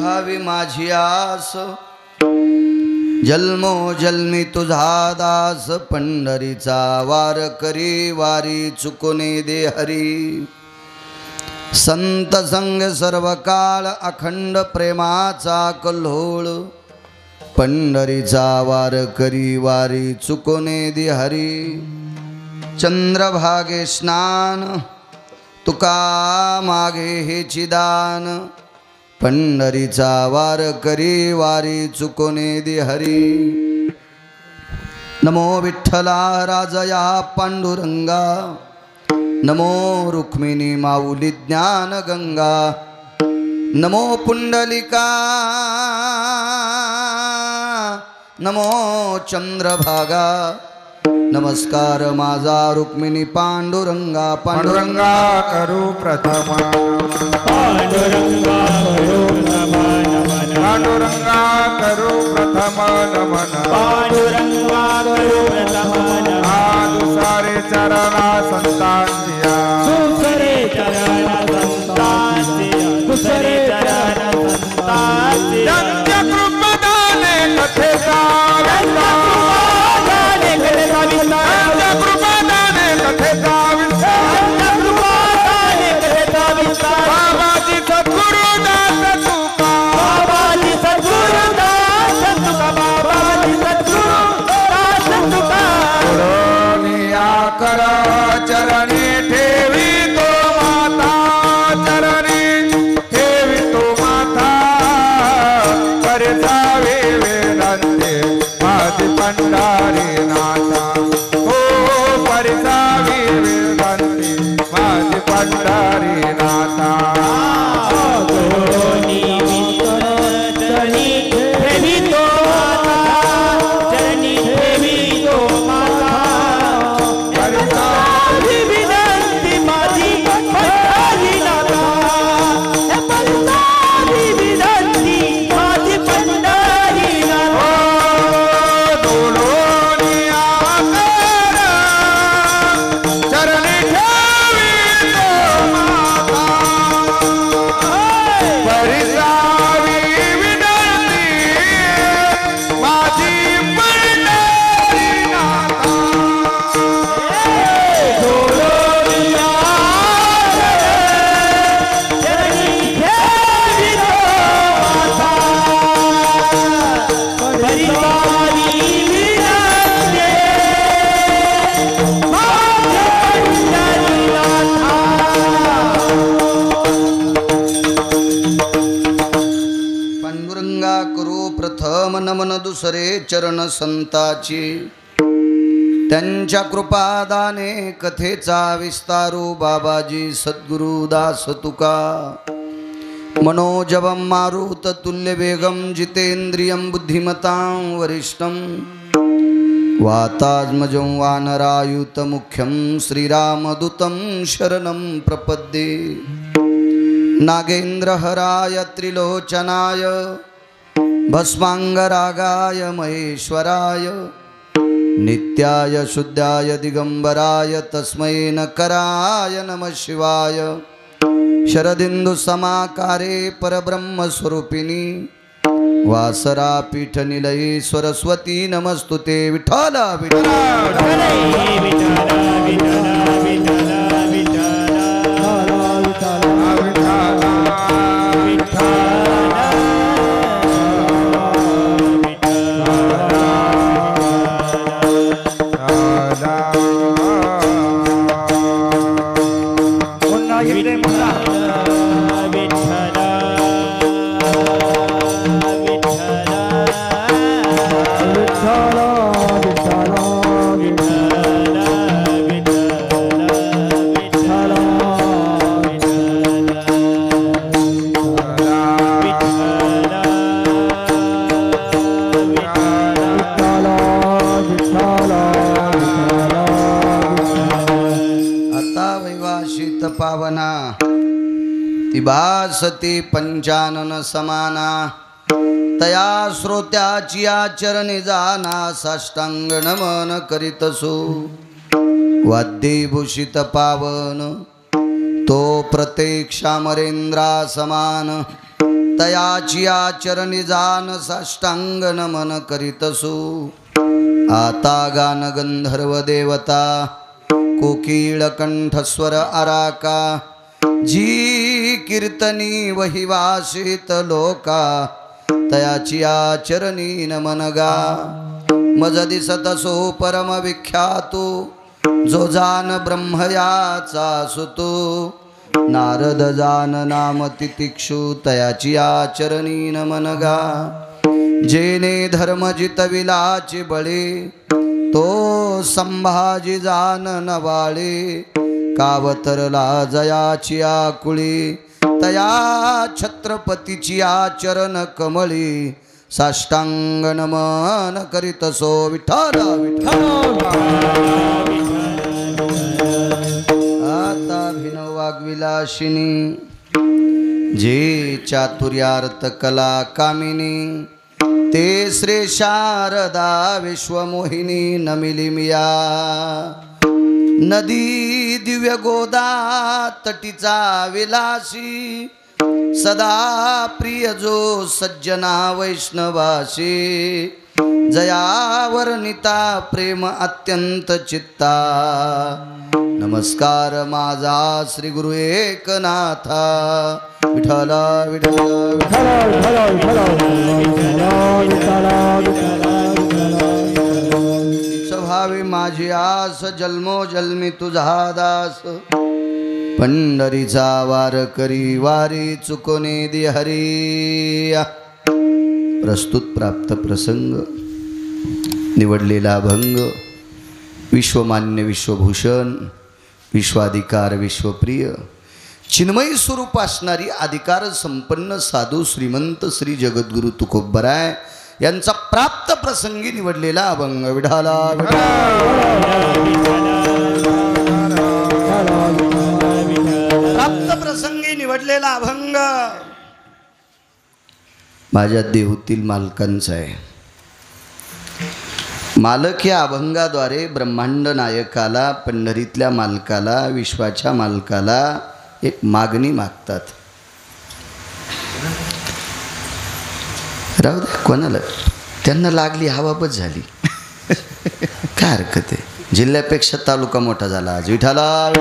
भावी माझी आस, जन्मो जन्मी तुझा दास, पंढरीचा वार करी वारी चुकूने दे हरी। संत संग सर्व काळ अखंड प्रेमाचा कल्होळ, पंढरीचा वार करी वारी चुकूने दे हरी। चंद्रभागे स्नान तुका मागे हेची दान, पंढरीचा वार करी वारी चुकूने दे हरी। नमो विठ्ठला राजया पांडुरंगा, नमो रुक्मिणी माऊली ज्ञान गंगा, नमो पुंडलिका, नमो चंद्रभागा। नमस्कार माझा रुक्मिणी पांडुरंगा, पांडुरंगा करू प्रथम, पांडुरंगा करू नमन नमन, पांडुरंगा करू प्रथम नमन, पांडुरंगा करू प्रथम नमन। दुसरे चरणा संतांचिया, दुसरे चरण संतांचिया, दुसरे चरण संतांचिया। त्यांच्या कृपादाने कथेचा बाबाजी सद्गुरुदास तुका, बाबाजी सद्गुरुदास तुका, बाबाजी सद्गुरुदास तुका। पुरोनिया कर चरणी ठेवी तो माता, चरणी ठेवी तो माता। परसावे वेदांते माझी पंढारी नाथा, हो परसावे वेदांते माझी पंढारी नाथा। नमन दुसरे चरण संताची, त्यांच्या कृपादाने कथेचा विस्तारू बाबाजी सद्गुरुदास तुका। मनोजवं मारुत तुल्य वेगं जितेन्द्रियं बुद्धिमतां वरिष्ठं, वातात्मजं वानरायुत मुख्यं श्रीरामदूतं शरणं प्रपद्ये। नागेन्द्रहराय त्रिलोचनाय, भस्मांगरागाय महेश्वराय, नित्याय शुद्धाय दिगंबराय तस्मै नकराय नमः शिवाय। शरदिंदु समाकारे परब्रह्म स्वरूपिणी, वासरा पीठ निलये सरस्वती नमस्तुते। विठ्ठल विठ्ठल पावना तिभासती पंचानन समाना, तया श्रोत्याची आचरणी जाना साष्टांग नमन करीतसो। वाद्यभूषित पावन तो प्रत्येक शामरेंद्रा समान, तयाची आचरणी जान साष्टांग नमन करीतसु आता गान गंधर्व देवता कोकिळ कंठस्वर आराका जी कीर्तनी वही वासित लोका तयाची आचरणी नमन गा मज दिसतसो परम विख्यातो जो जान ब्रह्मयाचा सुतो नारद जान नाम तितिक्षु तयाची आचरणी नमन गा जेने धर्म जितविलाची बळे तो संभाजी जान नवाळे कावतरला जयाची आकुळी तया छत्रपतीची आचरण कमळी साष्टांग नमन करीतसो विठ्ठल आता भिनव वाग्विलासिनी जे चातुर्यार्थ कला कामिनी ते श्री शारदा विश्वमोहिनी नमिली मिया नदी दिव्य गोदा तटीचा विलासी सदा प्रिय जो सज्जना वैष्णवासी जयावर्णिता प्रेम अत्यंत चित्ता नमस्कार माझा श्री गुरु एकनाथा विठ्ठल विठ्ठल स्वभावी माझी आस जन्मोजन्मी तुझा दास पंढरीचा वार करी वारी चुकोने दे हरी प्रस्तुत प्राप्त प्रसंग निवडलेला भंग विश्वमान्य विश्वभूषण विश्वाधिकार विश्वप्रिय चिन्मयी स्वरूप असणारी अधिकार संपन्न साधू श्रीमंत श्री जगद्गुरु तुकोबराय यांचा प्राप्त प्रसंगी निवडलेला अभंग विढाला प्राप्त प्रसंगी निवडलेला अभंग माझ्या देहूतील मालकांचा आहे. मालक या अभंगाद्वारे ब्रह्मांड नायकाला पंढरीतल्या मालकाला विश्वाच्या मालकाला एक मागणी मागतात. राहू दे कोणाला त्यांना लागली हवाबत झाली काय हरकत आहे. जिल्ह्यापेक्षा तालुका मोठा झाला आज विठाला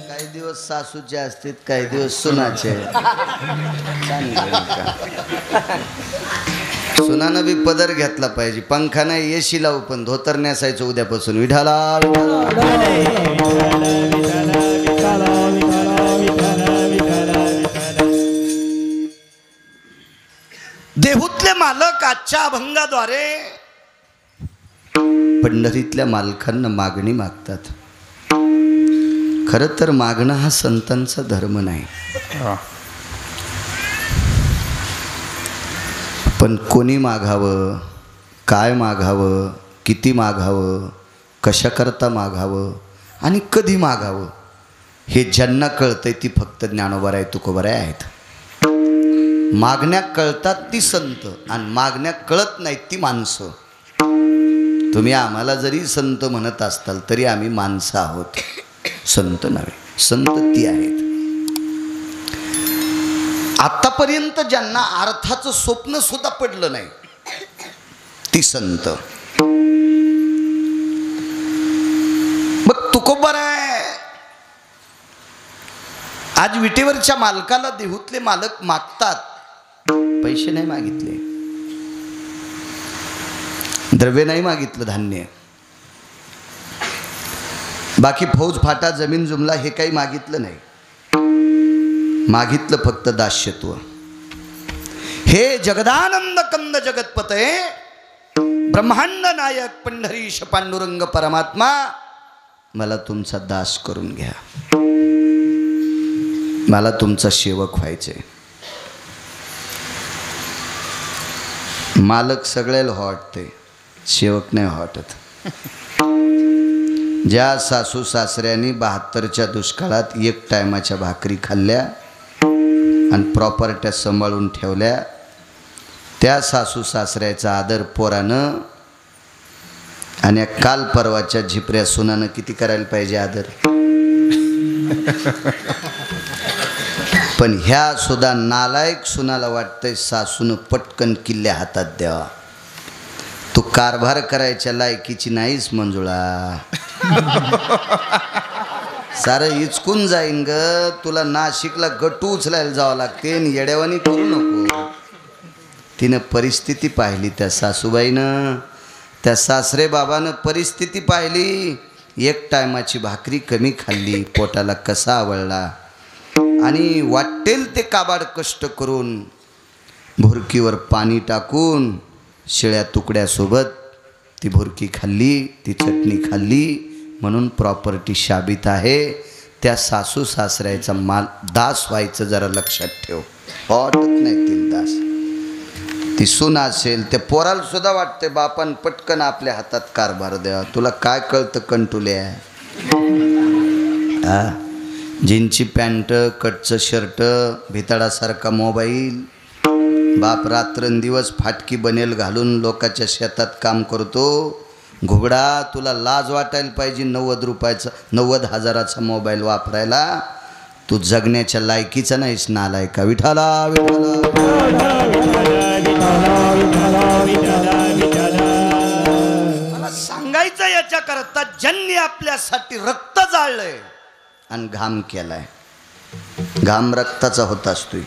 काही दिवस सासूचे असतात काही दिवस सुनाचे. सुनानं बी पदर घेतला पाहिजे. पंखा नाही एसी लावू पण धोतर नेसायचं उद्यापासून विठाला देहूतले मालक आजच्या अभंगाद्वारे पंढरीतल्या मालकांना मागणी मागतात. खरं तर मागणं हा संतांचा धर्म नाही. पण कोणी मागावं काय मागावं किती मागावं कशाकरता मागावं आणि कधी मागावं हे ज्यांना कळतंय ती फक्त ज्ञानोबाराय तुकोबाराय आहेत. मागण्या कळतात ती संत आणि मागण्या कळत नाहीत ती माणसं. तुम्ही आम्हाला जरी संत म्हणत असताल तरी आम्ही माणसं आहोत संत नव्हे. संत ती आहेत आतापर्यंत ज्यांना अर्थाचं स्वप्न सुद्धा पडलं नाही ती संत. मग तुकोबाराय आज विटेवरच्या मालकाला देहूतले मालक मागतात. पैसे नाही मागितले द्रव्य नाही मागितलं धान्य बाकी फौज फाटा जमीन जुमला हे काही मागितलं नाही. मागितलं फक्त दास्यत्व. हे जगदानंद कंद जगतपते ब्रह्मांड नायक पंढरीश पांडुरंग परमात्मा मला तुमचा दास करून घ्या. मला तुमचा सेवक व्हायचे. मालक सगळ्याला वाटते सेवक नाही वाटत. ज्या सासू सासऱ्यांनी 72च्या दुष्काळात एक टायमाच्या भाकरी खाल्ल्या आणि प्रॉपर्ट्या सांभाळून ठेवल्या त्या सासू सासऱ्याचा आदर पोरानं आणि या काल परवाच्या झिपऱ्या सुनानं किती करायला पाहिजे आदर. पण ह्या सुद्धा नालायक सुनाला वाटतंय सासूनं पटकन किल्ल्या हातात द्यावा. तू कारभार करायच्या लायकीची नाहीस मंजुळा. सारं इचकून जाईन ग. तुला नाशिकला गटू उचलायला जावं लागते आणि येड्यावानी करू नको. तिनं परिस्थिती पाहिली त्या सासूबाईनं, त्या सासरे बाबानं परिस्थिती पाहिली. एक टायमाची भाकरी कमी खाल्ली, पोटाला कसा आवळला आणि वाटेल ते काबाड कष्ट करून भुरकीवर पाणी टाकून शिळ्या तुकड्यासोबत ती भुरकी खाल्ली, ती चटणी खाल्ली. म्हणून प्रॉपर्टी शाबित आहे. त्या सासू सासऱ्याचा माल दास व्हायचं जरा लक्षात ठेव. वाटत नाही ती दास. ती सून असेल त्या पोराला सुद्धा वाटते बापान पटकन आपल्या हातात कारभार द्यावा. तुला काय कळतं कंटुल्या. जीनची पॅन्ट, कटचं शर्ट, भिताडासारखा मोबाईल. बाप रात्रंदिवस फाटकी बनेल घालून लोकाच्या शेतात काम करतो. घुगडा, तुला लाज वाटायला पाहिजे 90 रुपयाचा 90,000चा मोबाईल वापरायला. तू जगण्याच्या लायकीचा नाहीस नालायका. विठाला मला सांगायचं याच्याकरता ज्यांनी आपल्यासाठी रक्त जाळलंय आणि घाम केलाय. घाम रक्ताचा होत असतोय,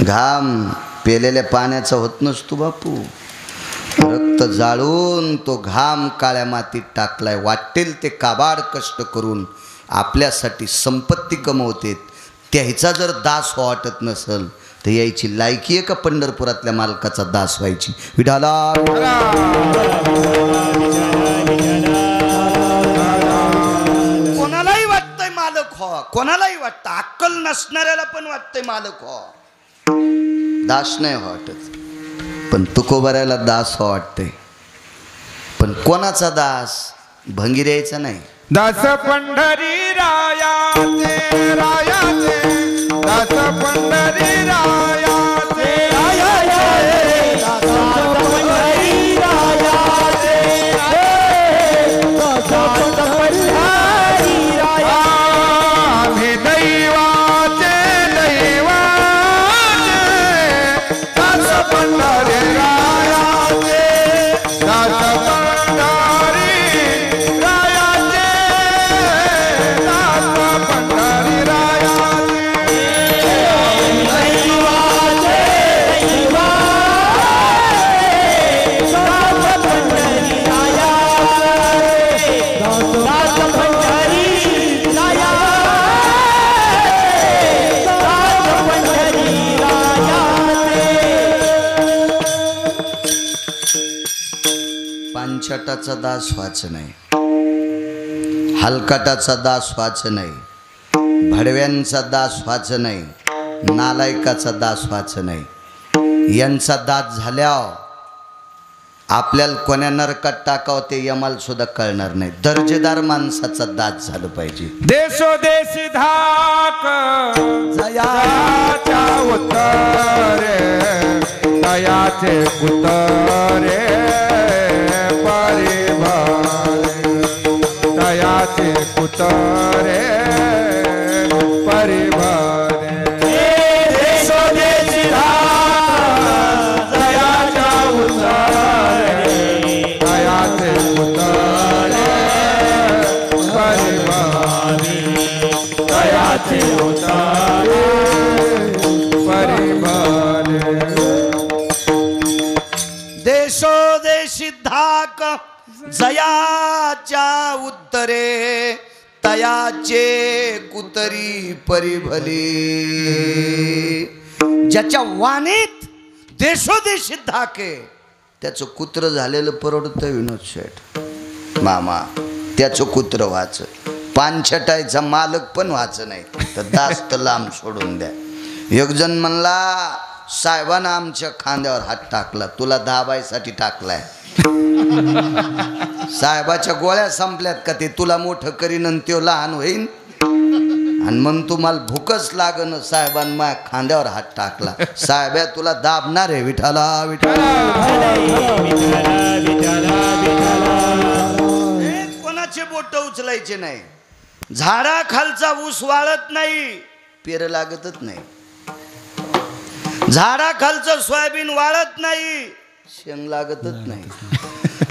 घाम पेलेल्या पाण्याचा होत नसतो बापू. रक्त जाळून तो घाम काळ्या मातीत टाकलाय. वाटेल ते काबाड कष्ट करून आपल्यासाठी संपत्ती कमवतेत. त्याचा जर दास वाटत नसल तर यायची लायकी आहे का पंढरपुरातल्या मालकाचा दास व्हायची. विठाला कोणालाही वाटतंय मालक हो, कोणालाही वाटतं. अक्कल नसणाऱ्याला पण वाटतंय मालक हो, दास नाही वाटत. पण तुकोबाऱ्याला दास हो वाटतंय. पण कोणाचा दास? भंगिऱ्याचा नाही. दास पंढरी रायाचे, रायाचे दास पंढरी रायाचे, रायाचे दास पंढरी रायाचे, दास पंढरी रायाचे. आम्ही दैवाचे, दैवाचे दास पंढरी रायाचे, दास पंढरी रायाचे, दास पंढरी रायाचे. पानछटाचा दास व्हायचं नाही, हलकटाचा दास व्हायचं नाही, भडव्यांचा दास व्हायचं नाही, नालायकाचा दास व्हायचं नाही. यांचा दास झाल्यावर आपल्याला कोण्या नरकात टाकावं ते यमाला सुद्धा कळणार नाही. दर्जेदार माणसाचा दास झालं पाहिजे. देशोदेशी धाक जयाच्या उत्तरे, दयाचे उतरे परिभारे, दयाचे उतरे परिभारे. देशोदेशी धाक जयाच्या उत्तरे, दयाचे उतरे परिभारे, दयाचे उतरे परिभारे. देशोदेशी धाक जयाच्या उत्तरे, तयाचे कुतरी परिभली. ज्याच्या वाणीत देशोदेशी धाक आहे त्याचं कुत्र झालेलं परवडतं. विनोद शेठ मामा त्याचं कुत्र व्हायचं. पानछटायचा मालक पण व्हायचं नाही तर दास तर लांब सोडून द्या. एक जण म्हणला साहेबानं आमच्या खांद्यावर हात टाकला, तुला दाबायसाठी टाकलाय. साहेबाच्या गोळ्या संपल्यात का ते तुला मोठं करीन आणि तो लहान होईन. आणि मग तुम्हाला भूकच लागन. साहेबांना माझ्या खांद्यावर हात टाकला. साहेब तुला दाबणार आहे. विठाला विठाला बोट उचलायचे नाही. झाडाखालचा ऊस वाळत नाही, पेर लागतच नाही. झाडाखालचं सोयाबीन वाळत नाही, शेंग लागतच नाही.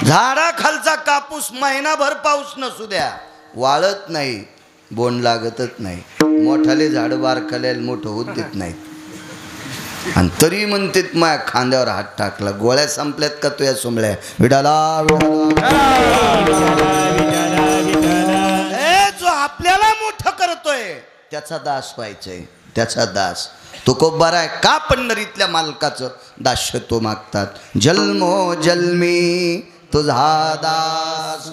झाडाखालचा कापूस महिनाभर पाऊस नसू द्या वाळत नाही, बोंड लागतच नाही. मोठाले झाड बारखाल्याला मोठं होत देत नाहीत. आणि तरी म्हणतेत माया खांद्यावर हात टाकला. गोळ्या संपल्यात का तुया सोमळ्या? विडाला जो आपल्याला मोठं करतोय त्याचा दास व्हायचंय, त्याचा दास. तुकोबार आहे का पंढरीतल्या मालकाचं दास्यत्व मागतात. जन्मो जन्मी तुझा दास.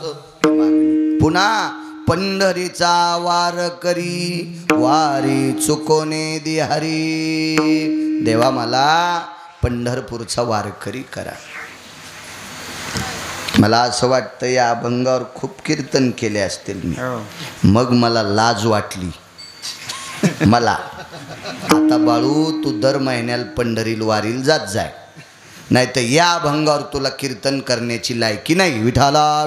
पुन्हा पंढरीचा वार करी, वारी चुकोने दि हरी. देवा मला पंढरपूरचा वारकरी करा. मला असं वाटतं या अभंगावर खूप कीर्तन केले असतील मी. मग मला लाज वाटली. मला आता बाळू तू दर महिन्याला पंढरील वारील जात जाय, नाही तर या अभंगावर तुला कीर्तन करण्याची लायकी नाही. विठाला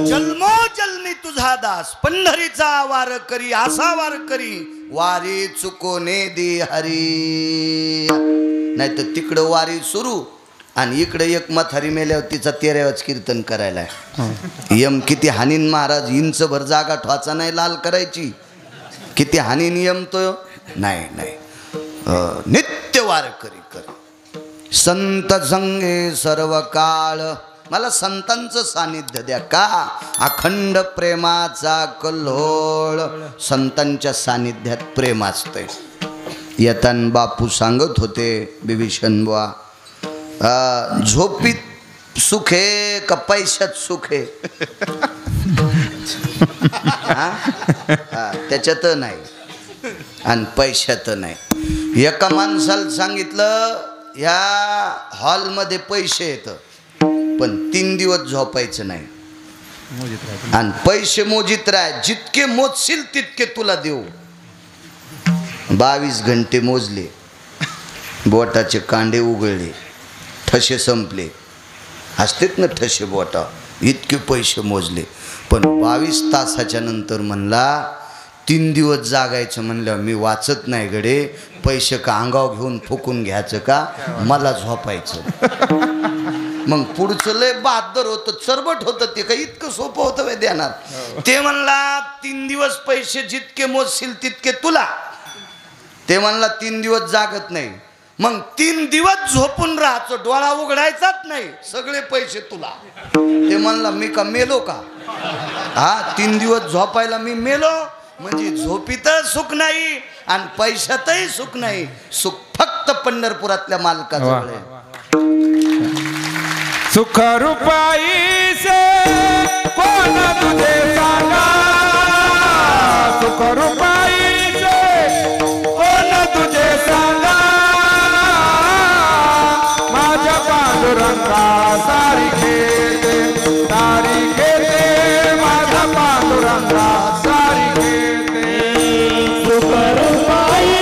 जन्मो जन्मी तुझा दास, पंढरीचा वार करी, असा वार करी, वारी चुकोने दे हरी. नाही तर तिकडं वारी सुरू आणि इकडे एक म्हातारी मेल्यावर तिचा 13वाच कीर्तन करायला. यम किती हानीन महाराज, इंचभर जागा ठवाचा नाही लाल करायची. किती हानी नियम तो नाही नाही. नित्य वारकरी कर. संत संगे सर्व काळ. मला संतांचं सानिध्य द्या का. अखंड प्रेमाचा कल्होळ. संतांच्या सानिध्यात प्रेम असते. येताना बापू सांगत होते बिभीषण बुवा, झोपीत सुखे का पैशात सुखे. त्याच्यात नाही आणि पैशात नाही. एका माणसाला सांगितलं ह्या हॉलमध्ये पैसे येतं पण 3 दिवस झोपायचं नाही आणि पैसे मोजित राह. जितके मोजशील तितके तुला देऊ. 22 घंटे मोजले, बोटाचे कांडे उघडले, ठसे संपले. असतेत ना ठसे बोटा, इतके पैसे मोजले. पण 22 तासाच्या नंतर म्हणला 3 दिवस जागायचं. म्हणलं मी वाचत नाही गडे, पैसे का अंगावर घेऊन फुकून घ्यायचं का, मला झोपायचं. मग पुढचं लय बहादर होतं, चरबट होतं. ते काही इतकं सोपं होतं वे देणार. ते म्हणला 3 दिवस पैसे जितके मोजशील तितके तुला. ते म्हणला 3 दिवस जागत नाही. मग 3 दिवस झोपून राहायचं, डोळा उघडायचाच नाही, सगळे पैसे तुला. ते म्हणला मी का मेलो का. 3 दिवस झोपायला मी मेलो म्हणजे झोपीतच सुख नाही आणि पैशातही सुख नाही. सुख फक्त पंढरपुरातल्या मालकाजवळ आहे. सुख रूपाई से कोण तुझे सांगा. सुख रूपाई से कोण तुझे सांगा. माझ्या पांडुरंगा सारिखे सारिखे माझा पांडुरंगा सारिखे. सुख रूपाई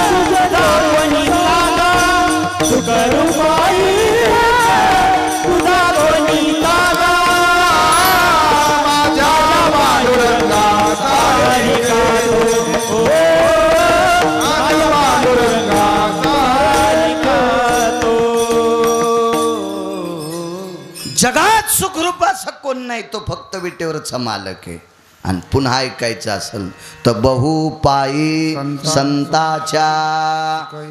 तुझं दावणी लागा. सुख रूपाई तुझा दोन्ही लागा. माझ्या पांडुरंगा सारिखे माझ्या पांडुरंगा सारिखे. जगात सुखरूप असं कोण नाही, तो फक्त विटेवरचा मालक आहे. आणि पुन्हा ऐकायचं असेल तर बहुपायी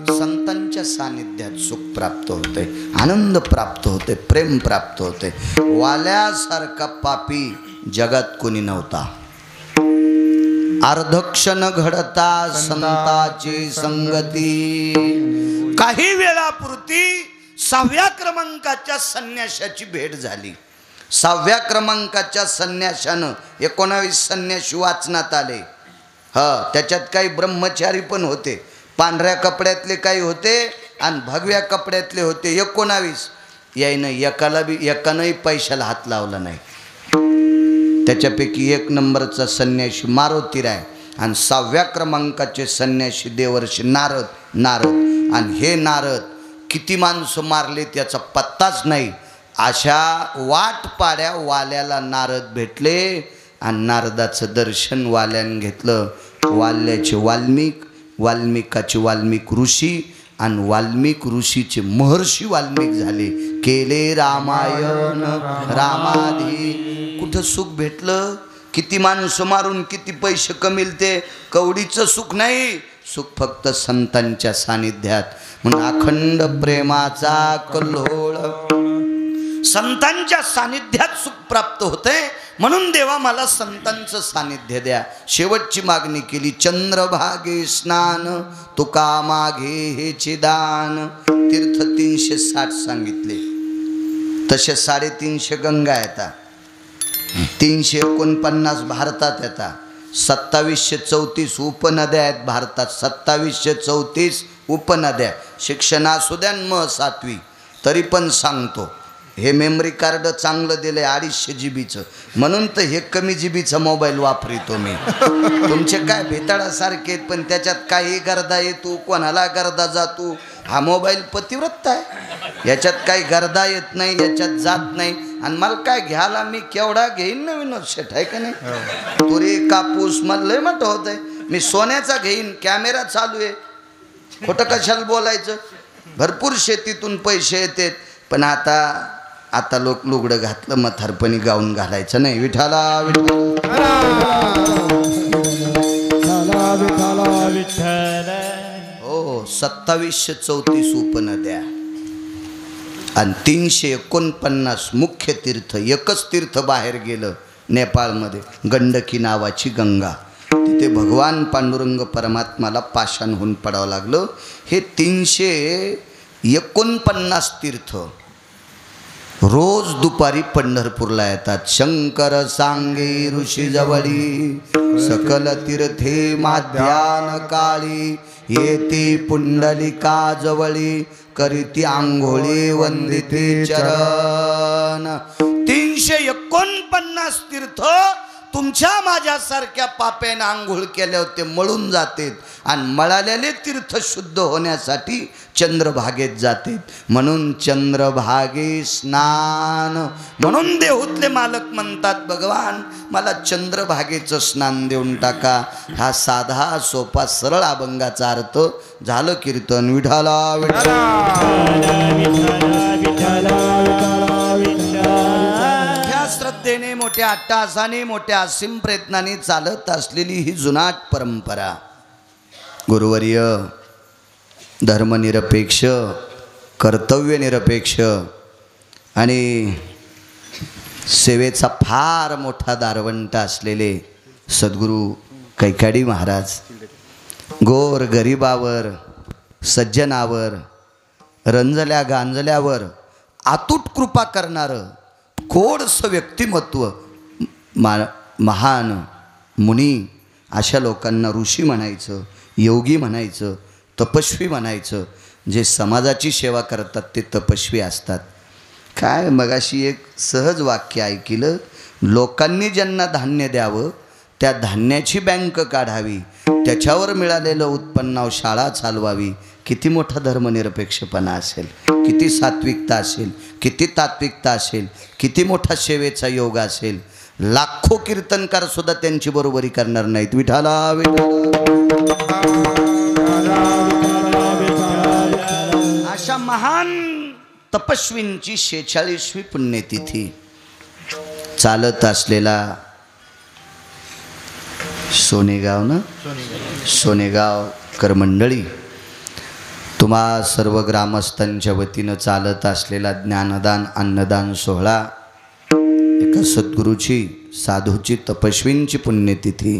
संतांच्या सानिध्यात सुख प्राप्त होते, आनंद प्राप्त होते, प्रेम प्राप्त होते. वाल्यासारखा पापी जगात कोणी नव्हता. अर्धक्षण घडता संताची संगती. काही वेळापुरती 6व्या क्रमांकाच्या संन्याशाची भेट झाली. 6व्या क्रमांकाच्या संन्याशानं 19 संन्याशी वाचनात आले. त्याच्यात काही ब्रह्मचारी पण होते, पांढऱ्या कपड्यातले काही होते आणि भगव्या कपड्यातले होते. 19 यायनं एकानंही पैशाला हात लावला नाही. त्याच्यापैकी 1 नंबरचा संन्याशी मारुतीराय आणि 6व्या क्रमांकाचे संन्याशी देवर्षी नारद. आणि हे नारद किती माणसं मारले त्याचा पत्ताच नाही. अशा वाटपाड्या वाल्याला नारद भेटले आणि नारदाचं दर्शन वाल्यानं घेतलं. वाल्याचे वाल्मिक, वाल्मिकाचे वाल्मिक ऋषी आणि वाल्मिक ऋषीचे महर्षी वाल्मिक झाले. केले रामायण रामाधी. कुठं सुख भेटलं? किती माणसं मारून किती पैसे कमिलते, कवडीचं सुख नाही. सुख फक्त संतांच्या सानिध्यात. म्हणून अखंड प्रेमाचा कल्लोळ संतांच्या सानिध्यात सुख प्राप्त होते. म्हणून देवा मला संतांचं सानिध्य द्या. शेवटची मागणी केली. चंद्रभागे स्नान तुका मागे हेचे दान. तीर्थ 360 सांगितले. तसे 350 गंगा येतात, 349 भारतात येतात, 2734 उपनद्या आहेत भारतात. 2734 उपनद्या. शिक्षण असू द्या मग 7वी तरी पण सांगतो. हे मेमरी कार्ड चांगलं दिलं आहे 250 GB म्हणून तर हे कमी जीबीचा मोबाईल वापरतो मी. तुमचे काय भेताळासारखे आहेत पण त्याच्यात काही गर्दा येतो, कोणाला गर्दा जातो. हा मोबाईल पतिव्रत आहे, याच्यात काही गर्दा येत नाही, याच्यात जात नाही. आणि मला काय घ्यायला मी केवढा घेईन ना विनोद शेठ, आहे का नाही? तुरी कापूस मला लय मोठं होत आहे. मी सोन्याचा घेईन, कॅमेरा चालू आहे, खोटं कशाला बोलायचं. भरपूर शेतीतून पैसे येतात. पण आता लोक लुगडं घातलं म्हातारपणी गाऊन घालायचं नाही. विठाला हो. 2734 उपनद्या आणि 349 मुख्य तीर्थ. एकच तीर्थ बाहेर गेलं नेपाळमध्ये, गंडकी नावाची गंगा. तिथे भगवान पांडुरंग परमात्माला पाषाणहून पडावं लागलं. हे 349 तीर्थ रोज दुपारी पंढरपूरला येतात. शंकर सांगे ऋषी जवळी सकल तीर्थे माध्यान काळी येती पुंडलिका जवळी करीती आंघोळी वंदिते चरण. 349 तीर्थ तुमच्या माझ्यासारख्या पाप्यानं आंघोळ केल्यावर ते मळून जातात. आणि मळालेले तीर्थ शुद्ध होण्यासाठी चंद्रभागेत जातात. म्हणून चंद्रभागे स्नान. म्हणून देहूतले मालक म्हणतात भगवान मला चंद्रभागेचं स्नान देऊन टाका. हा साधा सोपा सरळ अभंगाचा अर्थ. झालं कीर्तन. विठाला विठाला श्रद्धेने मोठ्या अट्टाहासाने मोठ्या असीम प्रयत्नाने चालत असलेली ही जुनाट परंपरा. गुरुवर्य धर्मनिरपेक्ष, कर्तव्यनिरपेक्ष आणि सेवेचा फार मोठा दारवंट असलेले सद्गुरू कैकाडी महाराज गोर गरिबावर, सज्जनावर, रंजल्या गांजल्यावर अतूट कृपा करणारं गोडसं व्यक्तिमत्व. महान मुनी अशा लोकांना ऋषी म्हणायचं, योगी म्हणायचं, तपस्वी म्हणायचं. जे समाजाची सेवा करतात ते तपस्वी असतात. काय मगाशी एक सहज वाक्य ऐकलं. लोकांनी ज्यांना धान्य द्यावं त्या धान्याची बँक काढावी, त्याच्यावर मिळालेलं उत्पन्नावर शाळा चालवावी. किती मोठा धर्मनिरपेक्षपणा असेल, किती सात्विकता असेल, किती तात्विकता असेल, किती मोठा सेवेचा योग असेल. लाखो कीर्तनकार सुद्धा त्यांची बरोबरी करणार नाहीत. विठाला अशा महान तपस्वींची 46वी पुण्यतिथी. चालत असलेला सोनेगाव ना, सोनेगाव करमंडळी तुम्हा सर्व ग्रामस्थांच्या वतीनं चालत असलेला ज्ञानदान अन्नदान सोहळा. एका सद्गुरूची, साधूची, तपस्वींची पुण्यतिथी.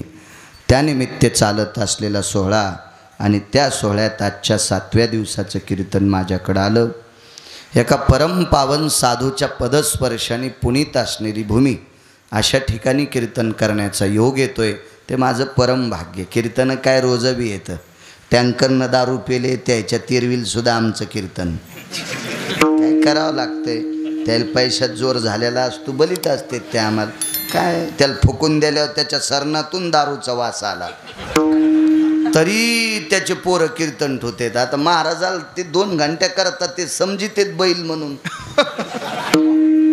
त्यानिमित्त चालत असलेला सोहळा आणि त्या सोहळ्यात आजच्या 7व्या दिवसाचं कीर्तन माझ्याकडं आलं. एका परमपावन साधूच्या पदस्पर्शाने पुनीत असणारी भूमी अशा ठिकाणी कीर्तन करण्याचा योग येतोय. ते माझं परम भाग्य. कीर्तन काय रोजबी येतं. टँकरनं दारू पेले त्याच्या तिरविलसुद्धा आमचं कीर्तन. काय करावं लागतंय. त्याला पैशात जोर झालेला असतो, बलित असते ते आम्हाला. काय त्याला फुकून दिल्यावर त्याच्या सरणातून दारूचा वास आला. तरी त्याचे पोरं कीर्तन ठेवतात. आता महाराजाला ते 2 घंट्या करतात ते समजितेत बैल म्हणून.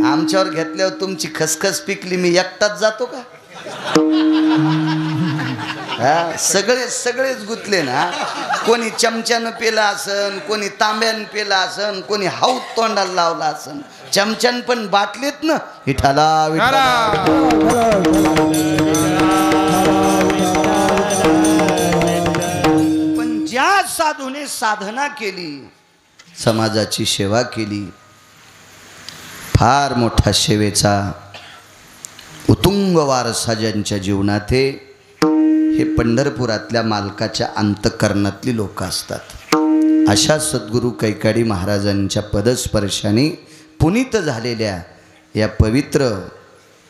आमच्यावर घेतल्यावर तुमची खसखस पिकली मी एकटाच जातो का? हा सगळेच गुतले ना. कोणी चमच्यानं पेला असन, कोणी तांब्यानं पेला असन, कोणी हाऊत तोंडाला लावला असन. चमच्यान पण बाटलेत ना. विठाला विठाला. पण ज्या साधूने साधना केली, समाजाची सेवा केली, फार मोठा सेवेचा उत्तुंग वारसा ज्यांच्या जीवनात हे पंढरपुरातल्या मालकाच्या अंतःकरणातली लोक असतात. अशा सद्गुरू कैकाडी महाराजांच्या पदस्पर्शाने पुनीत झालेल्या या पवित्र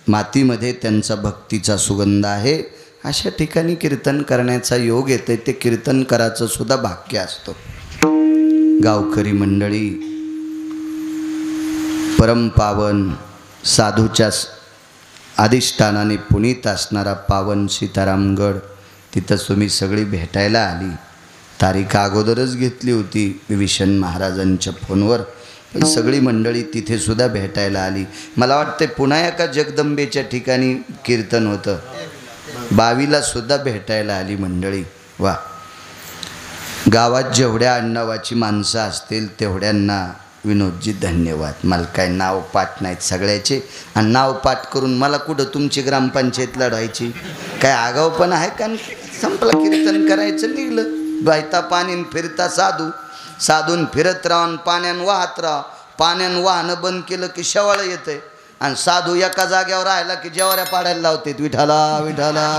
मातीमध्ये त्यांचा भक्तीचा सुगंध आहे. अशा ठिकाणी कीर्तन करण्याचा योग येते. ते कीर्तन करायचं सुद्धा भाग्य असतो. गावकरी मंडळी, परमपावन साधूच्या अधिष्ठानाने पुनीत असणारा पावन सीतारामगड, तिथं तुम्ही सगळी भेटायला आली. तारीख अगोदरच घेतली होती विभीषण महाराजांच्या फोनवर, पण सगळी मंडळी तिथे सुद्धा भेटायला आली. मला वाटते पुन्हा एका जगदंबेच्या ठिकाणी कीर्तन होतं, बावीला सुद्धा भेटायला आली मंडळी. वा, गावात जेवढ्या आडनावाची माणसं असतील तेवढ्यांना विनोदजी धन्यवाद. मला काय नाव पाठ नाहीत सगळ्याचे, आणि नाव पाठ करून मला कुठं तुमची ग्रामपंचायत लढवायची? काय आगाव पण आहे का? संपला कीर्तन करायचं, निघलं. बायता पाणीन फिरता साधू, साधून फिरत राहून पाण्यान वाहत राहा. पाण्यान वाहनं बंद केलं की शेवाळं येतंय, आणि साधू एका जाग्यावर राहिला की जेवाऱ्या पाडायला लावते. विठाला विठाला.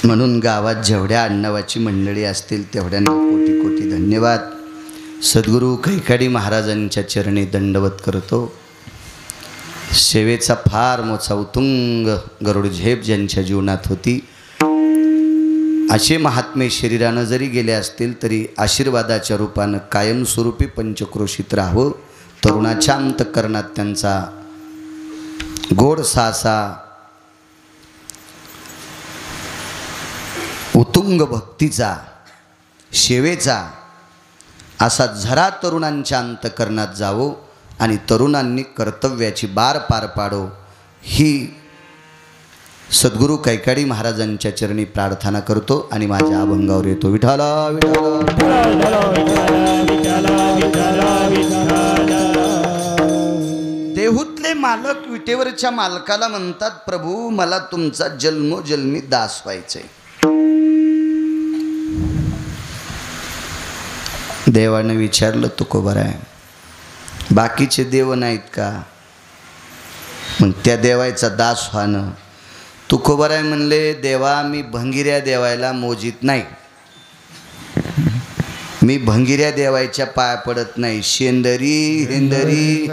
म्हणून गावात जेवढ्या आडनावाची मंडळी असतील तेवढ्यांना कोटी कोटी धन्यवाद. सद्गुरू कैकाडी महाराजांच्या चरणी दंडवत करतो. सेवेचा फार मोठा उत्तुंग गरुड झेप ज्यांच्या जीवनात होती, असे महात्मे शरीरानं जरी गेले असतील तरी आशीर्वादाच्या रूपानं कायमस्वरूपी पंचक्रोशीत राहावं. तरुणाच्या अंतःकरणात त्यांचा गोड सासा उत्तुंग भक्तीचा, सेवेचा असा झरा तरुणांच्या अंतःकरणात जावो आणि तरुणांनी कर्तव्याची बार पार पाडो, ही सद्गुरू कैकाडी महाराजांच्या चरणी प्रार्थना करतो आणि माझ्या अभंगावर येतो. विठाला विठाला. देहूतले मालक विटेवरच्या मालकाला म्हणतात, प्रभू मला तुमचा जन्मोजन्मी दास व्हायचंय. देवानं विचारलं, तुकोबार आहे, बाकीचे देव नाहीत का? मग त्या देवायचा दास व्हानं. तुकोबार आहे म्हणले, देवा मी भंगिऱ्या देवायला मोजीत नाही, मी भंगिऱ्या देवायच्या पाया पडत नाही. शेंदरी हिंदरी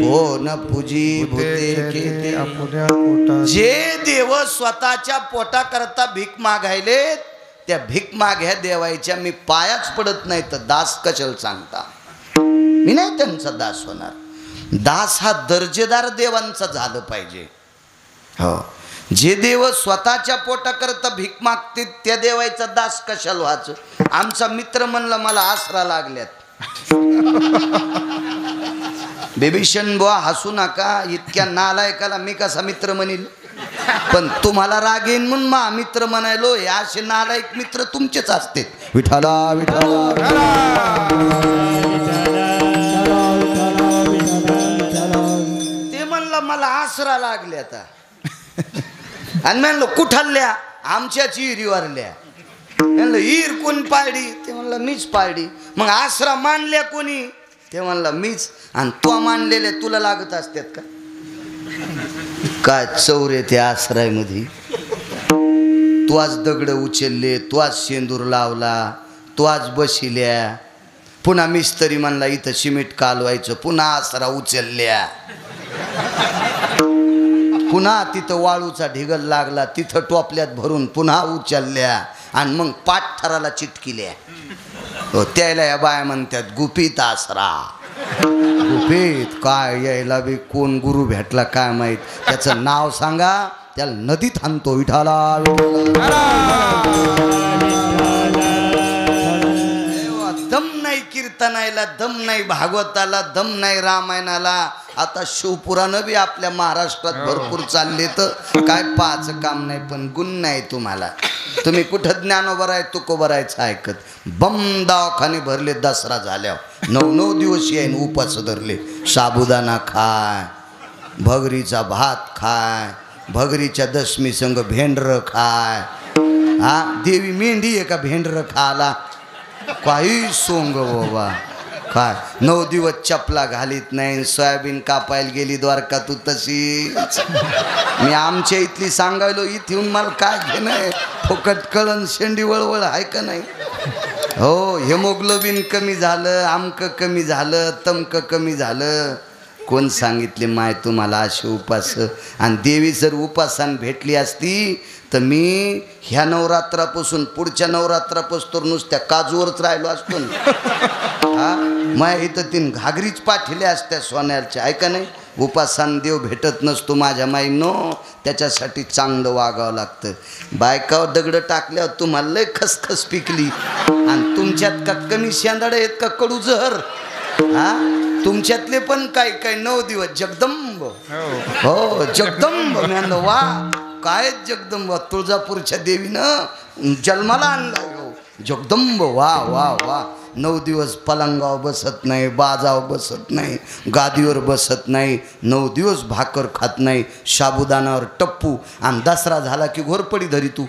हो न पूजी भूते केते. जे देव स्वतःच्या पोटाकरता भीक मागायले त्या भीक माग्या देवायच्या मी पायाच पडत नाही, तर दास कशाला सांगता? मी नाही त्यांचा दास होणार. दास हा दर्जेदार देवांचा झालं पाहिजे. हो, जे देव स्वतःच्या पोटाकरता भीक मागते त्या देवायचा दास कशाला व्हायचं? आमचा मित्र म्हणला मला आसरा लागल्यात. बिभीषण बुवा हसू नका, इतक्या नालायकाला मी कसा मित्र म्हणील? पण तुम्हाला राग येईन म्हणून मा मित्र म्हणायलो. हे असे नालायक मित्र तुमचेच असते. विठाला विठाला. ते म्हणलं मला आसरा लागले आता, आणि म्हणलं कुठल्या? आमच्याच इरीवरल्या. म्हणलं ईर कोण पाळली? ते म्हणलं मीच पाळली. मग आसरा मानल्या कोणी? ते म्हणलं मीच. आणि तो मानलेले तुला लागत असतात का? काय चौरे त्या आसरायमध्ये? तू आज दगड उचलले, तू आज शेंदूर लावला, तू आज बशिल्या, पुन्हा मिस्त्री म्हणला इथं सिमेंट कालवायचं, पुन्हा आसरा उचलल्या, पुन्हा तिथं वाळूचा ढिगल लागला, तिथं टोपल्यात भरून पुन्हा उचलल्या, आणि मग पाठथराला चिटकिल्या. हो, त्याला या बाया म्हणतात गुपित आसरा. गुपित काय यायला बी कोण गुरु भेटला काय माहित, त्याचं नाव सांगा, त्याला नदीत आणतो. विठाला दम नाही कीर्तनाला, दम नाही भागवताला, दम नाही रामायणाला. आता शिवपुराणं बी आपल्या महाराष्ट्रात भरपूर चालले, तर काय पाच काम नाही, पण गुण नाही तुम्हाला. तुम्ही कुठं ज्ञानोबर आहे तुकोबर आहेच ऐकत. बम दवाखाने भरले दसरा झाल्यावर, 9 दिवस येईन उपास धरले. साबुदाणा खाय, भगरीचा भात खाय, भगरीच्या दशमी संग भेंडर खाय. हा देवी मेंढी आहे का भेंडर खाला? काही सोंग बाबा काय. 9 दिवस चपला घालीत नाही, सोयाबीन कापायला गेली द्वारका तू तशीच. मी आमच्या इथली सांगायलो, इथे येऊन मला काय घेणं, फुकट कळण शेंडी वळवळ आहे का नाही. हो हेमोग्लोबिन कमी झालं, आमकं कमी झालं, तमकं कमी झालं. कोण सांगितले माय तुम्हाला असे उपास? आणि देवी जर उपासन भेटली असती तर मी ह्या नवरात्रापासून पुढच्या नवरात्रापासून तर नुसत्या काजूवरच राहिलो असतो ना. हा मग इथं 3 घागरीच पाठिल्या असत्या सोन्याच्या, आहे का नाही. उपासन देव भेटत नसतो माझ्या माईनो, त्याच्यासाठी चांगलं वागावं लागतं. बायकावर दगडं टाकल्यावर तुम्हाला लय खसखस पिकली, आणि तुमच्यात का कमी शेंदाडे आहेत का कडू जहर? हा तुमच्यातले पण काय काय 9 दिवस जगदंब. हो जगदंब म्हणलं, वा काय जगदंब, तुळजापूरच्या देवीनं जन्माला आणला जगदंब. वा वा वा. 9 दिवस पलंगावर बसत नाही, बाजावर बसत नाही, गादीवर बसत नाही, 9 दिवस भाकर खात नाही, साबुदानावर टप्पू, आणि दसरा झाला की घोरपडी धरी तू.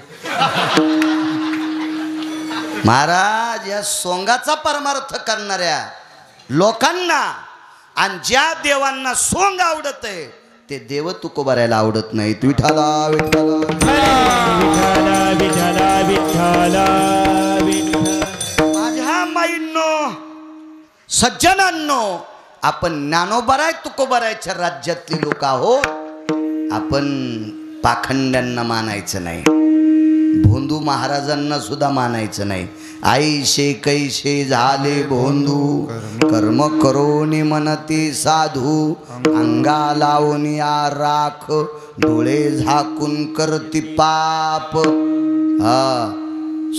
महाराज या सोंगाचा परमार्थ करणाऱ्या लोकांना आणि ज्या देवांना सोंग आवडत आहे ते देव तुकोबारायला आवडत नाहीत. विठाला विठाला माझ्या माईंनो सज्जनांनो, आपण ज्ञानोबाराय तुकोबारायच्या राज्यातली लोक आहोत. आपण पाखंड्यांना मानायचं नाही, भोंदू महाराजांना सुद्धा मानायचं नाही. आईशे कैशे झाले भोंदू, कर्म करोनी मनती साधू, अंगा लावून या राख, डोळे झाकून करती पाप. हा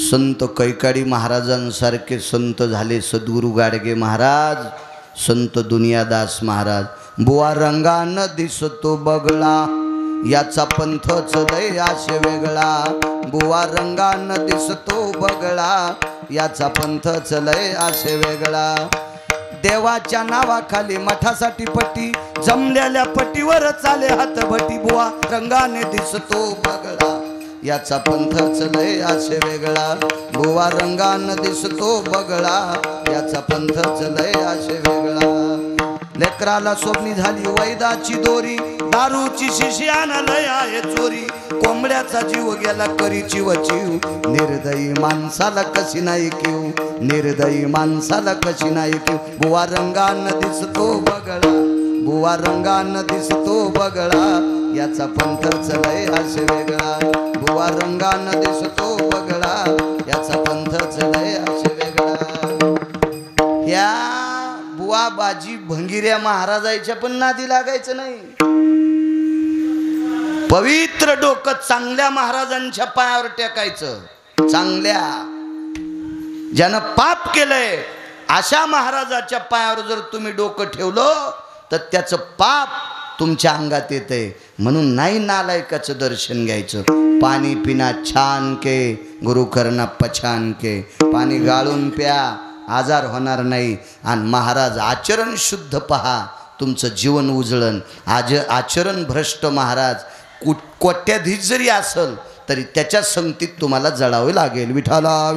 संत कैकाडी महाराजांसारखे संत झाले सद्गुरू गाडगे महाराज, संत दुनियादास महाराज. बुवा रंगानं दिसतो बगळा, याचा पंथच लय आशे वेगळा. बुवा रंगानं दिसतो बगळा, याचा पंथच लय आशे वेगळा. देवाच्या नावाखाली मठासाठी पट्टी, जमलेल्या पट्टीवर चाले हातभटी. बुवा रंगाने दिसतो बगळा, याचा पंथच लय आशे वेगळा. बुवा रंगानं दिसतो बगळा, याचा पंथच लय आशे वेगळा. लेकराला स्वप्नी झाली वैदाची दोरी, दारूची शिष्याना लय आहे चोरी. कोंबड्याचा जीव गेला करी चिवचिव, निर्दयी माणसाला कशी नाही किव, निर्दयी माणसाला कशी नाही किव. बुवा रंगानं दिसतो बगळा, बुवा रंगानं दिसतो बगळा, याचा पंथच लय आशे वेगळा. बुवा रंगानं दिसतो बगळा, याचा पंथच लय आशे वेगळा. या बुवा बाजी भंगिऱ्या महाराजाच्या पण नादी लागायचं नाही. पवित्र डोकं चांगल्या महाराजांच्या पायावर टेकायचं. चांगल्या ज्यानं पाप केलंय अशा महाराजाच्या पायावर जर तुम्ही डोकं ठेवलं तर त्याचं पाप तुमच्या अंगात येतंय. म्हणून नाही नालायकाचं दर्शन घ्यायचं. पाणी पिना छान के, गुरु करना पछान के. पाणी गाळून प्या, आजार होणार नाही. आणि महाराज आचरण शुद्ध पहा, तुमचं जीवन उजळण. आचरण भ्रष्ट महाराज कोट्याधीश जरी असल तरी त्याच्या संगतीत तुम्हाला जळावे लागेल. विठाला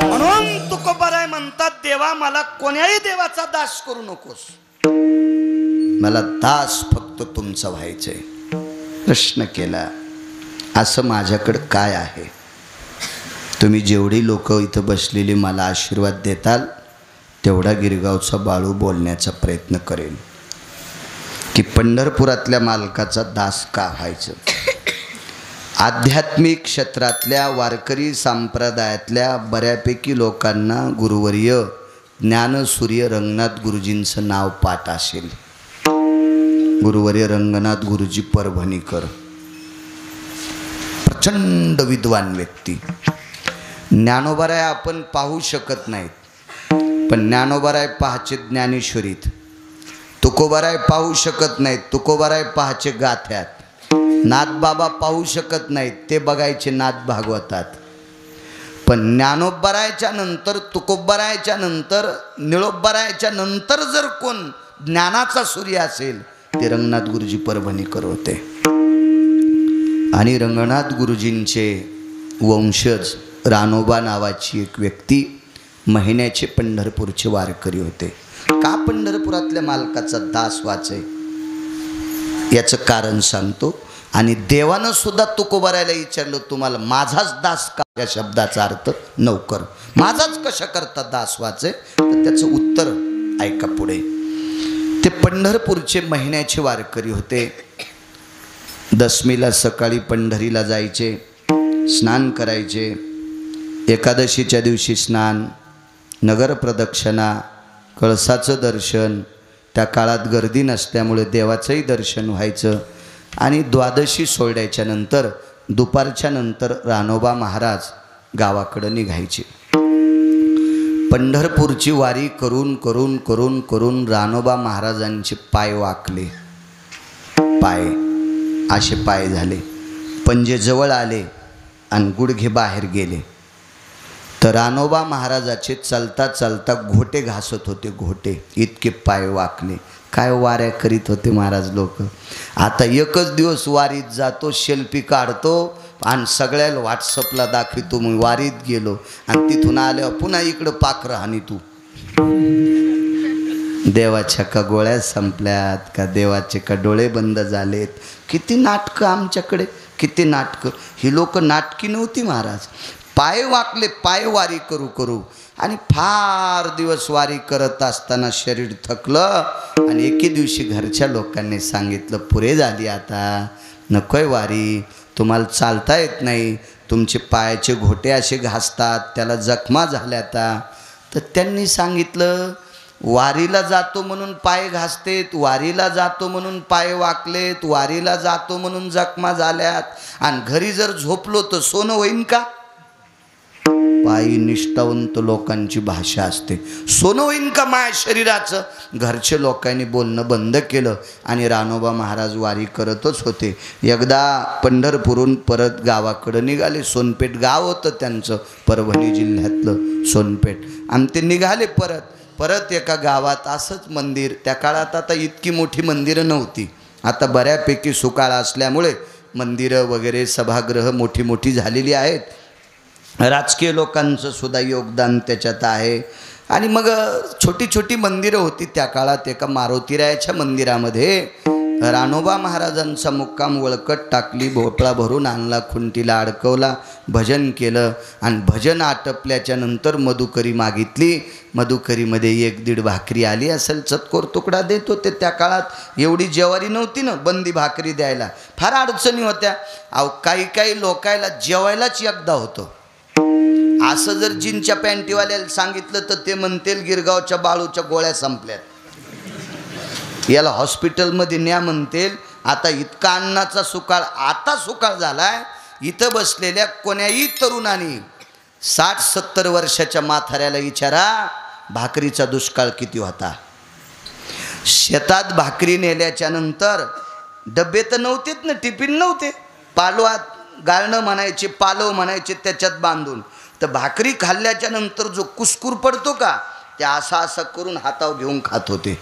म्हणून तुकोबाराय म्हणतात, देवा मला कोण्याही देवाचा दास करू नकोस, मला दास फक्त तुमचा व्हायचंय. प्रश्न केला, असं माझ्याकडं काय आहे? तुम्ही जेवढी लोक इथं बसलेली मला आशीर्वाद देताल तेवढा गिरगावचा बाळू बोलण्याचा प्रयत्न करेन की पंढरपुरातल्या मालकाचा दास का व्हायचं. आध्यात्मिक क्षेत्रातल्या वारकरी संप्रदायातल्या बऱ्यापैकी लोकांना गुरुवर्य ज्ञानसूर्य रंगनाथ गुरुजींचं नाव पाठ असेल. गुरुवर्य रंगनाथ गुरुजी परभणीकर, प्रचंड विद्वान व्यक्ती. ज्ञानोबाराय आपण पाहू शकत नाहीत, पण ज्ञानोबाराय पाहाचे ज्ञानेश्वरीत. तुकोबाराय पाहू शकत नाहीत, तुकोबाराय पाहाचे गाथ्यात. नाथबाबा पाहू शकत नाहीत, ते बघायचे नाथ भागवतात. पण ज्ञानोबारायच्या नंतर, तुकोबारायच्या नंतर, निळोबारायच्या नंतर जर कोण ज्ञानाचा सूर्य असेल ते रंगनाथ गुरुजी परभणीकर होते. आणि रंगनाथ गुरुजींचे वंशज रानोबा नावाची एक व्यक्ती महिन्याचे पंढरपूरचे वारकरी होते. का पंढरपुरातल्या मालकाचा दास वाचे याचं कारण सांगतो. आणि देवानं सुद्धा तुकोबारायला विचारलं, तुम्हाला माझाच दास का? या शब्दाचा अर्थ नौकर. माझाच कशा करता दास वाचे? तर त्याचं उत्तर ऐका पुढे. ते पंढरपूरचे महिन्याचे वारकरी होते. दशमीला सकाळी पंढरीला जायचे, स्नान करायचे. एकादशीच्या दिवशी स्नान, नगर प्रदक्षिणा, कळसाचं दर्शन. त्या काळात गर्दी नसल्यामुळे देवाचंही दर्शन व्हायचं. आणि द्वादशी सोहळ्याच्या नंतर दुपारच्या नंतर रानोबा महाराज गावाकडं निघायचे. पंढरपूरची वारी करून करून करून करून रानोबा महाराजांचे पाय वाकले. पाय असे पाय झाले, पंजे जवळ आले आणि गुडघे बाहेर गेले. तर रानोबा महाराजाचे चालता चालता घोटे घासत होते, घोटे. इतके पाय वाकले. काय वाऱ्या करीत होते महाराज लोक. आता एकच दिवस वारीत जातो, सेल्फी काढतो आणि सगळ्याला व्हॉट्सअपला दाखवतो मी वारीत गेलो, आणि तिथून आल्यावर पुन्हा इकडं पाखरं हानी तू. देवाच्या का गोळ्या संपल्यात का, देवाचे का डोळे बंद झालेत? किती नाटकं आमच्याकडे, किती नाटकं. ही लोक नाटकी नव्हती महाराज. पाय वाकले, पाय वारी करू करू. आणि फार दिवस वारी करत असताना शरीर थकलं आणि एके दिवशी घरच्या लोकांनी सांगितलं, पुरे झाली आता, नकोय वारी, तुम्हाला चालता येत नाही, तुमचे पायाचे घोटे असे घासतात, त्याला जखमा झाल्याता. तर त्यांनी सांगितलं, वारीला जातो म्हणून पाय घासतेत, वारीला जातो म्हणून पाय वाकलेत, वारीला जातो म्हणून जखमा झाल्यात, आणि घरी जर झोपलो तर सोनं होईन का? पायी निष्ठावंत लोकांची भाषा असते. सोनं होईन का माय शरीराचं? घरचे लोकांनी बोलणं बंद केलं आणि रानोबा महाराज वारी करतच होते. एकदा पंढरपूरहून परत गावाकडं निघाले. सोनपेठ गाव होतं त्यांचं, परभणी जिल्ह्यातलं सोनपेठ. आणि ते निघाले परत एका गावात असंच मंदिर. त्या काळात आता इतकी मोठी मंदिरं नव्हती, आता बऱ्यापैकी सुकाळ असल्यामुळे मंदिरं वगैरे सभागृह मोठी मोठी झालेली आहेत. राजकीय लोकांचं सुद्धा योगदान त्याच्यात आहे. आणि मग छोटी छोटी मंदिरं होती त्या काळात. एका मारुतीरायाच्या मंदिरामध्ये रानोबा महाराजांचा मुक्काम. वळकट टाकली, भोपळा भरून आणला, खुंटीला अडकवला, भजन केलं. आणि भजन आटपल्याच्या नंतर मधुकरी मागितली. मधुकरीमध्ये 1-1.5 भाकरी आली असेल, चतकोर तुकडा देत होते. त्या काळात एवढी जेवारी नव्हती ना, बंदी भाकरी द्यायला फार अडचणी होत्या. अहो काही लोकायला जेवायलाच एकदा होतं. असं जर जीनच्या पॅन्टीवाल्याला सांगितलं तर ते म्हणतील गिरगावच्या बाळूच्या गोळ्या संपल्यात, याला हॉस्पिटलमध्ये न्या म्हणतील. आता इतका अन्नाचा सुकाळ, आता सुकाळ झालाय. इथं बसलेल्या कोण्याही तरुणांनी 60-70 वर्षाच्या म्हाताऱ्याला विचारा, भाकरीचा दुष्काळ किती होता. शेतात भाकरी नेल्याच्या नंतर डबे तर नव्हतेच ना, टिफिन नव्हते, पालवात गाळणं म्हणायचे, पालव म्हणायचे, त्याच्यात बांधून. तर भाकरी खाल्ल्याच्या नंतर जो कुस्कूर पडतो का, ते असा करून हातावर घेऊन खात होते.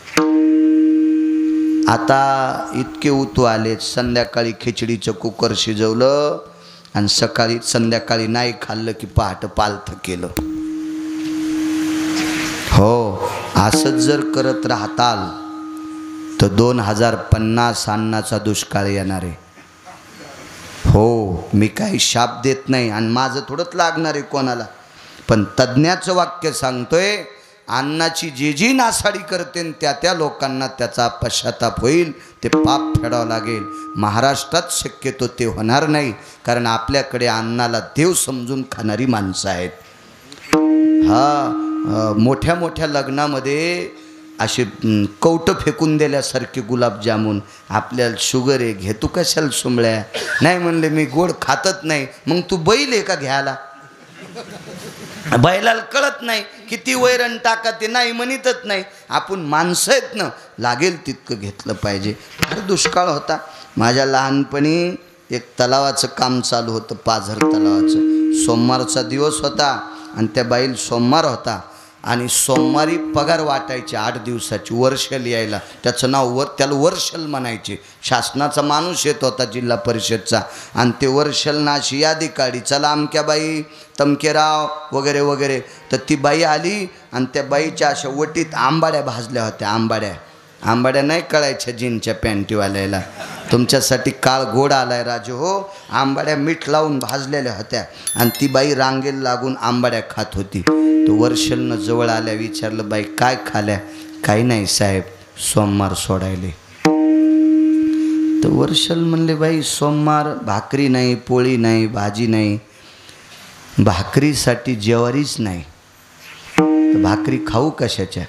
आता इतके उतू आले. संध्याकाळी खिचडीचं कुकर शिजवलं आणि संध्याकाळी नाही खाल्लं की पहाटे पालथं केलं. हो, असंच जर करत राहताल तर 2050 अन्नाचा दुष्काळ येणार आहे. हो, मी काही शाप देत नाही आणि माझं थोडंच लागणार आहे कोणाला, पण तज्ज्ञाचं वाक्य सांगतोय. अन्नाची जी जी नासाडी करते त्या लोकांना त्याचा पश्चाताप होईल, ते पाप फेडावं लागेल. महाराष्ट्रात शक्यतो ते होणार नाही, कारण आपल्याकडे अन्नाला देव समजून खाणारी माणसं आहेत. मोठ्या मोठ्या लग्नामध्ये असे कवटं फेकून दिल्यासारखे गुलाबजामुन, आपल्याला शुगर आहे, घे तू कशाला सुमळ्या, नाही म्हणले मी गोड खातच नाही. मग तू बैल आहे का घ्यायला? बैलाला कळत नाही किती वैरण टाका, ते नाही म्हणतच नाही. आपण माणसं आहेत ना, लागेल तितकं घेतलं पाहिजे. फार दुष्काळ होता. माझ्या लहानपणी एक तलावाचं काम चालू होतं, पाझर तलावाचं. सोमवारचा दिवस होता आणि त्या बाईल सोमवार होता आणि सोमवारी पगार वाटायची 8 दिवसाची, वर्षल यायला. त्याचं नाव त्याला वर्षल म्हणायचे. शासनाचा माणूस येत होता जिल्हा परिषदचा, आणि ते वर्षलना अशी यादी काढी, चला अमक्या बाई, तमकेराव वगैरे वगैरे. तर ती बाई आली आणि त्या बाईच्या अशा वटीत आंबाड्या भाजल्या होत्या. आंबाड्या नाही कळायच्या जीनच्या पॅन्टीवाल्याला. तुमच्यासाठी काळ गोड आलाय राजू हो. आंबाड्या मीठ लावून भाजलेल्या होत्या आणि ती बाई रांगेला लागून आंबाड्या खात होती. तो वर्षलनं जवळ आल्या, विचारलं बाई काय खाल्या? काही नाही साहेब, सोमवार सोडायले. तर वर्षल म्हणले बाई सोमवार भाकरी नाही, पोळी नाही, भाजी नाही. भाकरीसाठी ज्वारीच नाही, भाकरी खाऊ कशाच्या?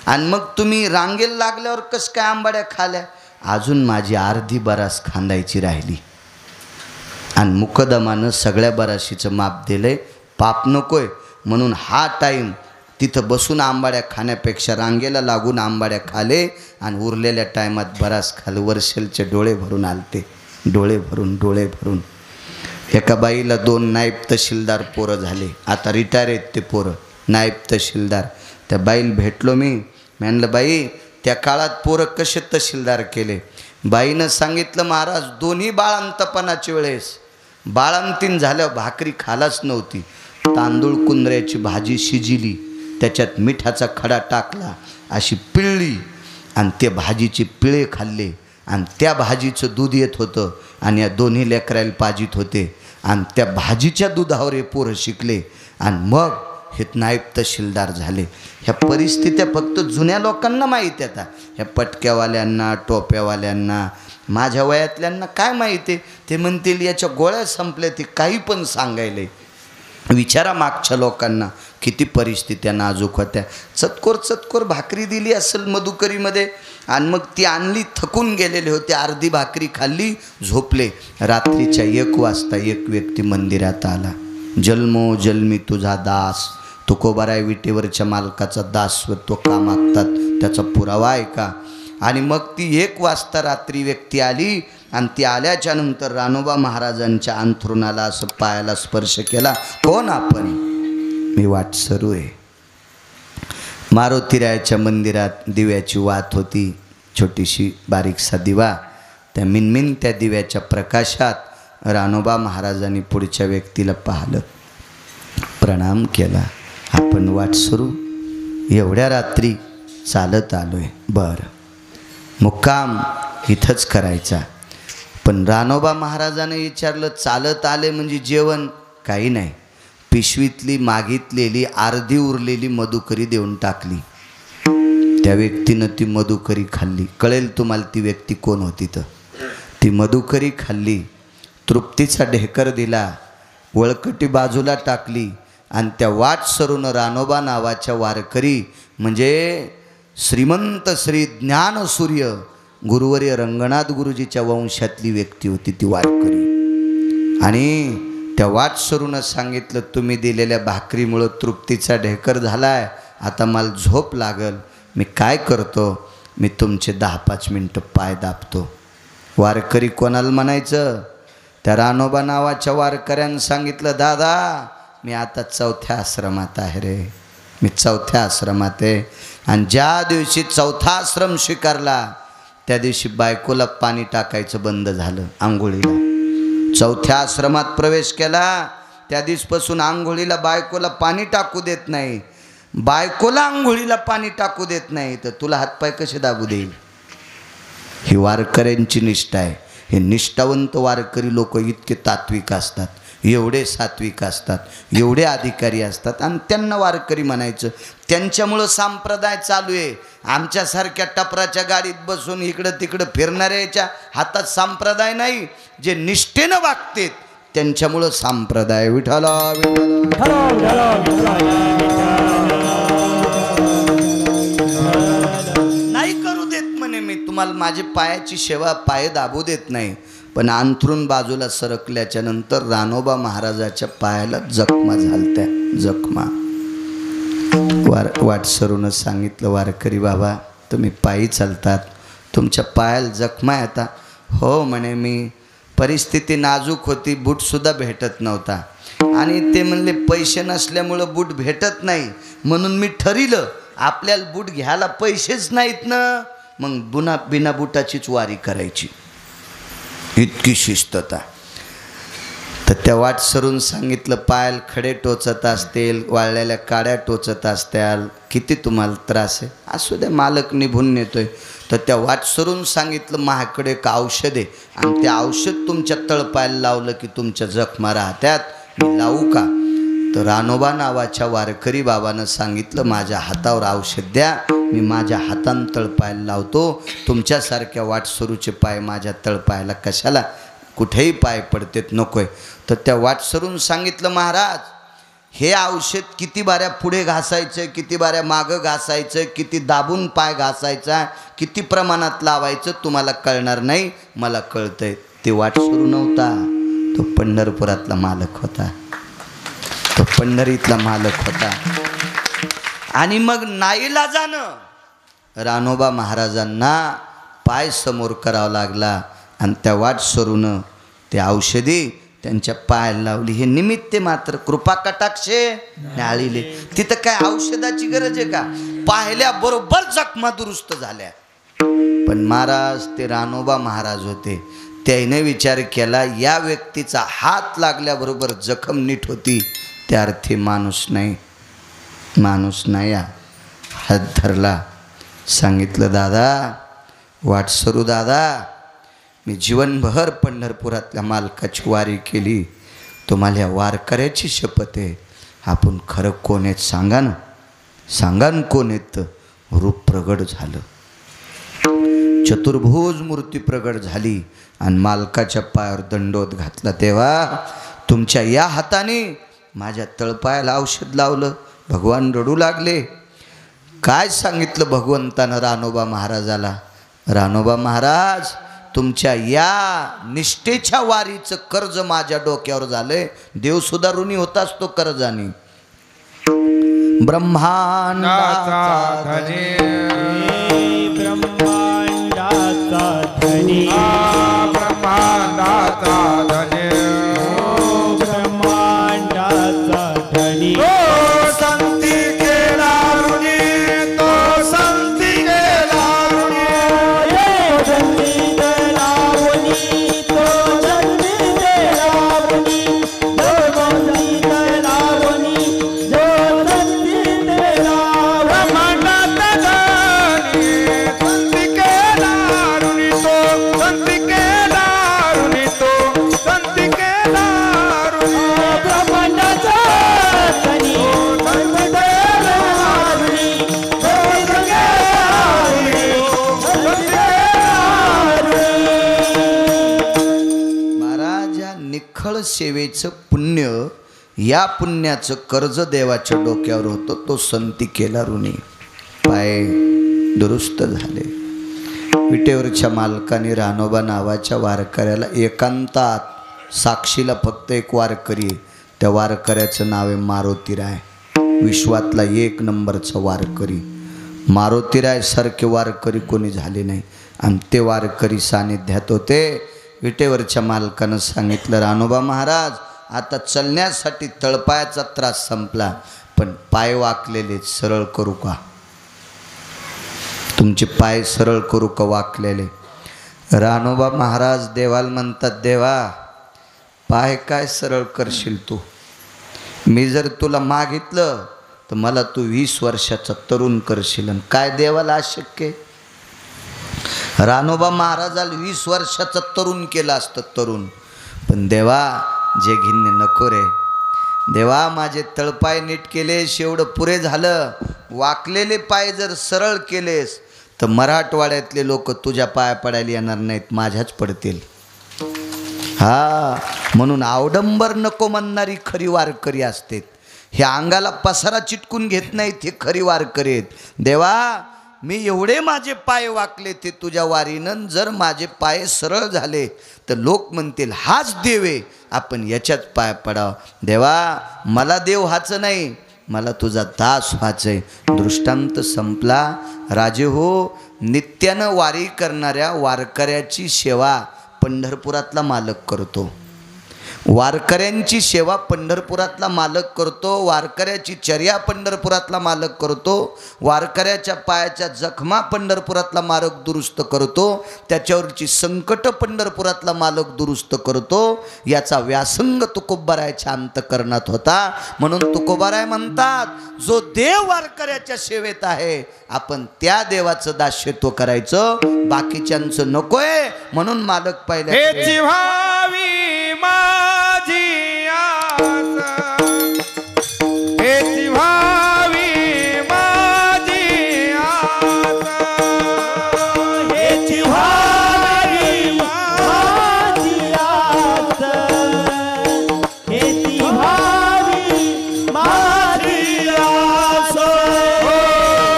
आणि मग तुम्ही रांगेला लागल्यावर कसं काय आंबाड्या खाल्या? अजून माझी अर्धी बरास खांदायची राहिली. आणि मुकदमानं सगळ्या बराशीचं माप दिलंय, पाप नकोय म्हणून हा टाईम तिथं बसून आंबाड्या खाण्यापेक्षा रांगेला लागून आंबाड्या खाले आणि उरलेल्या टायमात बरास खाले. वर्षलचे डोळे भरून आलते, डोळे भरून. एका बाईला 2 नायब तहसीलदार पोरं झाले, आता रिटायर आहेत ते पोरं, नायब तहसीलदार. त्या बाईला भेटलो मी, म्हणलं बाई त्या काळात पोरं कसे तहसीलदार केले? बाईनं सांगितलं महाराज, दोन्ही बाळंतपणाच्या वेळेस बाळंतीन झाल्यावर भाकरी खालाच नव्हती. तांदूळ कुंदऱ्याची भाजी शिजिली, त्याच्यात मिठाचा खडा टाकला, अशी पिळली आणि त्या भाजीचे पिळे खाल्ले आणि त्या भाजीचं दूध येत होतं आणि या दोन्ही लेकरायला पाजित होते आणि त्या भाजीच्या दुधावर हे पोरं शिकले आणि मग हे नायब तहसीलदार झाले. ह्या परिस्थित्या फक्त जुन्या लोकांना माहीत आहेत. ह्या पटक्यावाल्यांना, टोप्यावाल्यांना, माझ्या वयातल्यांना काय माहिती आहे? ते म्हणतील याच्या गोळ्या संपल्या, ते काही पण सांगायले. विचारा मागच्या लोकांना किती परिस्थित्या नाजूक होत्या. चतकोर भाकरी दिली असेल मधुकरीमध्ये आणि मग ती आणली, थकून गेलेले होते, अर्धी भाकरी खाल्ली, झोपले. रात्रीच्या 1 वाजता एक व्यक्ती मंदिरात आला. जन्मो जन्मी तुझा दास, तुकोबाराय विटेवरच्या मालकाचा दासत्व का मागतात, त्याचा पुरावा आहे का? आणि मग ती 1 वाजता रात्री व्यक्ती आली आणि ती आल्याच्या नंतर रानोबा महाराजांच्या अंथरुणाला असं पायाला स्पर्श केला. कोण आपण? मी वाटसरू आहे. मारुतीरायाच्या मंदिरात दिव्याची वात होती, छोटीशी बारीकसा दिवा. त्या मिनमिन त्या दिव्याच्या प्रकाशात रानोबा महाराजांनी पुढच्या व्यक्तीला पाहिलं, प्रणाम केला. आपण वाटसरू, एवढ्या रात्री चालत आलोय. बरं, मुक्काम इथंच करायचा. पण रानोबा महाराजाने विचारलं, चालत आले म्हणजे जेवण? काही नाही, पिशवीतली मागितलेली अर्धी उरलेली मधुकरी देऊन टाकली. त्या व्यक्तीनं ती मधुकरी खाल्ली. कळेल तुम्हाला ती व्यक्ती कोण होती. तर ती मधुकरी खाल्ली, तृप्तीचा ढेकर दिला, वळकटी बाजूला टाकली आणि त्या वाटसरून रानोबा नावाच्या वारकरी, म्हणजे श्रीमंत श्री ज्ञानसूर्य गुरुवर्य रंगनाथ गुरुजीच्या वंशातली व्यक्ती होती ती वारकरी. आणि त्या वाटसरूनं सांगितलं, तुम्ही दिलेल्या भाकरीमुळं तृप्तीचा ढेकर झालाय, आता मला झोप लागल. मी काय करतो, मी तुमचे 10-5 मिनटं पाय दाबतो. वारकरी कोणाला म्हणायचं? त्या रानोबा नावाच्या वारकऱ्यानं सांगितलं, दादा मी आता 4थ्या आश्रमात आहे रे, मी 4थ्या आश्रमात आहे. आणि ज्या दिवशी 4था आश्रम स्वीकारला त्या दिवशी बायकोला पाणी टाकायचं बंद झालं आंघोळीला. 4थ्या आश्रमात प्रवेश केला त्या दिवसपासून आंघोळीला बायकोला पाणी टाकू देत नाही. बायकोला आंघोळीला पाणी टाकू देत नाही तर तुला हातपाय कसे दाबू देईल? ही वारकऱ्यांची निष्ठा आहे. हे निष्ठावंत वारकरी लोक इतके तात्विक असतात. एवढे सात्विक असतात, एवढे अधिकारी असतात आणि त्यांना वारकरी म्हणायचं. त्यांच्यामुळं संप्रदाय चालू आहे. आमच्यासारख्या टपराच्या गाडीत बसून इकडं तिकडं फिरणाऱ्याच्या हातात संप्रदाय नाही. जे निष्ठेनं वागतेत त्यांच्यामुळं संप्रदाय. विठ्ठला नाही करू देत म्हणे मी तुम्हाला माझे पायाची सेवा, पाय दाबू देत नाही. पण अंथरून बाजूला सरकल्याच्या नंतर रानोबा महाराजाच्या पायाला जखमा झालत्या. जखमा वाटसरूनच सांगितलं, वारकरी बाबा तुम्ही पायी चालतात, तुमच्या पायाला जखमा येता. हो म्हणे, मी परिस्थिती नाजूक होती, बूटसुद्धा भेटत नव्हता. आणि ते म्हणले पैसे नसल्यामुळं बूट भेटत नाही, म्हणून मी ठरिलं आपल्याला बूट घ्यायला पैसेच नाहीत ना, मग बिना बुटाचीच वारी करायची. इतकी शिस्तता. तर त्या वाटसरून सांगितलं, पायाला खडे टोचत असतील, वाळलेल्या काड्या टोचत असत्याल, किती तुम्हाला त्रास आहे, असू दे मालक निभून नेतोय. तर त्या वाटसरून सांगितलं, माझ्याकडे एक औषध आहे आणि ते औषध तुमच्या तळपायाला लावलं की तुमच्या जखमा राहत्यात, मी लावू का? तर रानोबा नावाच्या वारकरी बाबानं सांगितलं, माझ्या हातावर औषध द्या, मी माझ्या हातानं तळपायाला लावतो. तुमच्यासारख्या वाटसरूचे पाय माझ्या तळपायाला कशाला, कुठेही पाय पडतेत, नकोय. तर त्या वाटसरून सांगितलं, महाराज हे औषध किती बाऱ्या पुढे घासायचं, किती बाऱ्या मागं घासायचं, किती दाबून पाय घासायचा, किती प्रमाणात लावायचं तुम्हाला कळणार नाही, मला कळतंय. ते वाटसरू नव्हता, तो पंढरपुरातला मालक होता, तो पंढरीतला मालक होता. आणि मग नाईलाजानं रानोबा महाराजांना पाय समोर करावा लागला आणि त्या वाटसरूनं ते औषधी त्यांच्या पायाला लावली. हे निमित्त मात्र कृपा कटाक्षे नाळीले. तिथं काय औषधाची गरज आहे का? पाहिल्याबरोबर जखमा दुरुस्त झाल्या. पण महाराज ते रानोबा महाराज होते, त्याने विचार केला, या व्यक्तीचा हात लागल्याबरोबर जखम नीट होती, त्या अर्थी माणूस नाही. माणूस नाही. हात धरला, सांगितलं, दादा वाटसरू दादा, मी जीवनभर पंढरपुरातल्या मालकाची वारी केली, तुम्हाला या वारकऱ्याची शपथ आहे, आपण खरं कोण आहेत सांगा ना, सांगा ना कोण आहेत. रूप प्रगट झालं, चतुर्भुज मूर्ती प्रगट झाली आणि मालकाच्या पायावर दंडोत घातला. तेव्हा तुमच्या या हाताने माझ्या तळपायाला औषध लावलं. भगवान रडू लागले. काय सांगितलं भगवंतानं रानोबा महाराजाला? रानोबा महाराज, तुमच्या या निष्ठेच्या वारीचं कर्ज माझ्या डोक्यावर झालंय. देवसुद्धा ऋणी होत असतो कर्जाने. ब्रह्मांडाचा धनी, ब्रह्मांडाचा धनी, ब्रह्मांडाचा धनी, ब्रह्मांडाचा धनी, संती केला ऋणी, तो संती केला ऋणी, संती केला ऋणी, तो संती केला ऋणी, जो संती केला ऋणी, जो संती केला ब्रह्मांडाचा धनी, संती केला ऋणी, तो संती केला ऋणी, तो संती केला ऋणी, ब्रह्मांडाचा धनी, महाराज, या निखळ सेवेचं पुण्य, या पुण्याचं कर्ज देवाच्या डोक्यावर होतं. तो संती केला ऋणी. पाय दुरुस्त झाले. विटेवरच्या मालकाने रानोबा नावाच्या वारकऱ्याला एकांतात, साक्षीला फक्त एक वारकरी आहे, त्या वारकऱ्याचं नाव आहे मारुतीराय. विश्वातला 1 नंबरचा वारकरी. मारुतीराय सारखे वारकरी कोणी झाले नाही आणि ते वारकरी सानिध्यात होते. विटेवरच्या मालकानं सांगितलं, रानोबा महाराज, आता चलण्यासाठी तळपायाचा त्रास संपला, पण पाय वाकलेले सरळ करू का? तुमचे पाय सरळ करू का वाकलेले? रानोबा महाराज देवाला म्हणतात, देवा पाय काय सरळ करशील तू? मी जर तुला मागितलं तर मला तू 20 वर्षाचा तरुण करशील. आणि काय देवाला अशक्य आहे? रानोबा महाराजाला 20 वर्षाचा तरुण केलं असतं, तरुण. पण देवा जे घिन्ने नको रे देवा. माझे तळपाय नीट केलेस एवढं पुरे झालं. वाकलेले पाय जर सरळ केलेस तर मराठवाड्यातले लोक तुझ्या पाया पडायला येणार नाहीत, माझ्याच पडतील. हा म्हणून अवडंबर नको म्हणणारी खरी वारकरी असते. हे अंगाला पसारा चिटकून घेत नाहीत, हे खरी वारकरी आहेत. देवा मी एवढे माझे पाय वाकले ते तुझ्या वारीनं, जर माझे पाय सरळ झाले तर लोक म्हणतील हाच देव आहे, आपण याच्याच पाय पडाव. देवा मला देव हाच नाही, मला तुझा दास व्हायचंय. दृष्टांत संपला. राजे हो, नित्यानं वारी करणाऱ्या वारकऱ्याची सेवा पंढरपुरातला मालक करतो. वारकऱ्यांची सेवा पंढरपुरातला मालक करतो. वारकऱ्याची चर्या पंढरपुरातला मालक करतो. वारकऱ्याच्या पायाच्या जखमा पंढरपुरातला मालक दुरुस्त करतो. त्याच्यावरची संकट पंढरपुरातला मालक दुरुस्त करतो. याचा व्यासंग तुकोबारायच्या अंतकरणात होता. म्हणून तुकोबाराय म्हणतात जो देव वारकऱ्याच्या सेवेत आहे आपण त्या देवाचं दास्यत्व करायचं, बाकीच्यांचं नकोय. म्हणून मालक पाहिजे हेची व्हावी माझी आस, हेची व्हावी माझी आस, हेची व्हावी माझी आस, हेची व्हावी माझी आस, ओ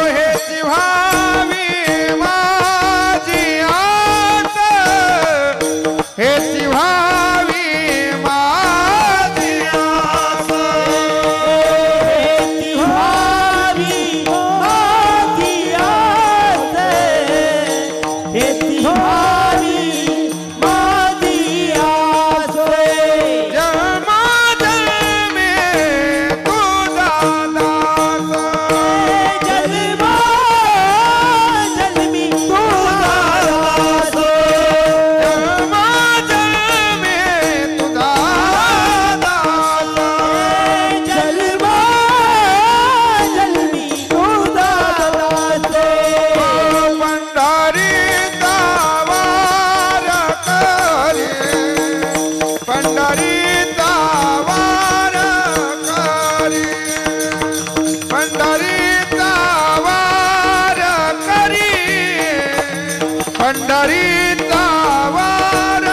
हेची व्हावी माझी आस, हेची व्हावी माझी आस, हेची व्हावी माझी आस, हेची व्हावी माझी आस. जन्मोजन्मी तुझा दास, जन्मा जन्मी तुझा दास, जन्मोजन्मी तुझा दास, जन्मा जन्मी तुझा दास. पंढरीचा वार करी, पंढरीचा वार करी, पंढरीचा वार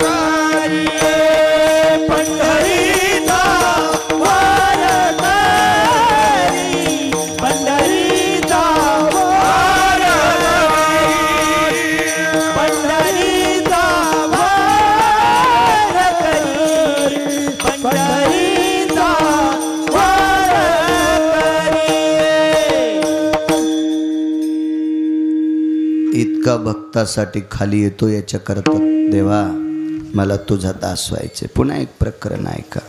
करी, पंढरीचा वार करी. पंढरीचा वार करी, पंढरीचा वार करी, पंढरीचा वार करी, पंढरीचा वार करी. इतका भक्तासाठी खाली येतो याच्याकरता देवा मला तुझा दास व्हायचे. पुन्हा एक प्रकरण ऐका.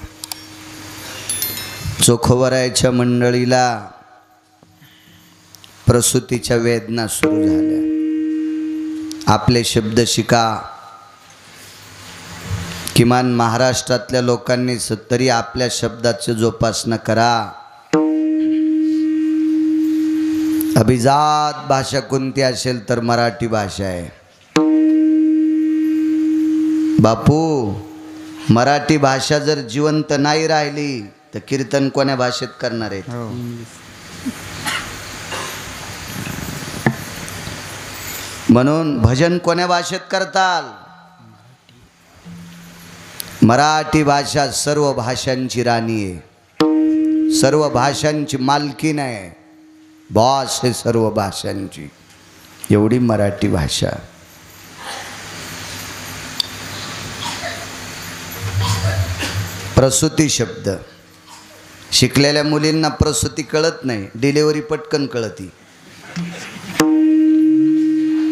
चोखोबरायच्या मंडळीला प्रसूतीच्या वेदना सुरू झाल्या. आपले शब्द शिका. किमान महाराष्ट्रातल्या लोकांनी तरी आपल्या शब्दाची जोपासना करा. अभिजात भाषा कोणती असेल तर मराठी भाषा आहे. बापू मराठी भाषा जर जिवंत नाही राहिली तर कीर्तन कोण्या भाषेत करणार आहेत? म्हणून भजन कोण्या भाषेत करताल? मराठी भाषा सर्व भाषांची राणी आहे, सर्व भाषांची मालकीण आहे, बॉस आहे सर्व भाषांची. एवढी मराठी भाषा. प्रसूती शब्द शिकलेल्या मुलींना प्रसूती कळत नाही, डिलेवरी पटकन कळती.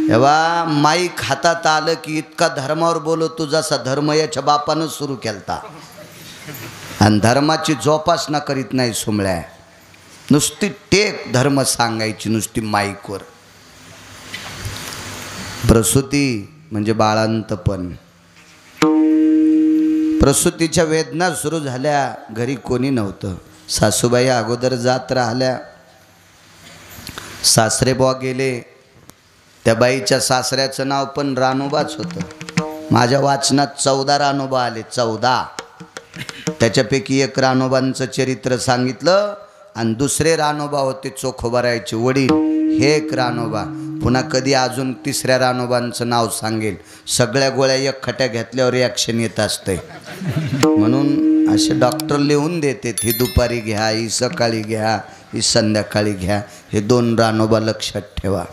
तेव्हा माईक हातात आलं की इतका धर्मावर बोलतो जसा धर्म याच्या बापानं सुरू केलता. आणि धर्माची जोपासना करीत नाही सुमळ्या. नुसती टेक धर्म सांगायची नुसती माईकवर. प्रसूती म्हणजे बाळांतपण. प्रसूतीच्या वेदना सुरू झाल्या. घरी कोणी नव्हतं. सासूबाई अगोदर जात राहिल्या. सासरे बुवा गेले. त्या बाईच्या सासऱ्याचं नाव पण रानोबाच होतं. माझ्या वाचनात 14 रानोबा आले. 14 त्याच्यापैकी एक रानोबांचं चरित्र सांगितलं आणि दुसरे रानोबा होते चोखोबारायचे वडील. हे एक रानोबा. पुन्हा कधी अजून तिसऱ्या रानोबांचं नाव सांगेल. सगळ्या गोळ्या एक खट्या घेतल्यावर रिॲक्शन येत असते, म्हणून असे डॉक्टर लिहून देते, ही दुपारी घ्या, ही सकाळी घ्या, ही संध्याकाळी घ्या. हे 2 रानोबा लक्षात ठेवा.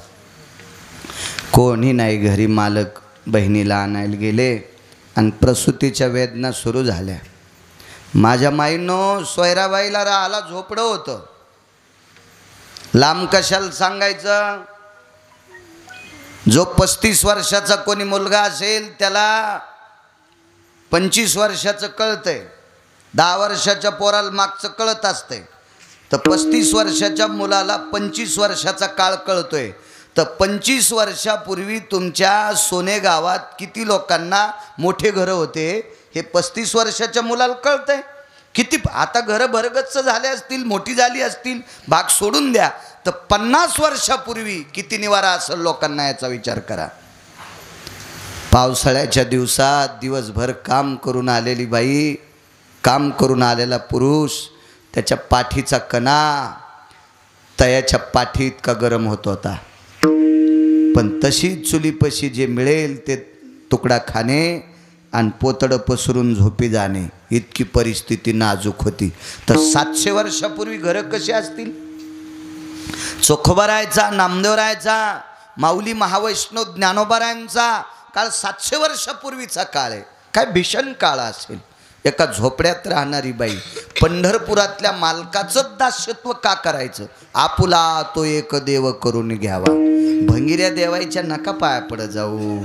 कोणी नाही घरी. मालक बहिणीला आणायला गेले आणि प्रसूतीच्या वेदना सुरू झाल्या. माझ्या माईनं सोयराबाईला राहाला झोपडं होतं. लांब कशाला सांगायचं. जो 35 वर्षाचा कोणी मुलगा असेल त्याला 25 वर्षाचं कळतंय. 10 वर्षाच्या पोराला मागचं कळत असतंय. तर 35 वर्षाच्या मुलाला 25 वर्षाचा काळ कळतोय. तर 25 वर्षापूर्वी तुमच्या सोने गावात किती लोकांना मोठे घरं होते हे 35 वर्षाच्या मुलाला कळतंय. किती आता घरं भरगच्च झाले असतील, मोठी झाली असतील, भाग सोडून द्या. तर 50 वर्षापूर्वी किती निवारा असेल लोकांना याचा विचार करा. पावसाळ्याच्या दिवसात दिवसभर काम करून आलेली बाई, काम करून आलेला पुरुष, त्याच्या पाठीचा कणा तयाच्या पाठी इतका गरम होत होता. पण तशी चुलीपशी जे मिळेल ते तुकडा खाणे आणि पोतडं पसरून झोपी जाणे, इतकी परिस्थिती नाजूक होती. तर 700 वर्षापूर्वी घरं कशी असतील. चोखोबारायचा, नामदेवरायचा, माऊली महावैष्णव ज्ञानोबारायांचा काळ 700 वर्षापूर्वीचा काळ आहे. काय भीषण काळ असेल. एका झोपड्यात राहणारी बाई पंढरपुरातल्या मालकाचं दास्यत्व का करायचं. आपुला तो एक देव करून घ्यावा. भंगिऱ्या देवायच्या नका पाया पडत जाऊ.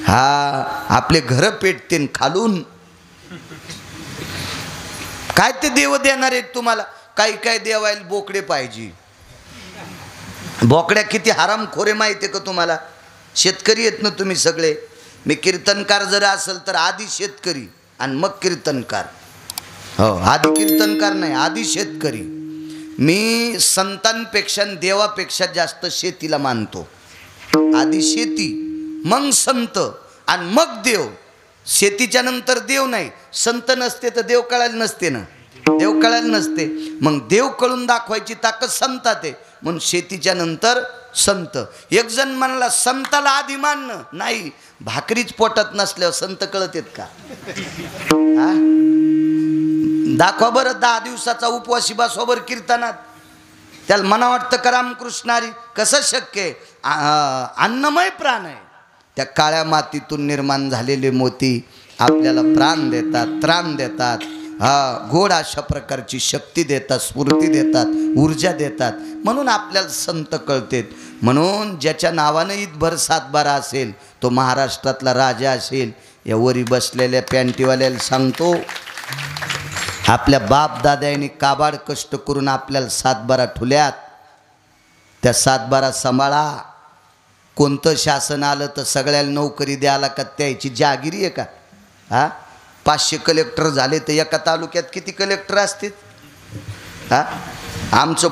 हा आपले घर पेटतील खालून. काय ते देव देणार आहेत तुम्हाला. काही काय देवायला बोकडे पाहिजे. बोकड्या किती हरामखोरे माहिती आहे का तुम्हाला. शेतकरी आहेत ना तुम्ही सगळे. मी कीर्तनकार जर असेल तर आधी शेतकरी आणि मग कीर्तनकार. हो, आधी कीर्तनकार नाही, आधी शेतकरी. मी संतांपेक्षा देवापेक्षा जास्त शेतीला मानतो. आधी शेती, मग संत आणि मग देव. शेतीच्या नंतर देव नाही. संत नसते तर देव कळायला नसते ना. देव कळायला नसते. मग देव कळून दाखवायची ताकद संतात आहे. म्हणून शेतीच्या नंतर संत. एक जण म्हणला संताला आधी मानणं नाही. भाकरीच पोटात नसल्यावर संत कळत आहेत का. दाखवा बरं 10 दिवसाचा उपवासी बसवाबर कीर्तनात. त्याला मना वाटतं का रामकृष्णारी. कसं शक्य आहे. अन्नमय प्राण आहे. त्या काळ्या मातीतून निर्माण झालेले मोती आपल्याला प्राण देतात, त्राण देतात. गोड अशा प्रकारची शक्ती देतात, स्फूर्ती देतात, ऊर्जा देतात. म्हणून आपल्याला संत कळतेत. म्हणून ज्याच्या नावानं ईदभर सातबारा असेल तो महाराष्ट्रातला राजा असेल. या वरी बसलेल्या पॅन्टीवाल्याला सांगतो, आपल्या बाप दाद्यांनी काबाड कष्ट करून आपल्याला सातबारा ठुल्यात. त्या सातबारा सांभाळा. कोणतं शासन आलं तर सगळ्याला नोकरी द्यायला का त्याची जागिरी आहे का. 500 कलेक्टर झाले तर एका तालुक्यात किती कलेक्टर असतील. आमचं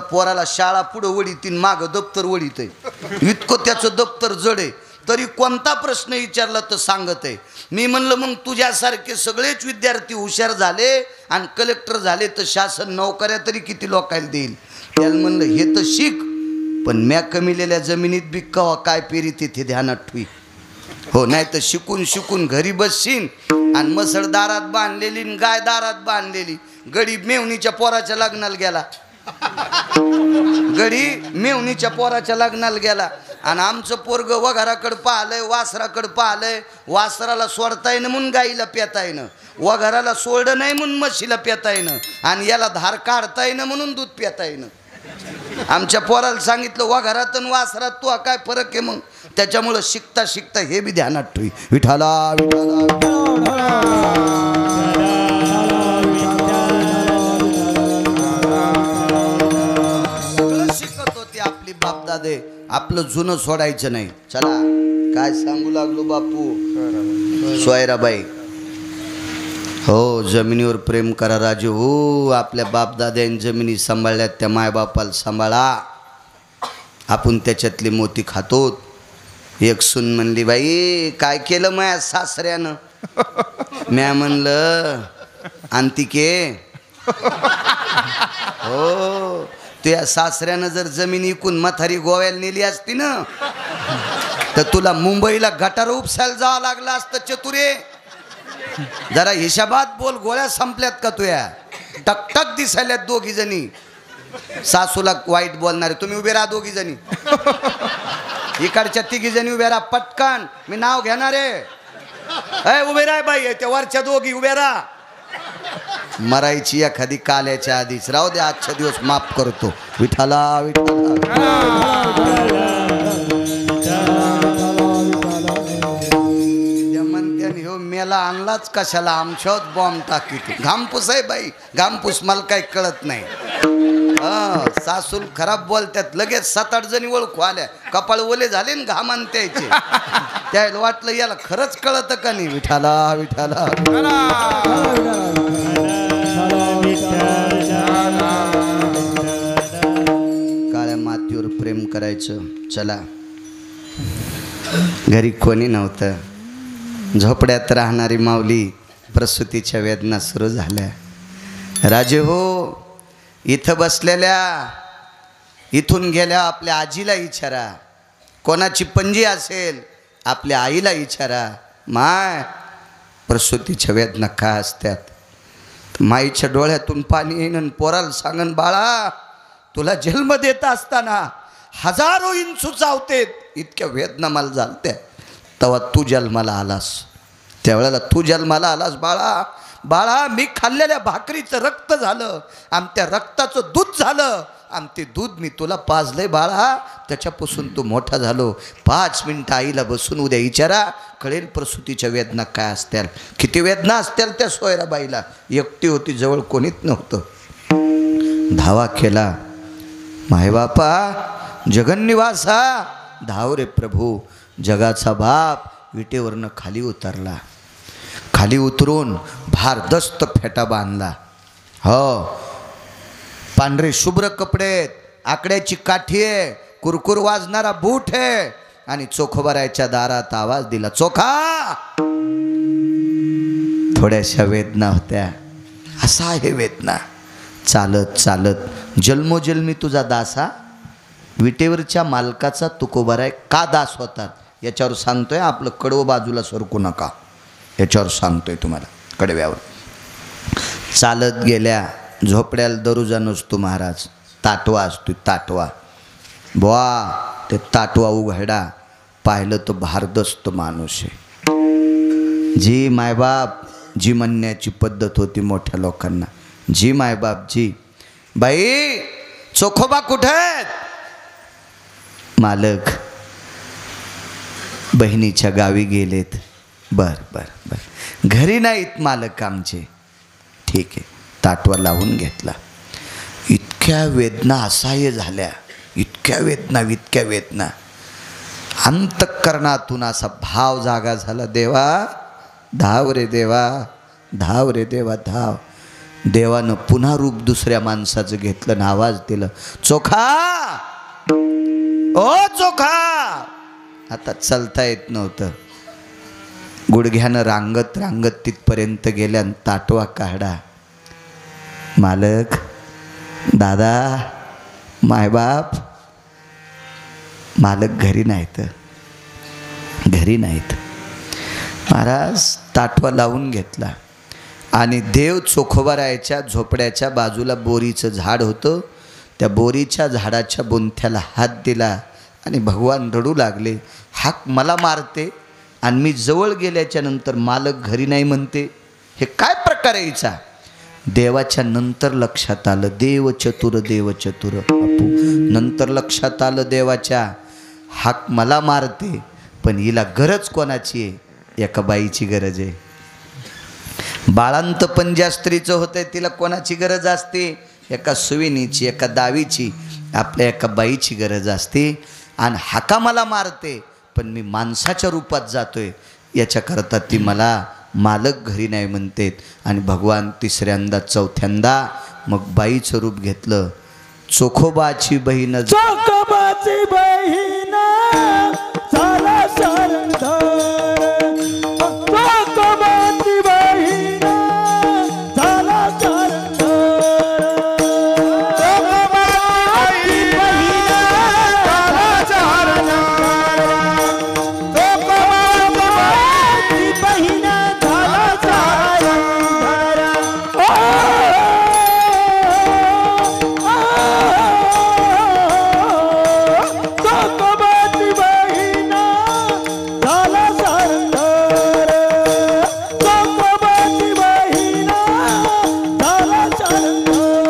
पोराला शाळा पुढं वडीतीन मागं दप्तर वडीत आहे. इतकं त्याचं दप्तर जड आहे तरी कोणता प्रश्न विचारला तर सांगत आहे. मी म्हणलं मग तुझ्यासारखे सगळेच विद्यार्थी हुशार झाले आणि कलेक्टर झाले तर शासन नोकऱ्या तरी किती लोकांना देईल. त्याला म्हणलं हे तर शिक, पण म्या कमिलेल्या जमिनीत बी कवा काय पेरी तिथे ध्यानात ठुई. हो, नाही तर शिकून शिकून घरी बसशीन आणि मसळ दारात बांधलेली गाय दारात बांधलेली. गडी मेवणीच्या पोराच्या लग्नाला गेला. गडी मेवणीच्या पोराच्या लग्नाला गेला आणि आमचं पोरग वघाराकडं पाहलंय, वासराकडं पाहलंय. वासराला सोडता येणं म्हणून गाईला पेता येणं, वघाराला सोडलं नाही म्हणून म्हशीला पेता येणं, आणि याला धार काढता येणं म्हणून दूध पेता येणं. आमच्या पोराला सांगितलं वघारात आणि वासरात तू काय फरक आहे. मग त्याच्यामुळं शिकता शिकता हे बी ध्यानात ठेवी. विठाला सगळं शिकत होते आपली बापदादे. आपलं जुनं सोडायचं नाही. चला काय सांगू लागलो बापू. सोयराबाई, हो जमिनीवर प्रेम करा राजू. हो, आपल्या बापदाद्यांनी जमिनी सांभाळल्यात त्या मायबापाला सांभाळा. आपण त्याच्यातले मोती खातो. एक सून म्हणली, बाई काय केलं माझ्या सासऱ्यानं? म्या म्हणलं, अंतिके हो, तुझ्या सासऱ्यानं जर जमीन इकून म्हातारी गोव्याला नेली असती ना, तर तुला मुंबईला गटार उपसायला जावं लागलं असतं. चतुरे जरा हिशाबात बोल, गोळ्या संपल्यात का तुया? टकटक दिसायल्यात दोघी जणी. सासूला वाईट बोलणारे तुम्ही उभे राहा दोघी जणी. इकडच्या तिघी जणी उभे राहा पटकन, मी नाव घेणार आहे. उभे राहा बाई, त्या वरच्या दोघी उभे राहा. मरायची एखादी काल्याच्या आधीच. राहू दे, आजच्या दिवस माफ करतो. विठाला विठाला. हो मेला आणलाच कशाला, आमच्यात बॉम्ब टाकी. घामपूस आहे बाई, घामपूस मला काही कळत नाही. सासूल खराब बोलतात, लगेच 7-8 जणी ओळखू आल्या. कपाळ ओले झाले ना घामान त्याचे. त्याला वाटलं याला खरंच कळत का नाही. विठाला विठाला. काळ्या मातीवर प्रेम करायचं. चला, घरी कोणी नव्हतं. झोपड्यात राहणारी माऊली, प्रसूतीच्या वेदना सुरू झाल्या. राजे हो, इथं बसलेल्या, इथून गेल्या आपल्या आजीला विचारा. कोणाची पंजी असेल आपल्या आईला विचारा. माय, प्रसूतीच्या वेदना काय असतात? माईच्या डोळ्यातून पाणी येईन आणि पोराला सांगन, बाळा तुला जन्म देत असताना हजारो इंचू चावतेत, इतक्या वेदना मला झालत्या. तेव्हा तू जन्माला आलास, त्यावेळेला तू जन्माला आलास. बाळा बाळा, मी खाल्लेल्या भाकरीचं रक्त झालं, आमच्या रक्ताचं दूध झालं, आणि ते दूध मी तुला पाजलंय बाळा. त्याच्यापासून तू मोठा झालो. 5 मिनिटं आईला बसून उद्या विचारा, कळेल प्रसूतीच्या वेदना काय असतील. किती वेदना असतील त्या सोयराबाईला. एकटी होती, जवळ कोणीच नव्हतं. धावा केला, मायबापा जगन्निवासा धाव रे प्रभू. जगाचा बाप विटेवरनं खाली उतरला. खाली उतरून भारदस्त फेटा बांधला. हो, पांढरे शुभ्र कपडे, आकड्याची काठी आहे, कुरकुर वाजणारा बूट आहे, आणि चोखोबारायच्या दारात आवाज दिला, चोखा. थोड्याशा वेदना होत्या. असा आहे वेदना. चालत चालत जन्मोजन्मी तुझा दासा, विटेवरच्या मालकाचा तुकोबाराय का दास होतात याच्यावर सांगतोय. आपलं कडवं बाजूला सरकू नका, याच्यावर सांगतोय तुम्हाला. कडव्यावर चालत गेल्या. झोपड्याला दरुजा नसतो महाराज, ताटवा असतो. ताटवा बुवा, ते ताटवा उघडा. पाहिलं तर भारदस्त माणूस आहे. जी मायबाप, जी म्हणण्याची पद्धत होती मोठ्या लोकांना, जी मायबाप जी. बाई चोखोबा कुठे आहेत? मालक बहिणीच्या गावी गेलेत. बर बर बर, घरी नाहीत मालक आमचे. ठीक आहे. ताटवा लावून घेतला. इतक्या वेदना असह्य झाल्या, इतक्या वेदना. अंतःकरणातून असा भाव जागा झाला, देवा धाव रे देवा, धाव रे देवा धाव. देवानं पुन्हा रूप दुसऱ्या माणसाचं घेतलं ना आवाज दिलं, चोखा ओ चोखा. आता चालता येत नव्हतं. गुडघ्यानं रांगत रांगत तिथपर्यंत गेल्या. ताटवा काढा. मालक, दादा, मायबाप. मालक घरी नाहीत, घरी नाहीत. महाराज ताटवा लावून घेतला आणि देव चोखोबारायच्या झोपड्याच्या बाजूला बोरीचं झाड होतं. त्या बोरीच्या झाडाच्या बुंथ्याला हात दिला आणि भगवान रडू लागले. हाक मला मारते आणि मी जवळ गेल्याच्या नंतर मालक घरी नाही म्हणते. हे काय प्रकार आहे हिचा? देवाच्या नंतर लक्षात आलं, देव चतुर, देव चतुर. बापू नंतर लक्षात आलं देवाच्या, हाक मला मारते पण हिला गरज कोणाची आहे? एका बाईची गरज आहे. बाळांत पण ज्या स्त्रीचं होतंय तिला कोणाची गरज असते? एका सुविनीची, एका दावीची, आपल्या एका बाईची गरज असते. आणि हाका मला मारते पण मी माणसाच्या रूपात जातोय याच्याकरता ती मला मालक घरी नाही म्हणते. आणि भगवान तिसऱ्यांदा चौथ्यांदा मग बाईचं रूप घेतलं. चोखोबाची बहीण, चोखोबाची बहीण झाला सरंदार कोकमाची बहीण झाला सरंदार कोकमाची बहीण झाला सरंदार कोकमाची बहीण झाला सरंदार कोकमाची बहीण झाला सरंदार कोकमाची बहीण झाला सरंदार कोकमाची बहीण झाला सरंदार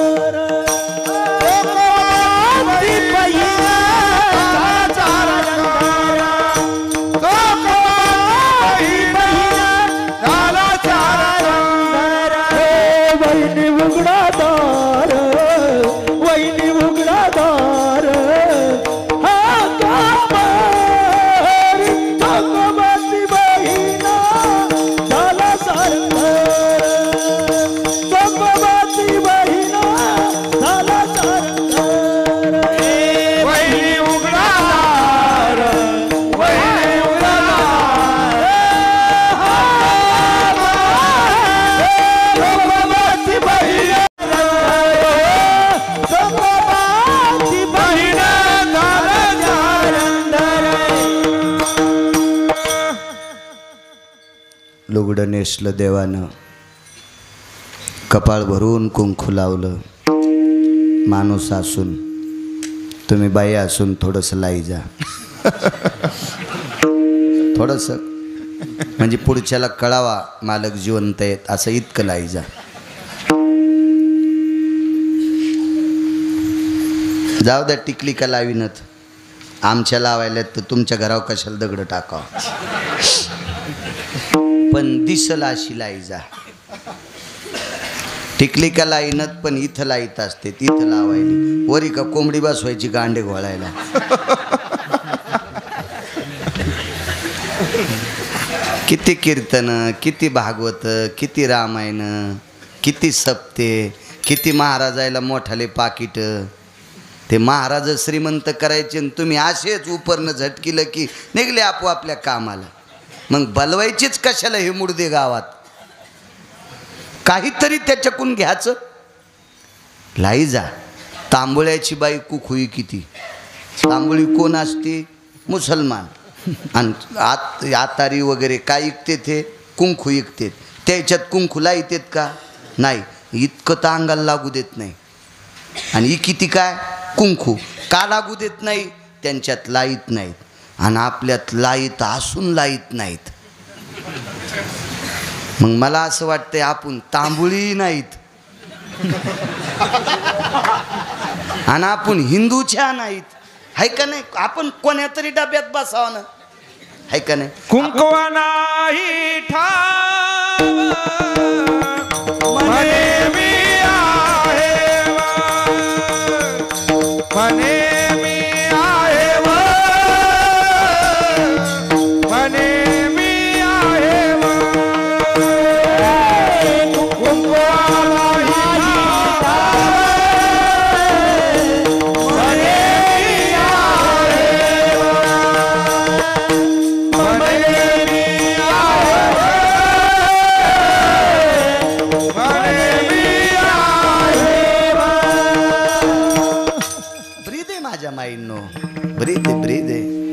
कोकमाची बहीण झाला सरंदार वहिनी उघडादार वहिनी उघडादार हा कामारी कोकमाची बहीण झाला सरंदार कोकमाची बहीण झाला सरंदार वहिनी उघडादार वहिनी उघडादार कोकमाची बहीण कोकमाची बहीण झाला सरंदार लुगडं नेसलं देवानं कपाळ भरून कुंकू लावलं माणूस असून तुम्ही बाई असून थोडंसं लाई जा थोडंसं म्हणजे पुढच्याला कळावा मालक जिवंत आहेत असं इतकं लाई जा जाऊ द्या टिकली का लावीनच आमच्या लावायला तर तुमच्या घरावर कशाला दगड टाकावं पण दिसल अशी लाई जा टिकली का लाईनत पण इथं लाईत असते तिथं लावायली वरी का कोंबडी बसवायची गांडे घोळायला किती कीर्तन किती भागवत किती रामायण किती सप्ते किती महाराजायला मोठाले पाकिट ते महाराज श्रीमंत करायचे आणि तुम्ही असेच उपरनं झटकिलं की निघले आपोआपल्या कामाला मग बलवायचीच कशाला हे मुडदे गावात काहीतरी त्याच्याकून घ्यायचं लाई जा तांबोळ्याची बाई कुखुई किती तांबोळी कोण असते मुसलमान आणि आतारी वगैरे काय ऐकते ते कुंकू ऐकते त्याच्यात कुंकू लाईतेत का नाही इतकं तर अंगाला लागू देत नाही आणि ही किती काय कुंकू का लागू देत नाही त्यांच्यात लाईत नाहीत आणि आपल्यात लाईत असून लाईत नाहीत मग मला असं वाटतंय आपण तांबुळी नाहीत आणि आपण हिंदूच्या नाहीत हाय का नाही आपण कोण्या तरी डब्यात बसावं ना हाय का नाही कुंकवा नाही ठाव म्हणे मी आहे म्हणे मी आहे म्हणे मी आहे कुंकवा नाही माईंनो ब्रीद ब्रीद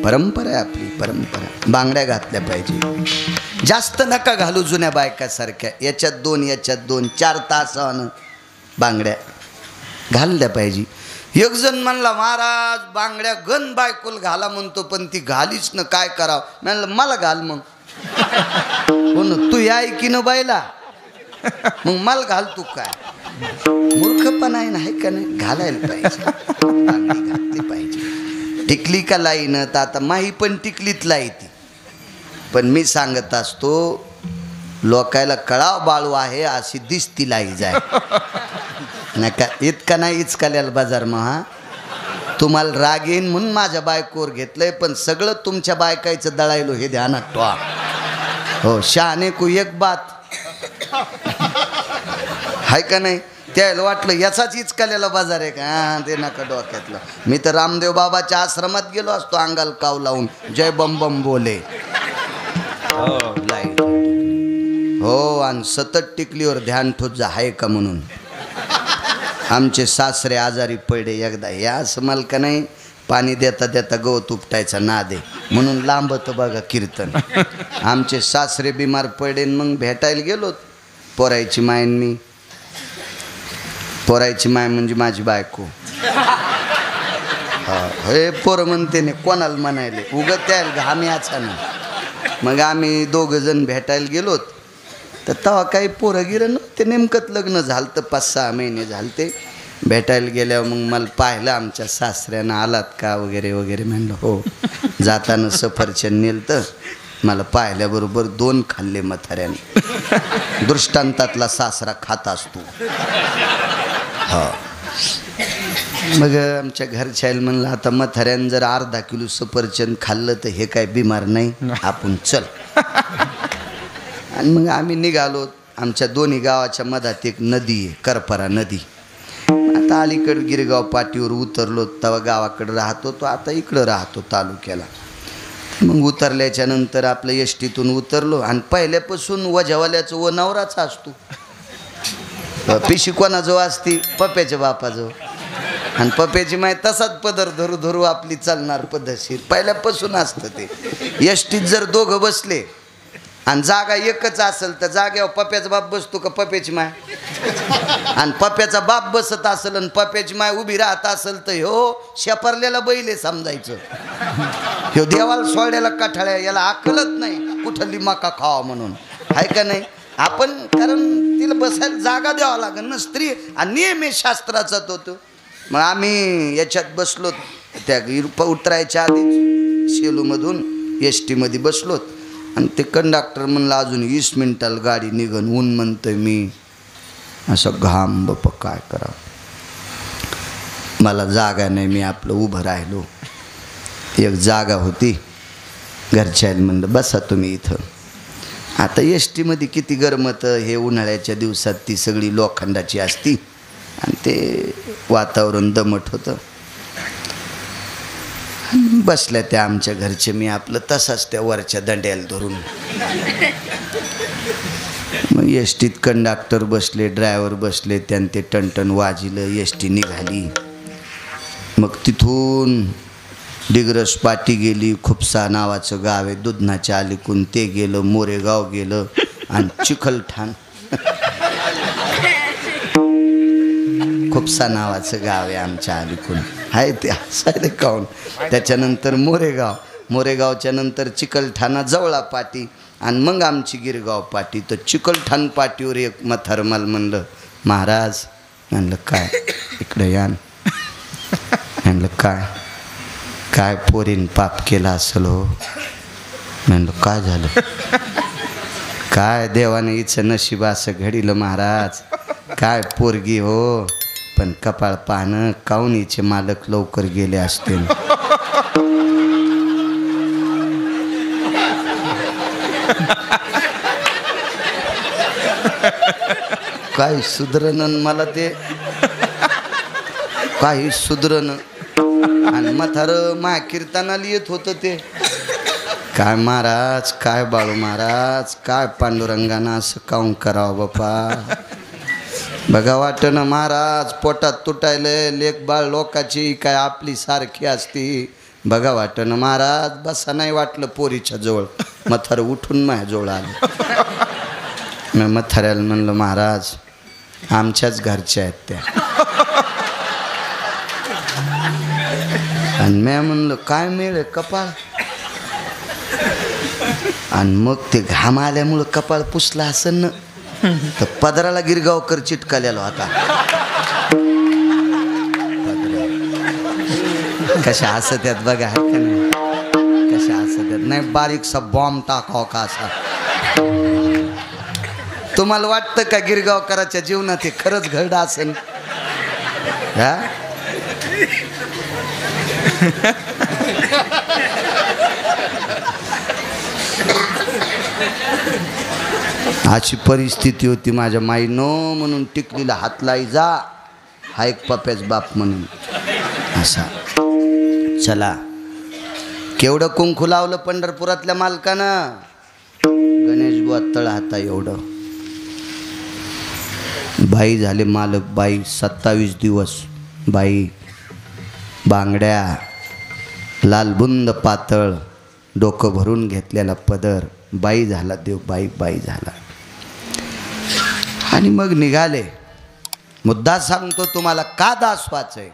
परंपरा आहे आपली परंपरा बांगड्या घातल्या पाहिजे जास्त नका घालू जुन्या बायकासारख्या याच्यात दोन 4 तासानं बांगड्या घालल्या पाहिजे एक जण म्हणला महाराज बांगड्या गण बायकोल घाला म्हणतो पण ती घालीच न काय करावं म्हणलं मला घाल मग हो ना तू या की न बायला मग मला घाल तू काय मूर्खपणा आहे ना आहे का नाही घालायला पाहिजे बांगडी घातली पाहिजे टिकली का लाईन तर आता माही पण टिकलीत लाईती पण मी सांगत असतो लोकायला कळाव बाळू आहे अशी दिसती लाई जाय नका इतका नाही इचकाल्याला बाजार महा तुम्हाला राग येईन म्हणून माझ्या बायकोवर घेतलंय पण सगळं तुमच्या बायकायचं दळायलो हे ध्यानात ठेवा हो शहाणे को एक बात हाय का नाही त्याला वाटलं याचाच इचकाल्याला बाजार आहे का? हां, ते नका डोक्यातलं. मी तर रामदेव बाबाच्या आश्रमात गेलो असतो अंगाल काव लावून जय बम बम बोले. हो लाईट हो, आणि सतत टिकलीवर ध्यान ठोच आहे का म्हणून. आमचे सासरे आजारी पडले एकदा, या असं मला का नाही पाणी देता देता गवत उपटायचा नाद आहे म्हणून लांबत बघा कीर्तन. आमचे सासरे बिमार पडले, मग भेटायला गेलो. पोरायची मायन मी, पोरायची माय म्हणजे माझी बायको. हा हे पोरं म्हणते ने कोणाला म्हणायले उगत त्याला घामी याचा ना. मग आम्ही दोघं जण भेटायला गेलोत. तर तेव्हा काही पोरं गिरं नव्हते, नेमकंच लग्न झालं तर 5-6 महिने झाले. ते भेटायला गेल्यावर मग मला पाहिलं आमच्या सासऱ्यानं, आलात का वगैरे वगैरे. म्हणलं हो. जाताना सफरचंद नेलं तर मला पाहिल्याबरोबर 2 खाल्ले म्हाताऱ्याने. दृष्टांतातला सासरा खात असतो. हो. मग आमच्या घरच्याला म्हणलं आता म्हाताऱ्यानं जर अर्धा किलो सफरचंद खाल्लं तर हे काय बिमार नाही, आपण चल. आणि मग आम्ही निघालो. आमच्या दोन्ही गावाच्या मधात एक नदी आहे, करपरा नदी. आता अलीकडे गिरगाव पाटीवर उतरलो. तेव्हा गावाकडे राहतो तो, आता इकडं राहतो तालुक्याला. मग उतरल्याच्या नंतर आपलं एसटीतून उतरलो. आणि पहिल्यापासून वजावाल्याचं व नवराचा असतो. पिशी कोणाजवळ असती? पप्प्याच्या बापाजवळ. आणि पप्प्याची माय तसाच पदर धरू धरू आपली चालणार पद्धतशीर पहिल्यापासून असतं ते. एसटीत जर दोघं बसले आणि जागा एकच असेल तर जाग्यावर पप्प्याचा बाप बसतो का पप्प्याची माय? आणि पप्प्याचा बाप बसत असेल आणि पप्प्याची माय उभी राहत असेल तर हो शेपरलेला बैले समजायचं. ह्यो देवाला सोड्याला काठाळ्या, याला अक्कलच नाही कुठली मका खावा म्हणून, आहे का नाही? आपण कारण तिला बसायला जागा द्यावा लागेल ना, स्त्री आणि नियम शास्त्राचाच होतो. मग आम्ही याच्यात बसलो, त्या उतरायच्या आधी शेलूमधून एस टीमध्ये बसलोत. आणि ते कंडक्टर म्हणलं अजून 20 मिनिटाला गाडी निघन. ऊन म्हणतोय मी असं घाम बाप्पा काय करावं. मला जागा नाही, मी आपलं उभं राहिलो. एक जागा होती. घरच्याला म्हणलं बसा तुम्ही इथं. आता एस टीमध्ये किती गरमतं, हे उन्हाळ्याच्या दिवसात ती सगळी लोखंडाची असती आणि ते वातावरण दमट होतं. बसल्या त्या आमच्या घरचे, मी आपलं तसाच त्या वरच्या दंड्याला धरून. मग एस टीत कंडक्टर बसले, ड्रायव्हर बसले, त्यानं ते टणटण वाजिलं, एस टी निघाली. मग तिथून डिग्रस पाटी गेली. खुपसा नावाचं गाव आहे, दुधनाच्या अलीकून ते गेलं, मोरेगाव गेलं आणि चिखलठाण. खुपसा नावाचं गाव आहे आमच्या अलीकून, आहे ते असायला काऊन. त्याच्यानंतर मोरेगाव, मोरेगावच्या नंतर चिखलठाणा जवळा पाटी आणि मग आमची गिरगाव पाटी. तर चिखलठाण पाटीवर एक म्हातारं मला म्हणलं महाराज. म्हणलं काय? इकडे या. म्हणलं काय काय पोरीन पाप केला असेल हो. म्हणलं काय झालं? काय देवाने हिचं नशीब असं घडिलं महाराज. काय पोरगी हो, पण कपाळ पाहणं काऊन हिचे मालक लवकर गेले असते. काही सुधरण मला ते काही सुधरण. आणि म्हातारं माय कीर्तनाला येत होतं ते. काय महाराज, काय बाळू महाराज, काय पांडुरंगानं असं काऊन करावं बापा. बघा वाटणं महाराज, पोटात तुटायले लेक बाळ लोकाची काय आपली सारखी असती. बघा वाटणं महाराज. बसा नाही वाटलं पोरीच्या जवळ. म्हातारं उठून माझ्याजवळ आलं. मी म्हाताऱ्याला म्हणलं महाराज आमच्याच घरच्या आहेत त्या. आणि मी म्हणलं काय मिळे कपाळ. आणि मग ते घाम आल्यामुळं कपाळ पुसला असेल ना, तर पदराला गिरगावकर चिटकालेला होता. कशा हसत आहेत बघा, आहे का नाही? कशा हसत आहेत. नाही बारीकसा बॉम्ब टाकाव का असा. तुम्हाला वाटतं का गिरगावकराच्या जीवनात हे खरंच घडलं असेल? हा अशी परिस्थिती होती माझ्या माईनो, म्हणून टिकलीला हात लाई जा, हा एक पप्याच बाप म्हणून असा. चला, केवढं कुंकू लावलं पंढरपुरातल्या मालकानं, गणेश बुवा तळ हाता एवढं. बाई झाले मालक, बाई 27 दिवस बाई, बांगड्या, लालबुंद पातळ, डोकं भरून घेतलेला पदर, बाई झाला देव, बाई बाई झाला. आणि मग निघाले. मुद्दा सांगतो तुम्हाला, का दास वाचाय.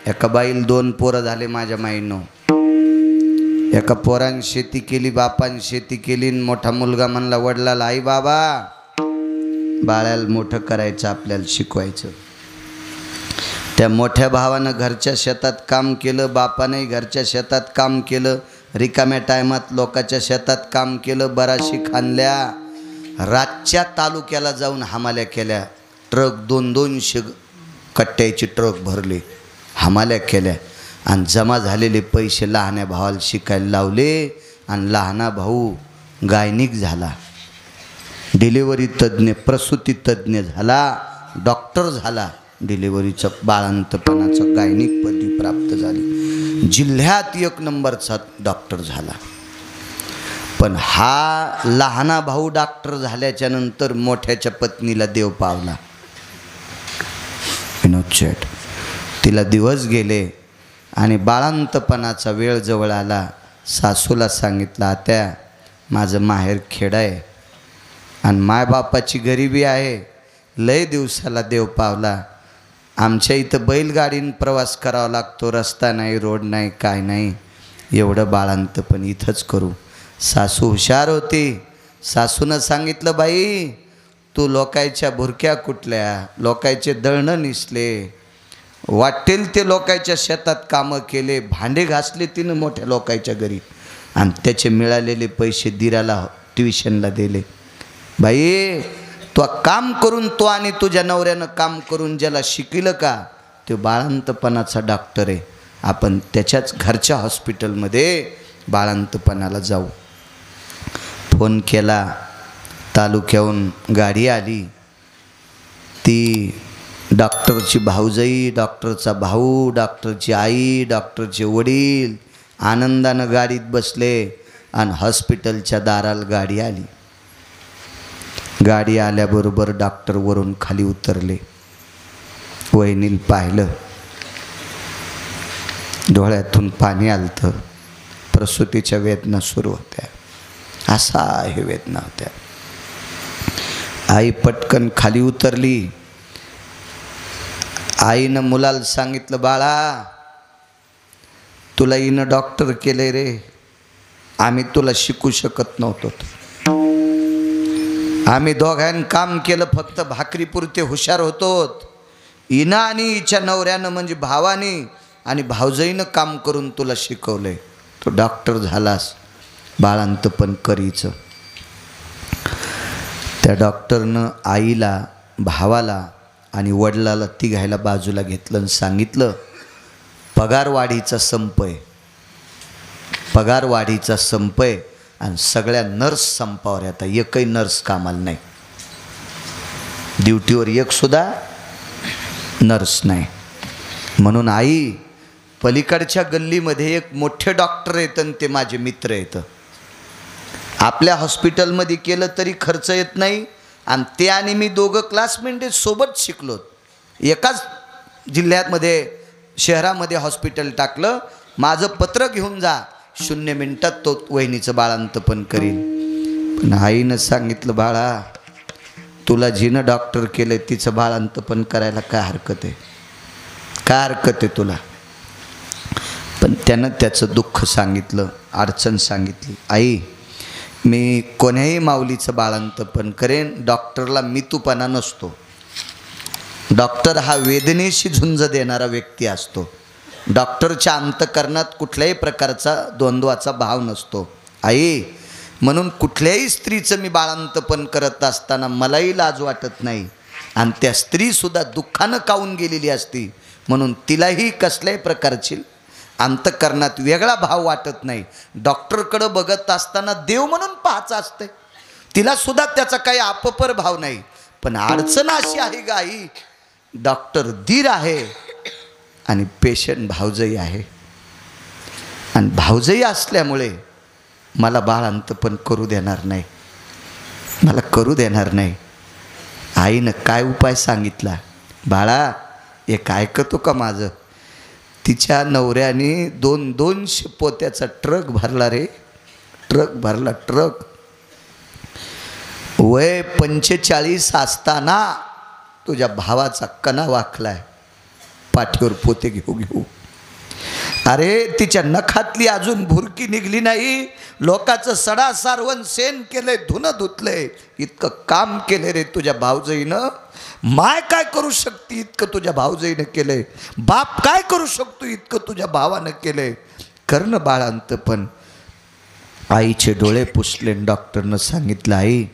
एका बाईला 2 पोरं झाले माझ्या माईनं. एका पोरान शेती केली, बापान शेती केली. मोठा मुलगा म्हणला वडिलाला, आई बाबा, बाळाला मोठं करायचं, आपल्याला शिकवायचं. त्या मोठ्या भावानं घरच्या शेतात काम केलं, बापानेही घरच्या शेतात काम केलं. रिकाम्या टायमात लोकांच्या शेतात काम केलं. बराशी खांदल्या, रातच्या तालुक्याला जाऊन हमाल्या केल्या. ट्रक 200 कट्ट्याची ट्रक भरले, हमाल्या केल्या. आणि जमा झालेले पैसे लहान्या भावाला शिकायला लावले. आणि लहाना भाऊ गायनिक झाला, डिलिव्हरी तज्ज्ञ, प्रसूती तज्ज्ञ झाला, डॉक्टर झाला. डिलिव्हरीचं बाळंतपणाचं गायनिक पदवी प्राप्त झाली. जिल्ह्यात 1 नंबरचा डॉक्टर झाला. पण हा लहाना भाऊ डॉक्टर झाल्याच्या नंतर मोठ्याच्या पत्नीला देव पावला, विनोद शेठ. तिला दिवस गेले आणि बाळंतपणाचा वेळ जवळ आला. सासूला सांगितलं, आत्या, माझं माहेर खेड आहे आणि मायबापाची गरिबी आहे, लय दिवसाला देव पावला. आमच्या इथं बैलगाडीनं प्रवास करावा लागतो, रस्ता नाही, रोड नाही, काय नाही, एवढं बाळंतपण इथंच करू. सासू हुशार होती. सासूनं सांगितलं, बाई, तू लोकायच्या भुरक्या कुठल्या, लोकायचे दळणं निसले, वाटेल ते लोकायच्या शेतात कामं केले, भांडे घासले तिनं मोठ्या लोकायच्या घरी, आणि त्याचे मिळालेले पैसे दिराला ट्युशनला दिले. बाई, तो काम करून, तो आणि तुझ्या नवऱ्यानं काम करून ज्याला शिकलं का, तो बाळंतपणाचा डॉक्टर आहे. आपण त्याच्याच घरच्या हॉस्पिटलमध्ये बाळंतपणाला जाऊ. फोन केला, तालुक्याहून गाडी आली. ती डॉक्टरची भाऊजाई, डॉक्टरचा भाऊ, डॉक्टरची आई, डॉक्टरचे वडील आनंदानं गाडीत बसले आणि हॉस्पिटलच्या दाराला गाडी आली. गाडी आल्याबरोबर डॉक्टर वरून खाली उतरले. वहिनीला पाहिलं, डोळ्यातून पाणी आलतं. प्रसूतीच्या वेदना सुरू होत्या, असा हे वेदना होत्या. आई पटकन खाली उतरली. आईनं मुलाला सांगितलं, बाळा, तुला हिनं डॉक्टर केले रे, आम्ही तुला शिकू शकत नव्हतो. आम्ही दोघांनी काम केलं, फक्त भाकरीपुरते हुशार होतो. हिनं आणि हिच्या नवऱ्यानं म्हणजे भावाने आणि भावजाईनं काम करून तुला शिकवलंय. तो डॉक्टर झालास, बाळंतपण करीचं. त्या डॉक्टरनं आईला, भावाला आणि वडिलाला तिघायला बाजूला घेतलं आणि सांगितलं, पगारवाढीचा संप आहे, पगारवाढीचा संप आहे आणि सगळ्या नर्स संपावर. आता एकही नर्स कामाला नाही, ड्युटीवर एक सुद्धा नर्स नाही. म्हणून आई, पलीकडच्या गल्लीमध्ये एक मोठे डॉक्टर आहेत आणि ते माझे मित्र आहेत. आपल्या हॉस्पिटलमध्ये केलं तरी खर्च येत नाही आणि ते आणि मी दोघं क्लासमेट सोबत शिकलो. एकाच जिल्ह्यामध्ये, शहरामध्ये हॉस्पिटल टाकलं. माझं पत्र घेऊन जा, 0 मिनिटात तो वहिनीचं बाळंतपण करील. पण आईनं सांगितलं, बाळा, तुला जिनं डॉक्टर केलं तिचं बाळंतपण करायला काय हरकत आहे, काय हरकत आहे तुला. पण त्यानं त्याचं दुःख सांगितलं, अडचण सांगितली. आई, मी कोण्याही माऊलीचं बाळंतपण करेन, डॉक्टरला मितूपणा नसतो. डॉक्टर हा वेदनेशी झुंज देणारा व्यक्ती असतो. डॉक्टरच्या अंतःकरणात कुठल्याही प्रकारचा द्वंद्वाचा भाव नसतो. आई, म्हणून कुठल्याही स्त्रीचं मी बाळंतपण करत असताना मलाही लाज वाटत नाही आणि त्या स्त्रीसुद्धा दुःखानं कावून गेलेली असती, म्हणून तिलाही कसल्याही प्रकारची अंतःकरणात वेगळा भाव वाटत नाही. डॉक्टरकडं बघत असताना देव म्हणून पाहायचं असते. तिला सुद्धा त्याचा काही अपपर भाव नाही. पण अडचण अशी आहे का आई, डॉक्टर दीर आहे आणि पेशंट भावजई आहे. आणि भावजई असल्यामुळे मला बाळंतपण करू देणार नाही, मला करू देणार नाही. आईनं काय उपाय सांगितला, बाळा एक ऐकतो का माझं. तिच्या नवऱ्याने 200 पोत्याचा ट्रक भरला रे, ट्रक भरला, ट्रक. वय 45 असताना तुझ्या भावाचा कणा वाकलाय पाठीवर पोते घेऊ घेऊ. अरे तिच्या नखातली अजून भुरकी निघली नाही, लोकाचं सडा सारवण सेन केलंय, धुणं धुतलंय, इतकं काम केलंय रे तुझ्या भावजईनं. माय काय करू शकते इतकं तुझ्या भावजईनं केलंय, बाप काय करू शकतो इतकं तुझ्या भावानं केलंय. कर्ण बाळांत. पण आईचे डोळे पुसले. डॉक्टरनं सांगितलं, आई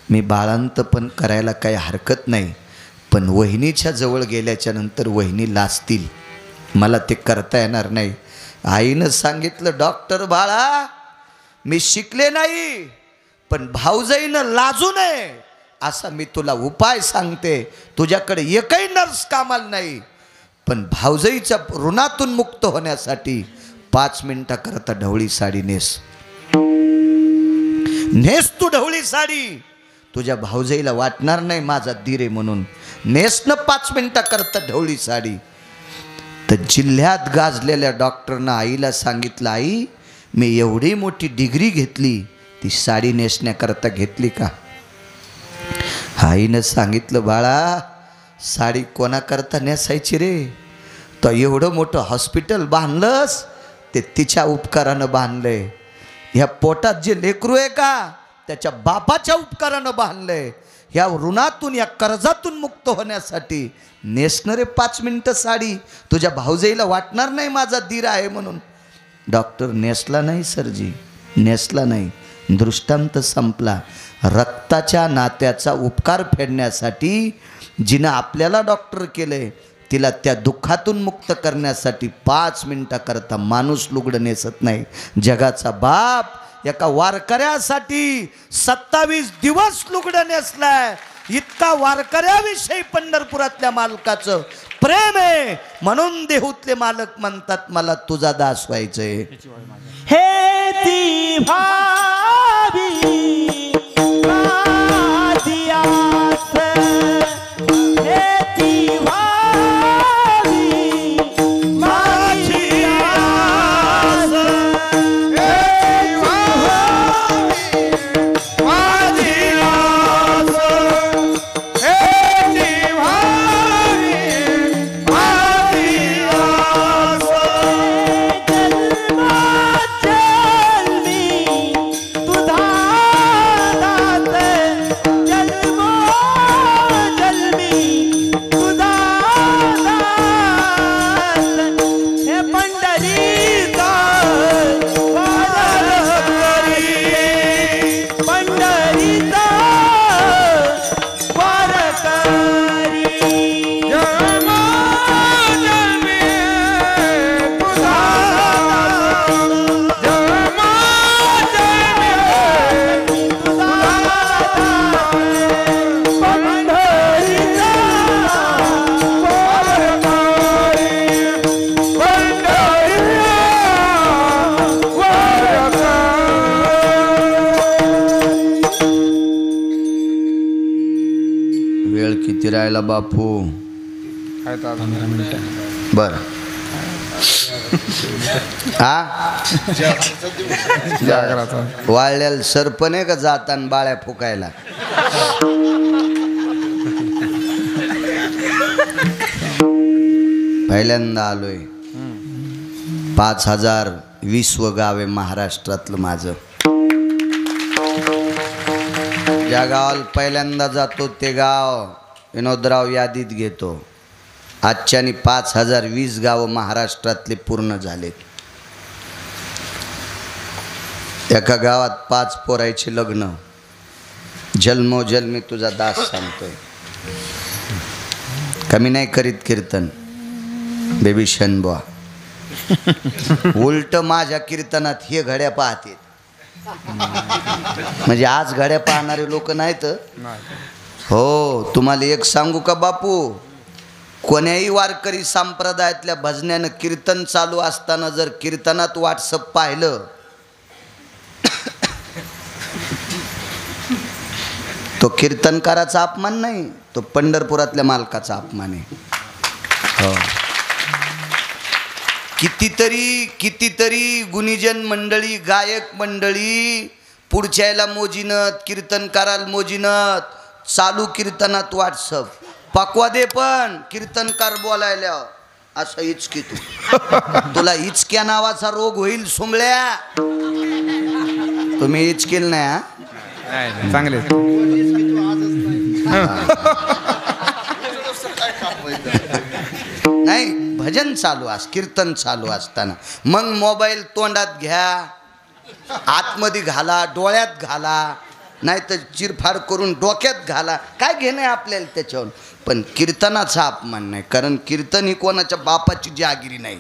मी बाळांतपण करायला काही हरकत नाही, पण वहिनीच्या जवळ गेल्याच्या नंतर वहिनी लाजतील, मला ते करता येणार नाही. आईनं सांगितलं, डॉक्टर बाळा मी शिकले नाही, पण भाऊजाईनं लाजू नये असा मी तुला उपाय सांगते. तुझ्याकडे एकही नर्स कामाला नाही, पण भाऊजाईच्या ऋणातून मुक्त होण्यासाठी 5 मिनिटाकरता ढवळी साडी नेस, नेस तू ढवळी साडी. तुझ्या भाऊजाईला वाटणार नाही माझा दीर आहे म्हणून. नेस न 5 मिनिटाकरता ढवळी साडी. तर जिल्ह्यात गाजलेल्या डॉक्टरनं आईला सांगितलं, आई मी एवढी मोठी डिग्री घेतली, ती साडी नेसण्याकरता घेतली का. आईनं सांगितलं, बाळा साडी कोणाकरता नेसायची रे, तर एवढं मोठं हॉस्पिटल बांधलंस ते तिच्या उपकारानं बांधलंय. ह्या पोटात जे लेकरू आहे का त्याच्या बापाच्या उपकारानं बांधलंय. ह्या ऋणातून या कर्जातून मुक्त होण्यासाठी नेसणारे 5 मिनिटं साडी. तुझ्या भाऊजाईला वाटणार नाही माझा दीर आहे म्हणून. डॉक्टर नेसला नाही सरजी, नेसला नाही. दृष्टांत संपला. रक्ताच्या नात्याचा उपकार फेडण्यासाठी जिनं आपल्याला डॉक्टर केलंय, तिला त्या दुःखातून मुक्त करण्यासाठी 5 मिनिटाकरता माणूस लुगडं नेसत नाही. जगाचा बाप एका वारकऱ्यासाठी 27 दिवस लुगडं नेसलाय. इतका वारकऱ्याविषयी पंढरपुरातल्या मालकाचं प्रेम आहे, म्हणून देहूतले मालक म्हणतात मला तुझा दास व्हायचंय. हे ती भावी माझी आस, हे ती भावी माझी आस, किती राहिला बापू. बर हा वाळल्याला सरपण आहे का जाताना बाळ्या फुकायला. पहिल्यांदा आलोय. 5020 गाव आहे महाराष्ट्रातलं माझं. ज्या गावाला पहिल्यांदा जातो ते गाव विनोदराव यादीत घेतो. आजच्यानी 5020 गावं महाराष्ट्रातले पूर्ण झालेत. एका गावात 5 पोरायचे लग्न. जन्मोजन्मी तुझा दास सांगतोय. कमी नाही करीत कीर्तन बेबी शनबुवा. उलट माझ्या कीर्तनात हे घड्या पाहते. म्हणजे आज गाड्या पाहणारे लोक नाहीत. हो, तुम्हाला एक सांगू का बापू, कोण्याही वारकरी संप्रदायातल्या भजन्यानं कीर्तन चालू असताना जर कीर्तनात व्हॉट्सअप पाहिलं तो कीर्तनकाराचा अपमान नाही, तो पंढरपुरातल्या मालकाचा अपमान आहे. हो, कितीतरी गुणीजन मंडळी, गायक मंडळी पुढच्याला मोजिनत, कीर्तनकाराला मोजिनत, चालू कीर्तनात व्हॉट्सअप पकवा दे. पण कीर्तनकार बोलायला असं इचकी तुला इचक्या नावाचा रोग होईल सुंबळ्या. तुम्ही इचकेल नाही हा? चांगले नाही, भजन चालू कीर्तन चालू असताना मग मोबाईल तोंडात घ्या, आतमध्ये घाला, डोळ्यात घाला, नाही तर चिरफाड करून डोक्यात घाला, काय घेणं आहे आपल्याला त्याच्यावर. पण कीर्तनाचा अपमान नाही, कारण कीर्तन ही कोणाच्या बापाची जहागिरी नाही.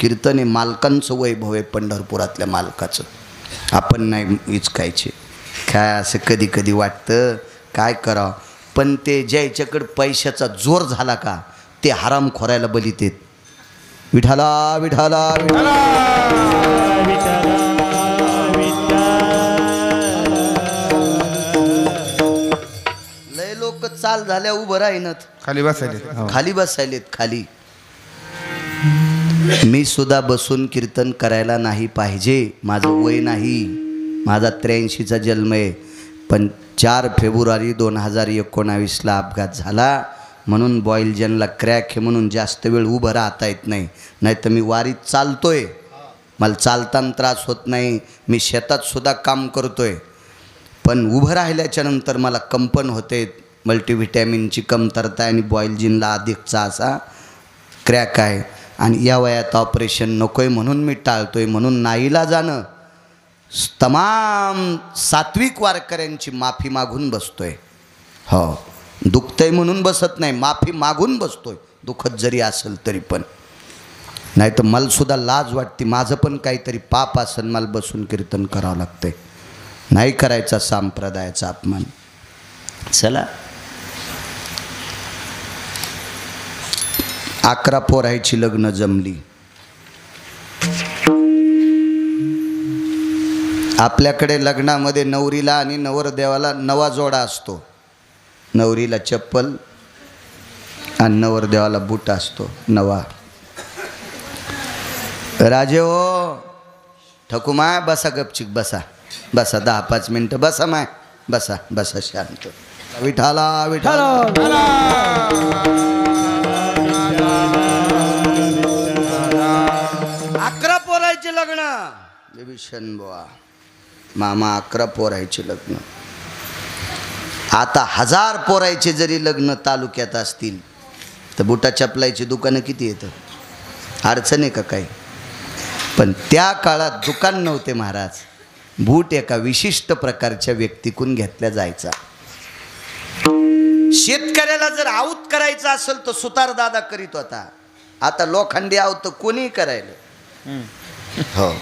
कीर्तन हे मालकांचं वैभव आहे, पंढरपुरातल्या मालकाचं. आपण नाही इचकायचे. काय असं कधी कधी वाटतं काय करावं, पण ते ज्याच्याकडं पैशाचा जोर झाला का ते हरामखोरायला बलीत आहेत. विठाला विठाला विठाला लय लोक चाल झाल्या उभं राहीनत, खाली बसायले. खाली बसायलेत खाली. मी सुद्धा बसून कीर्तन करायला नाही पाहिजे, माझं वय नाही, माझा 83चा जन्म आहे. पण 4 फेब्रुवारी 2019ला अपघात झाला, म्हणून बॉयलजनला क्रॅक आहे, म्हणून जास्त वेळ उभं राहता येत नाही. नाही तर मी वारीत चालतोय, मला चालताना त्रास होत नाही, मी शेतात सुद्धा काम करतोय. पण उभं राहिल्याच्या नंतर मला कंपन होते, मल्टीव्हिटॅमिनची कमतरता आणि बॉयलजिनला अधिकचा असा क्रॅक आहे. आणि या वयात ऑपरेशन नको आहे म्हणून मी टाळतोय. म्हणून नाईला जाणं तमाम सात्विक वारकऱ्यांची माफी मागून बसतोय. हो, दुखतंय म्हणून बसत नाही, माफी मागून बसतोय, दुखत जरी असेल तरी. पण नाही तर मला सुद्धा लाज वाटते, माझं पण काहीतरी पाप असेल, मला बसून कीर्तन करावं लागतंय. नाही करायचा संप्रदायाचा अपमान. चला, 11 पोरायची लग्न जमली. आपल्याकडे लग्नामध्ये नवरीला आणि नवरदेवाला नवा जोडा असतो. नवरीला चप्पल आणि नवरदेवाला बूट असतो नवा. राजे हो, ठकू माय, बसा गपचिक, बसा बसा, 10-5 मिनटं बसा माय, बसा बसा शांत. विठाला विठाला 11 पोरायचे लग्न. विभीषण बुवा मामा, 11 पोरायचे लग्न. आता 1000 पोरायचे जरी लग्न तालुक्यात असतील तर बुटा चपलायची दुकानं किती येतं? अडचण आहे का काही? पण त्या काळात दुकान नव्हते महाराज. बूट एका विशिष्ट प्रकारच्या व्यक्तीकडून घेतल्या जायचा. शेतकऱ्याला जर आऊत करायचं असेल तर सुतार दादा करीत होता. आता लोखंडी आऊत कोणी करायला. हो,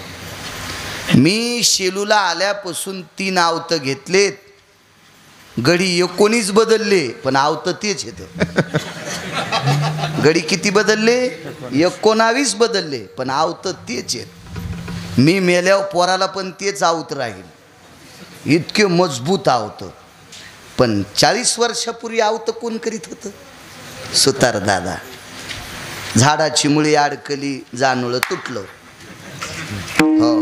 मी शेलूला आल्यापासून 3 आवत घेतलेत. गडी 19 बदलले पण आवत तेच येतं. गडी किती बदलले? 19 बदलले पण आवत तेच येत. मी मेल्यावर पोराला पण तेच आवत राहील. इतके मजबूत आवत. पण 40 वर्षापूर्वी आवत कोण करीत होतं? सुतार दादा. झाडाची मुळी अडकली, जानुळं तुटलं. हो,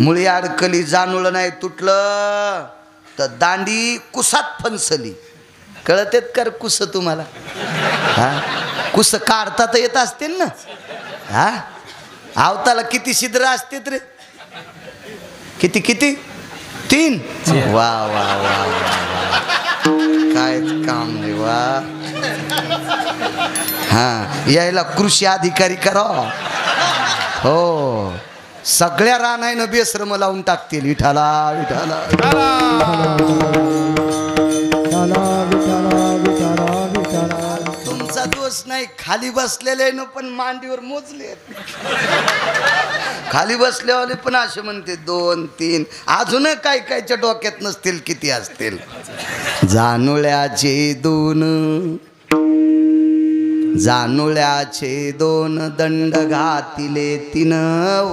मुळी अडकली, जानुळं नाही तुटलं तर दांडी कुसात फणसली. कळतेत कर कुस तुम्हाला? हा, कुस काढता तर येत असतील ना. हा, आवताला किती छिद्र असतात रे? किती किती? 3. वा वा वा वा, काय काम नाही वा. हा, यायला कृषी अधिकारी करा. हो, सगळ्या रानायनं बेसरम लावून टाकतील. विठाला विठाला तुमचा दोष नाही, खाली बसलेले न पण मांडीवर मोजले. खाली बसल्यावाले पण असे म्हणते 2 3 अजून काय कायच्या डोक्यात नसतील किती असतील. जानुळ्याचे 2 जानुळ्याचे 2 दंड घातिले 3 ओ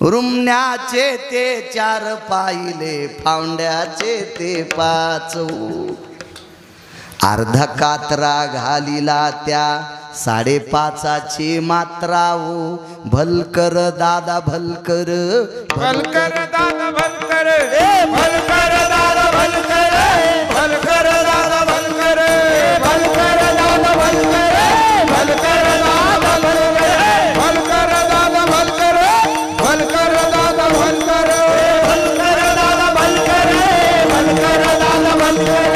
रुमण्याचे ते 4 पाहिले फावंड्याचे ते 5 ओ अर्धा कात्रा घालीला त्या 5.5ची मात्रा ओ भलकर दादा भलकर भलकर दादा भलकर भलकर दादा भलकर भलकर दादा भलकर भलकर दादा भलकर भलकर दादा भलकर भलकर दादा भलकर भलकर दादा भलकर भलकर दादा भलकर भलकर दादा भलकर.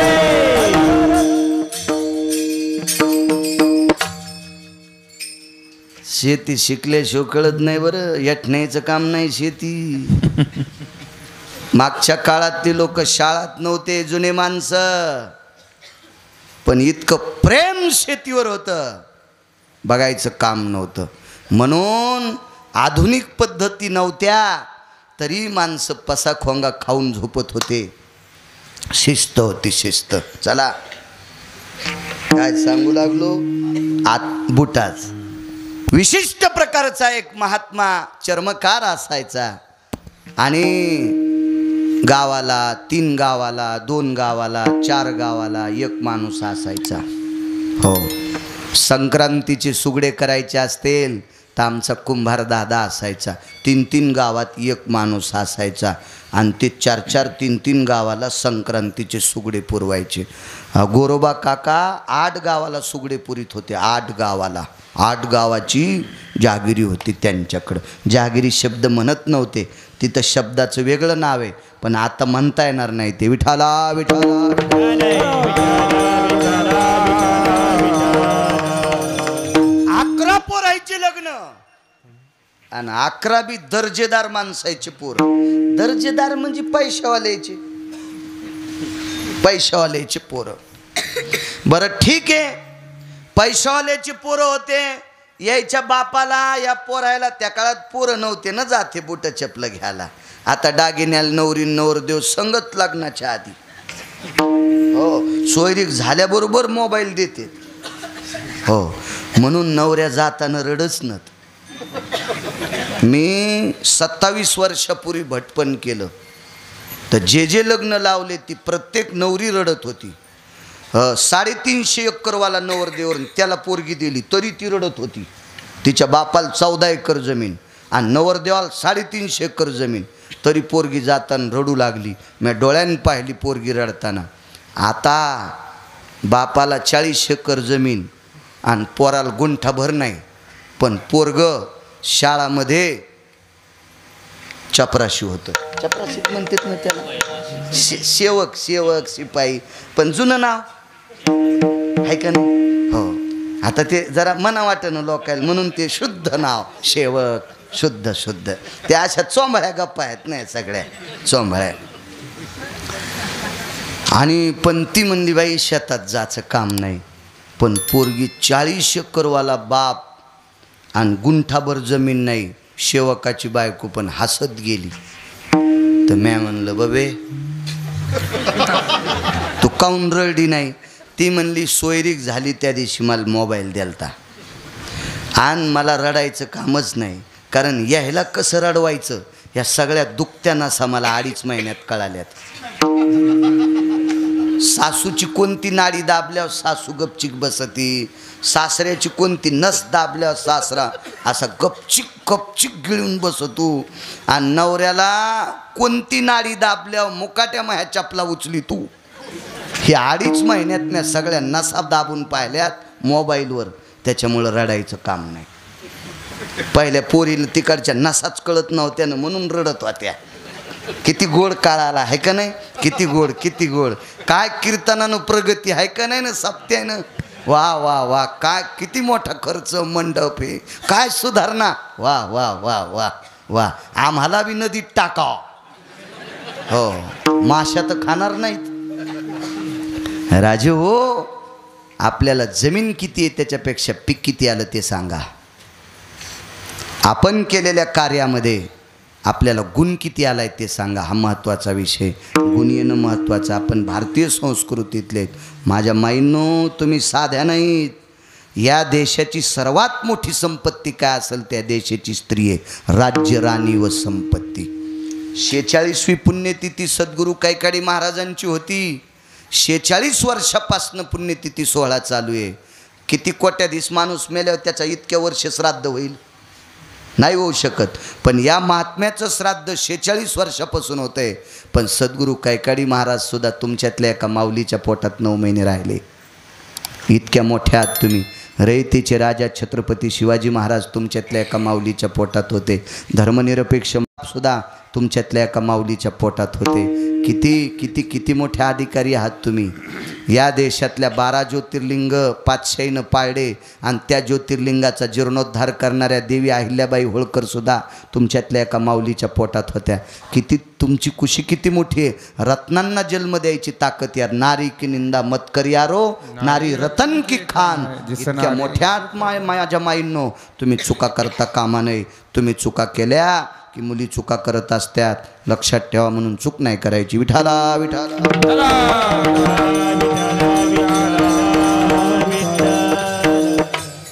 शेती शिकल्याशिवाय कळत नाही बरं. येठण्याचं काम नाही शेती. मागच्या काळात ते लोक शाळात नव्हते जुने माणसं, पण इतकं प्रेम शेतीवर होतं बघायचं काम नव्हतं. म्हणून आधुनिक पद्धती नव्हत्या तरी माणसं पसा खोंगा खाऊन झोपत होते. शिस्त होती शिस्त. चला काय सांगू लागलो. बुटाच विशिष्ट प्रकारचा एक महात्मा चर्मकार असायचा आणि गावाला 3 गावाला 2 गावाला 4 गावाला 1 माणूस असायचा. हो, संक्रांतीचे सुगडे करायचे असतील तर आमचा कुंभार दादा असायचा. 3 गावात 1 माणूस असायचा आणि ते 4 3 गावाला संक्रांतीचे सुगडे पुरवायचे. गोरोबा काका 8 गावाला सुगडे पुरीत होते. 8 गावाला 8 गावाची जहागिरी होती त्यांच्याकडं. जहागिरी शब्द म्हणत नव्हते, तिथं शब्दाचं वेगळं नाव आहे, पण आता म्हणता येणार नाही ते. विठाला विठाला 11 पोरायचे लग्न आणि 11 बी दर्जेदार माणसाचे पोर. दर्जेदार म्हणजे पैशावाल्याचे पोरं. बरं ठीक आहे, पैशावाल्याची पोरं होते. यायच्या बापाला या पोरायला त्या काळात पोरं नव्हते ना जाते बुट चपलं घ्यायला. आता दागिन्याला नवरी नवरदेव संगत लग्नाच्या आधी. हो, सोयरीक झाल्याबरोबर मोबाईल देते. हो, म्हणून नवऱ्या जाताना रडच नत. मी 27 वर्षापूर्वी भटपण केलं तर जे लग्न लावले ती प्रत्येक नवरी रडत होती. 350 एकरवाला नवरदेवर त्याला पोरगी दिली तरी ती रडत होती. तिच्या बापाला 14 एकर जमीन आणि नवरदेवाला 350 एकर जमीन तरी पोरगी जाताना रडू लागली. मी डोळ्यानं पाहिली पोरगी रडताना. आता बापाला 40 एकर जमीन आणि पोराला गुंठाभर नाही, पण पोरग शाळामध्ये चपराशी होतं. चपराशी म्हणतात ना त्याला, सेवक शिपाई, पण जुनं नाव आहे का नाही. हो, आता ते जरा मना वाटणं लोकायला म्हणून ते शुद्ध नाव सेवक. शुद्ध त्या अशा चोंबळ्या गप्पा आहेत नाही सगळ्या चोंबळ्या. आणि पण ती म्हणली बाई शेतात जायचं काम नाही, पण पोरगी 40 एकरवाला बाप आणि गुंठाभर जमीन नाही, सेवकाची बायको पण हसत गेली. तर मी म्हणलं बबे तू काऊन रडली नाही. ती म्हणली सोयरीक झाली त्या दिवशी मला मोबाईल द्यालता आणि मला रडायचं कामच नाही, कारण यायला कसं रडवायचं या सगळ्या दुखत्या नसा मला 2.5 महिन्यात कळाल्यात. सासूची कोणती नाडी दाबल्यावर सासू गपचिक बसती, सासऱ्याची कोणती नस दाबल्यावर सासरा असा गपचिक गिळून बसतो, आणि नवऱ्याला कोणती नाडी दाबल्यावर मुकाट्या माह्या चपला उचली तू. हे 2.5 महिन्यात मी सगळ्या नसा दाबून पाहिल्यात मोबाईलवर. त्याच्यामुळं रडायचं काम नाही. पहिल्या पोरीला तिकडच्या नसाच कळत नव्हत्यानं म्हणून रडत होत्या. किती गोड काळाला आहे का नाही. किती गोड काय कीर्तनानं प्रगती आहे का नाही ना सप्त्यानं. वा वा वा काय किती मोठा खर्च मंडप आहे, काय सुधारणा. वा वा वा वा वा. आम्हाला बी नदीत टाकाव. हो, माश्या तर खाणार नाहीत. राजे हो, आपल्याला जमीन किती आहे त्याच्यापेक्षा पीक किती आलं ते सांगा. आपण केलेल्या कार्यामध्ये आपल्याला गुण किती आलाय ते सांगा. हा महत्त्वाचा विषय. गुण येणं महत्त्वाचं. आपण भारतीय संस्कृतीतले माझ्या माईंनो, तुम्ही साध्या नाहीत. या देशाची सर्वात मोठी संपत्ती काय असेल त्या देशाची स्त्री आहे. राज्य, राणी व संपत्ती. 46वी पुण्यतिथी सद्गुरू कैकाडी महाराजांची होती. 46 वर्षापासून पुण्यतिथी सोहळा चालू आहे. किती कोट्याधीश माणूस मेल्यावर त्याचा इतक्या वर्ष श्राद्ध होईल? नाही होऊ शकत. पण या महात्म्याचं श्राद्ध 46 वर्षापासून होतं आहे. पण सद्गुरू कैकाडी महाराजसुद्धा तुमच्यातल्या एका माऊलीच्या पोटात 9 महिने राहिले. इतक्या मोठ्या आहात तुम्ही. रयतेचे राजा छत्रपती शिवाजी महाराज तुमच्यातल्या एका माऊलीच्या पोटात होते. धर्मनिरपेक्ष सुद्धा तुमच्यातल्या एका माऊलीच्या पोटात होते. किती किती किती मोठे अधिकारी आहात तुम्ही. या देशातल्या 12 ज्योतिर्लिंग पातशाहीनं पाळले आणि त्या ज्योतिर्लिंगाचा जीर्णोद्धार करणाऱ्या देवी अहिल्याबाई होळकर सुद्धा तुमच्यातल्या एका माऊलीच्या पोटात होत्या. किती तुमची कुशी किती मोठी आहे. रत्नांना जन्म द्यायची ताकद यार. नारी की निंदा मत कर यारो, नारी रतन की खान. इतक्या मोठ्या माझ्या माईंनो, तुम्ही चुका करता कामा नये. तुम्ही चुका केल्या की मुली चुका करत असतात. लक्षात ठेवा. म्हणून चूक नाही करायची. विठाला विठाला.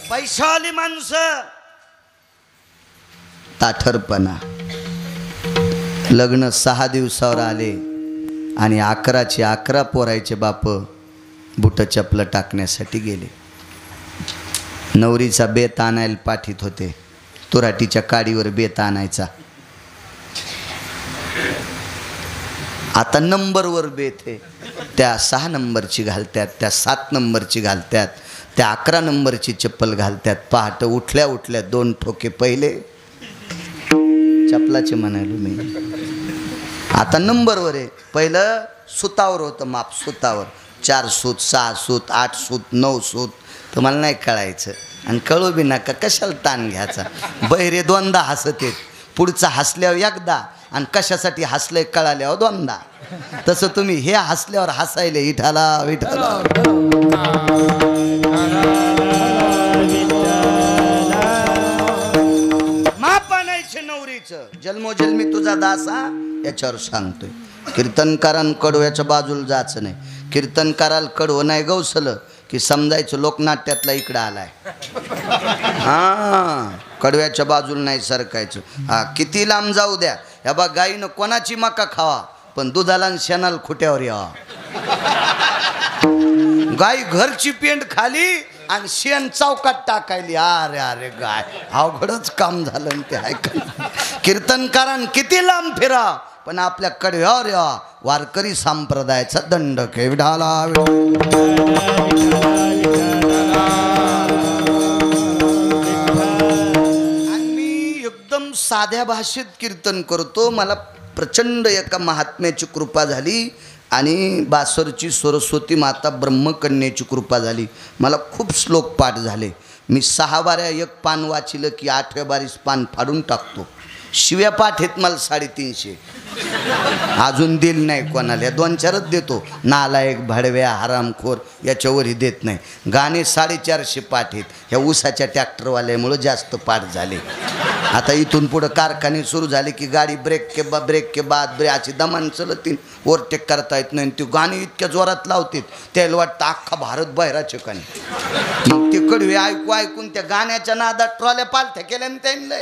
पैशावाली माणसं ताठरपणा. लग्न 6 दिवसावर आले आणि 11चे 11 पोरायचे बाप बुट चपलं टाकण्यासाठी गेले. नवरीचा बेत आणायला पाठीत होते. तुराटीच्या काडीवर बेत आणायचा. आता नंबरवर बेत आहे. त्या 6 नंबरची घालत्यात, त्या 7 नंबरची घालत्यात, त्या 11 नंबरची चप्पल घालत्यात. पहाटे उठल्या उठल्या 2 ठोके पहिले चपलाचे म्हणालो मी. आता नंबरवर आहे. पहिलं सुतावर होतं माप. सुतावर 4 सूत, 6 सूत, 8 सूत, 9 सूत. तुम्हाला नाही कळायचं आणि कळू बी नका. कशाला ताण घ्यायचा. बहिरे 2दा हसत आहेत. पुढचा हसल्यावर एकदा आणि कशासाठी हसलंय कळाल्यावर 2दा. तसं तुम्ही हे हसल्यावर हसायले विठाला विठाला. माप आणायचे नवरीचं. जन्मोजन्मी तुझा दासा याच्यावर सांगतोय. कीर्तनकारांकडं याच्या बाजूला जायचं नाही. कीर्तनकाराला कडवं नाही गवसलं की समजायचं लोकनाट्यातला इकडं आलाय. हां, कडव्याच्या बाजूला नाही सरकायचं. हा, किती लांब जाऊ द्या. ह्या बा गाईनं कोणाची मका खावा पण दुधाला आणि शेणाला खुट्यावर यावा. गाई घरची पेंड खाली आणि शेण चौकात टाकायली. अरे अरे गाय, अवघडच काम झालं ते. ऐका, कीर्तनकारान किती लांब फिरा पण आपल्या कडव्यावर यावा. वारकरी संप्रदायाचा दंडक आहे. विठाला एकदम साध्या भाषेत कीर्तन करतो. मला प्रचंड एका महात्म्याची कृपा झाली आणि बासरची सरस्वती माता ब्रह्मकन्याची कृपा झाली. मला खूप श्लोक पाठ झाले. मी 6 बाऱ्या एक पान वाचिलं की 8व्या बारीस पान फाडून टाकतो. शिव्या पाठ आहेत मला 350. अजून दिल नाही कोणाला. 2-4च देतो. नालायक, भाडव्या, हरामखोर याच्यावरही देत नाही. गाणे 450 पाठ आहेत. ह्या ऊसाच्या ट्रॅक्टरवाल्यामुळं जास्त पाठ झाले. आता इथून पुढं कारखाने सुरू झाले की गाडी ब्रेक के बाद अशी दमान चलतील. ओव्हरटेक करता येत नाही. ती गाणी इतक्या जोरात लावतात त्याला वाटतं अख्खा भारत बाहेरचे कानी. मग ते कडवे ऐकून त्या गाण्याच्या नादात ट्रॉल्या पालथ्या केल्याने त्यांना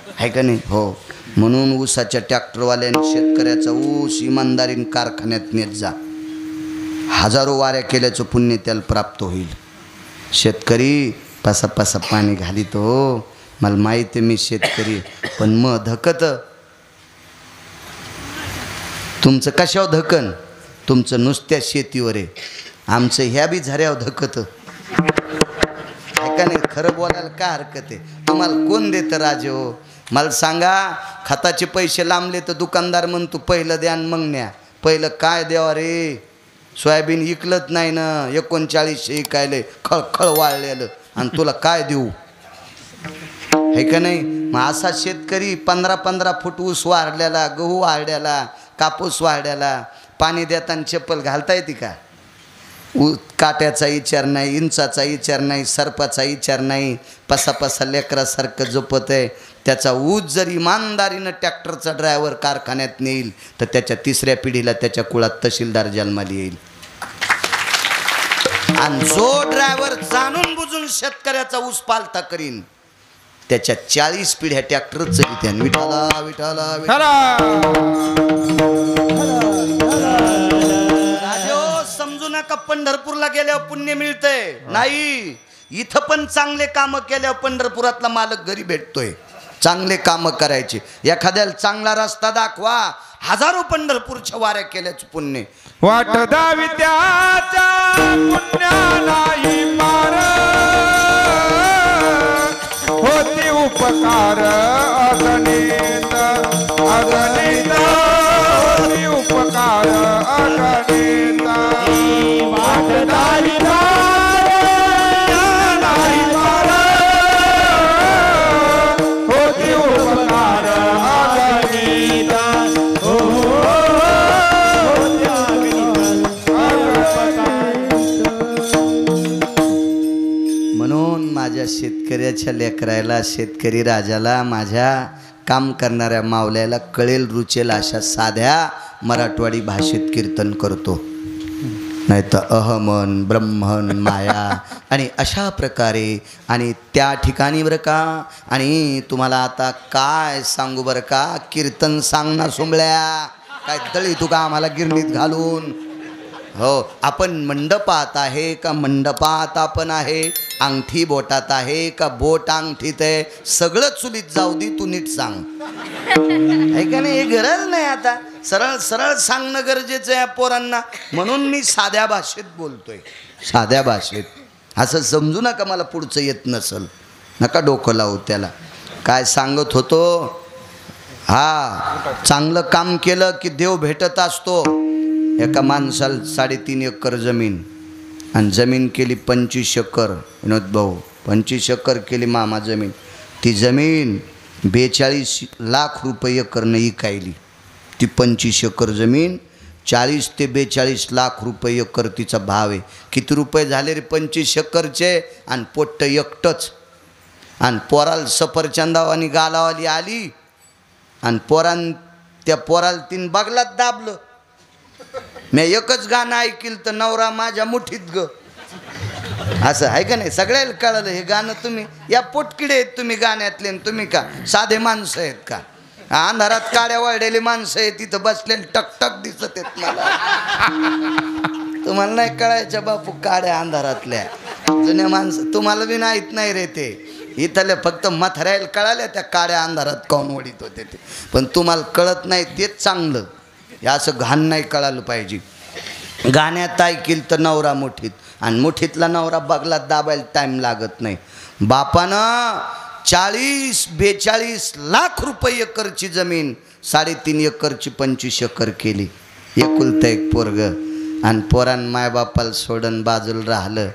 आहे का नाही. हो, म्हणून ऊसाच्या ट्रॅक्टरवाल्याने शेतकऱ्याचा ऊस इमानदारीने कारखान्यात नेत जा. हजारो वाऱ्या केल्याचं पुण्य त्याला प्राप्त होईल. शेतकरी पासा पाणी घालितो. मला माहिती आहे मी शेतकरी. पण मग धकत तुमचं कशावर धकन? तुमचं नुसत्या शेतीवर आहे. आमचं ह्या बी झऱ्यावर धकत का नाही. खरं बोलायला काय हरकत आहे. तुम्हाला कोण देतं राजे हो? मला सांगा. खताचे पैसे लांबले तर दुकानदार म्हणतो पहिलं द्या मग न्या. पहिलं काय द्यावा रे. सोयाबीन इकलत नाही ना. 3900 इकायले खळखळ वाळलेलं आणि तुला काय देऊ आहे का नाही. मग असा शेतकरी 15-15 फूट ऊस वाढल्याला, गहू वाढल्याला, कापूस वाढल्याला पाणी देताना चप्पल घालता येते का? काट्याचा विचार नाही, इंचाचा विचार नाही, सर्पाचा विचार नाही, पसा लेकरासारखं झोपत आहे. त्याचा ऊस जर इमानदारीनं ट्रॅक्टरचा ड्रायव्हर कारखान्यात नेईल तर त्याच्या 3ऱ्या पिढीला त्याच्या कुळात तहसीलदार जन्माला येईल. आणि जो ड्रायव्हर जाणून बुजून शेतकऱ्याचा ऊस पालथा करीन त्याच्या 40 पिढ्या ट्रॅक्टर चलित. विठाला विठाला राजो, समजू नका पंढरपूरला गेल्यावर पुण्य मिळतंय नाही. इथं पण चांगले कामं केल्यावर पंढरपुरातला मालक घरी भेटतोय. चांगले कामं करायचे, एखाद्याला चांगला रस्ता दाखवा, हजारो पंढरपूरच्या वाऱ्या केल्याचं पुण्य. वाट दावी त्याच्या पुण्यालाही पार, होती उपकार अगणित अगणित, होती उपकार अगणित. वाट दावी त्याच्यालाही पार, होती उपकार अगणित. म्हणून माझ्या शेतकऱ्याच्या लेकरायला, शेतकरी राजाला, माझ्या काम करणाऱ्या मावल्याला कळेल रुचेल अशा साध्या मराठवाडी भाषेत कीर्तन करतो. नाही तर अहमन ब्रह्मन माया आणि अशा प्रकारे. आणि त्या ठिकाणी बरं का, आणि तुम्हाला आता काय सांगू बरं का, कीर्तन सांगणार सोंगळ्या काय तळी तुका आम्हाला गिरणीत घालून. हो, आपण मंडपात आहे का मंडपात आपण आहे, अंगठी बोटात आहे का बोट अंगठीत आहे, सगळं चुलीत जाऊ दे, तू नीट सांग. आहे का नाही, हे गरज नाही. आता सरळ सरळ सांगणं गरजेचं आहे पोरांना. म्हणून मी साध्या भाषेत बोलतोय, साध्या भाषेत. असं समजू नका मला पुढचं येत नसल, नका डोकं लावू त्याला. काय सांगत होतो, हा चांगलं काम केलं की देव भेटत असतो. एका माणसाला 3.5 एकर जमीन, आणि जमीन केली 25 एकर. विनोद भाऊ 25 एकर केली मामा जमीन. ती जमीन 42 लाख रुपये एकरनं इकायली. ती 25 एकर जमीन 40 ते 42 लाख रुपये एकर तिचा भाव आहे. किती रुपये झाले रे 25 एकरचे, आणि पोट्ट एकटंच. आणि पोराला सफरचंदावानी गालावाली आली, आणि त्या पोराला 3 बगलात दाबलं. मी एकच गाणं ऐकलं तर नवरा माझ्या मुठीत ग, असं आहे का नाही. सगळ्याला कळलं हे गाणं. तुम्ही या पोटकिडे आहेत तुम्ही गाण्यातले, तुम्ही का साधे माणसं आहेत का. अंधारात काड्या वाढलेली माणसं आहेत तिथं बसलेली टकटक दिसत आहेत मला. तुम्हाला नाही कळायच्या बापू, काड्या अंधारातल्या जुन्या माणसं तुम्हाला बी नाहीत नाही रे. ते इथल्या फक्त म्हाताऱ्याला कळाल्या त्या काड्या अंधारात काऊन ओढीत होते ते, पण तुम्हाला कळत नाही तेच चांगलं. हे असं घाण नाही कळालं पाहिजे. गाण्यात ऐकील तर नवरा मुठीत, आणि मुठीतला नवरा बगलात दाबायला टाईम लागत नाही. बापानं 40-42 लाख रुपये एकरची जमीन 3.5 एकरची 25 एकर केली. एकुलतं एक पोरग, आणि पोरान मायबापाला सोडून बाजूला राहिलं.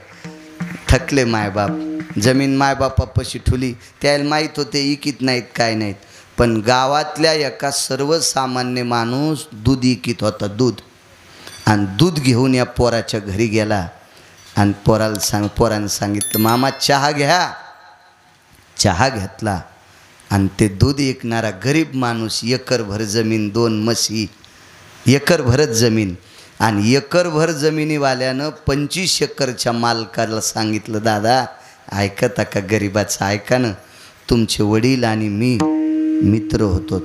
थकले मायबाप, जमीन मायबापापाशी ठुली. त्याला माहीत होते इकीत नाहीत काय नाहीत. पण गावातल्या एका सर्वसामान्य माणूस दूध इकीत होता, दूध. आणि दूध घेऊन या पोराच्या घरी गेला, आणि पोरानं सांगितलं मामा चहा घ्या. चहा घेतला, आणि ते दूध विकणारा गरीब माणूस, एकरभर जमीन, 2 म्हशी, एकरभरच जमीन. आणि एकरभर जमिनीवाल्यानं 25 एकरच्या मालकाला सांगितलं दादा ऐकता का, गरीबाचं ऐका ना. तुमचे वडील आणि मी मित्र होतो.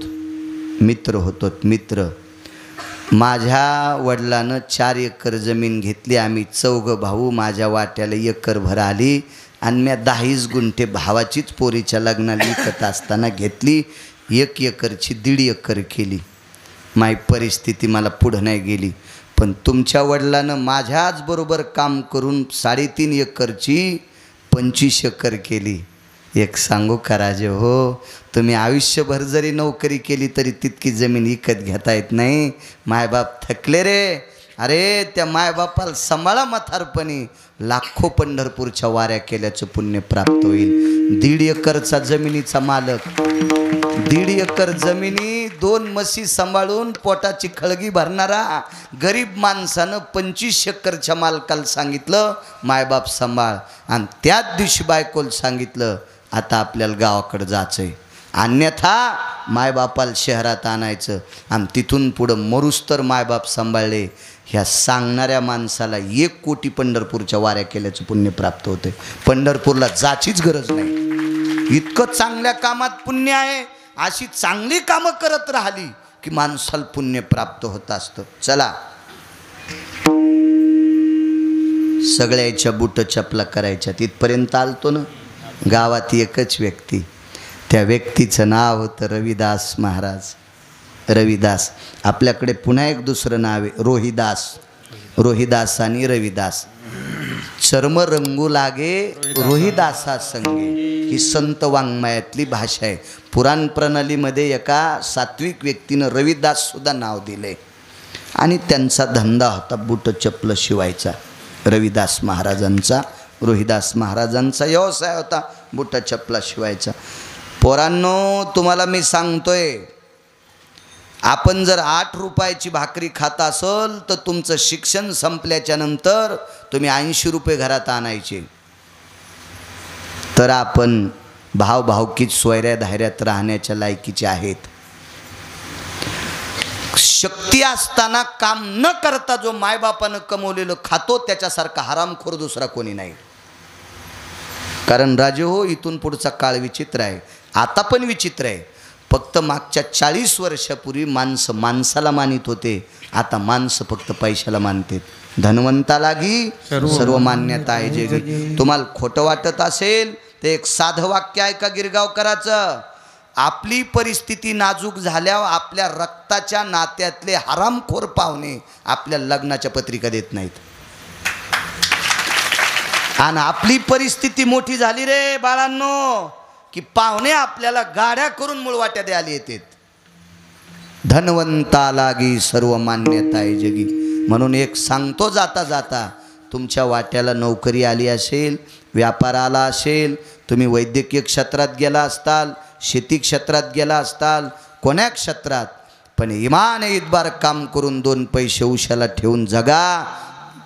माझ्या वडिलानं 4 एकर जमीन घेतली. आम्ही 4 भाऊ, माझ्या वाट्याला एकरभर आली, आणि मी 10 गुंठे भावाचीच पोरीच्या लग्नाला विकत असताना घेतली. 1 एकरची 1.5 एकर केली. माझी परिस्थिती मला पुढं नाही गेली. पण तुमच्या वडिलानं माझ्याच बरोबर काम करून 3.5 एकरची 25 एकर केली. एक सांगू का राजे हो, तुम्ही आयुष्यभर जरी नोकरी केली तरी तितकी जमीन विकत घेता येत नाही. मायबाप थकले रे. अरे त्या मायबापाला सांभाळा म्हातारपणी. लाखो पंढरपूरच्या वाऱ्या केल्याचं पुण्य प्राप्त होईल. 1.5 एकरचा जमिनीचा मालक 1.5 एकर जमिनी 2 म्हशी सांभाळून पोटाची खळगी भरणारा गरीब माणसानं 25 एकरच्या मालकाला सांगितलं मायबाप सांभाळ, आणि त्याच दिवशी बायकोला सांगितलं आता आपल्याला गावाकडे जायचंय, अन्यथा मायबापाला शहरात आणायचं, आणि तिथून पुढं मरूस तर मायबाप सांभाळले. ह्या सांगणाऱ्या माणसाला 1 कोटी पंढरपूरच्या वाऱ्या केल्याचं पुण्य प्राप्त होते. पंढरपूरला जाचीच गरज नाही, इतकं चांगल्या कामात पुण्य आहे. अशी चांगली कामं करत राहिली की माणसाला पुण्य प्राप्त होत असतं. चला, सगळ्याच्या बुट चपला करायच्या तिथपर्यंत आलतो ना. गावात एकच व्यक्ती, त्या व्यक्तीचं नाव होतं रविदास महाराज. रविदास. आपल्याकडे पुन्हा एक दुसरं नाव आहे रोहिदास. रोहिदास आणि रविदास. चर्म रंगू लागे रोहिदासा संगे, ही संत वाङ्मयातली भाषा आहे. पुराण प्रणालीमध्ये एका सात्विक व्यक्तीनं रविदास सुद्धा नाव दिले, आणि त्यांचा धंदा होता बूट चप्पल शिवायचा. रविदास महाराजांचा, रोहिदास महाराजांचा व्यवसाय होता बूट चप्पला शिवायचा. पोरांनो, तुम्हाला मी सांगतोय, आपण जर 8 रुपयाची भाकरी खात असल तर तुमचं शिक्षण संपल्याच्या नंतर तुम्ही 80 रुपये घरात आणायचे, तर आपण भावभावकीत सोयऱ्या धायऱ्यात राहण्याच्या लायकीचे आहेत. शक्ती असताना काम न करता जो मायबापानं कमवलेलं खातो त्याच्यासारखा हरामखोर दुसरा कोणी नाही. कारण राजे हो, इथून पुढचा काळ विचित्र आहे, आता पण विचित्र आहे. फक्त मागच्या 40 वर्षापूर्वी माणसं माणसाला मानित होते, आता माणसं फक्त पैशाला मानतात. धनवंतालागी सर्व मान्यता आहे जगी. तुम्हाला खोटं वाटत असेल तर एक साधं वाक्य आहे का गिरगावकराचं, आपली परिस्थिती नाजूक झाल्यावर आपल्या रक्ताच्या नात्यातले हरामखोर पाहुणे आपल्या लग्नाच्या पत्रिका देत नाहीत, आणि आपली परिस्थिती मोठी झाली रे बाळांनो की पाहुणे आपल्याला गाड्या करून मुळवाट्या द्यायला येतात. धनवंतालागी सर्व मान्यता आहे जगी. म्हणून एक सांगतो जाता जाता, तुमच्या वाट्याला नोकरी आली असेल, व्यापार आला असेल, तुम्ही वैद्यकीय क्षेत्रात गेला असताल, शेती क्षेत्रात गेला असताल, कोण्या क्षेत्रात, पण इमान इतबार काम करून 2 पैसे उशाला ठेवून जगा.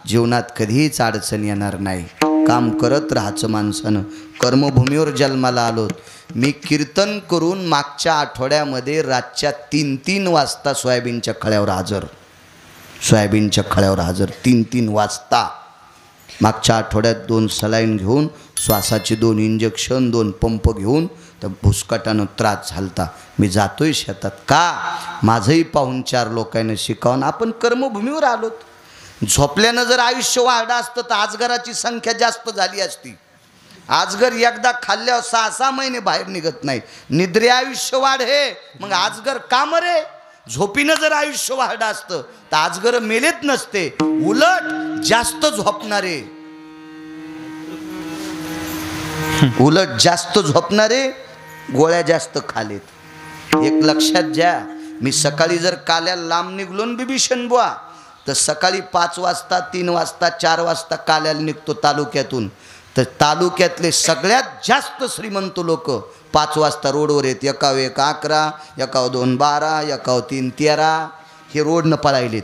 जीवनात कधीच अडचण येणार नाही. काम करत राहायचं माणसानं. कर्मभूमीवर जन्माला आलोत. मी कीर्तन करून मागच्या आठवड्यामध्ये रातच्या 3-3 वाजता सोयाबीनच्या खळ्यावर हजर. सोयाबीनच्या खळ्यावर हजर 3-3 वाजता. मागच्या आठवड्यात 2 सलाईन घेऊन, श्वासाचे 2 इंजेक्शन, 2 पंप घेऊन तर भुसकाटानं त्रास झालता. मी जातोय शेतात का, माझंही पाहून 4 लोकांना शिकावून आपण कर्मभूमीवर आलोत. झोपल्यानं जर आयुष्य वाढलं असतं तर आजगराची संख्या जास्त झाली असती. आजगर एकदा खाल्ल्यावर 6-6 महिने बाहेर निघत नाही. निद्रे आयुष्य वाढ हे, मग आजगर काम रे. झोपीनं जर आयुष्य वाढलं असतं तर आजगर मेलेत नसते. उलट जास्त झोपणारे, उलट जास्त झोपणारे गोळ्या जास्त खालेत. एक लक्षात घ्या, मी सकाळी जर काल्याला लांब निघलो न बिभीषण बुवा, तर सकाळी 5 वाजता, 3 वाजता, 4 वाजता काल्याला निघतो तालुक्यातून, तर तालुक्यातले सगळ्यात जास्त श्रीमंत लोक 5 वाजता रोडवर येत. एकाव 1 11, एकाव 2 12, एकाव 3 13, हे रोडनं पळायलेत.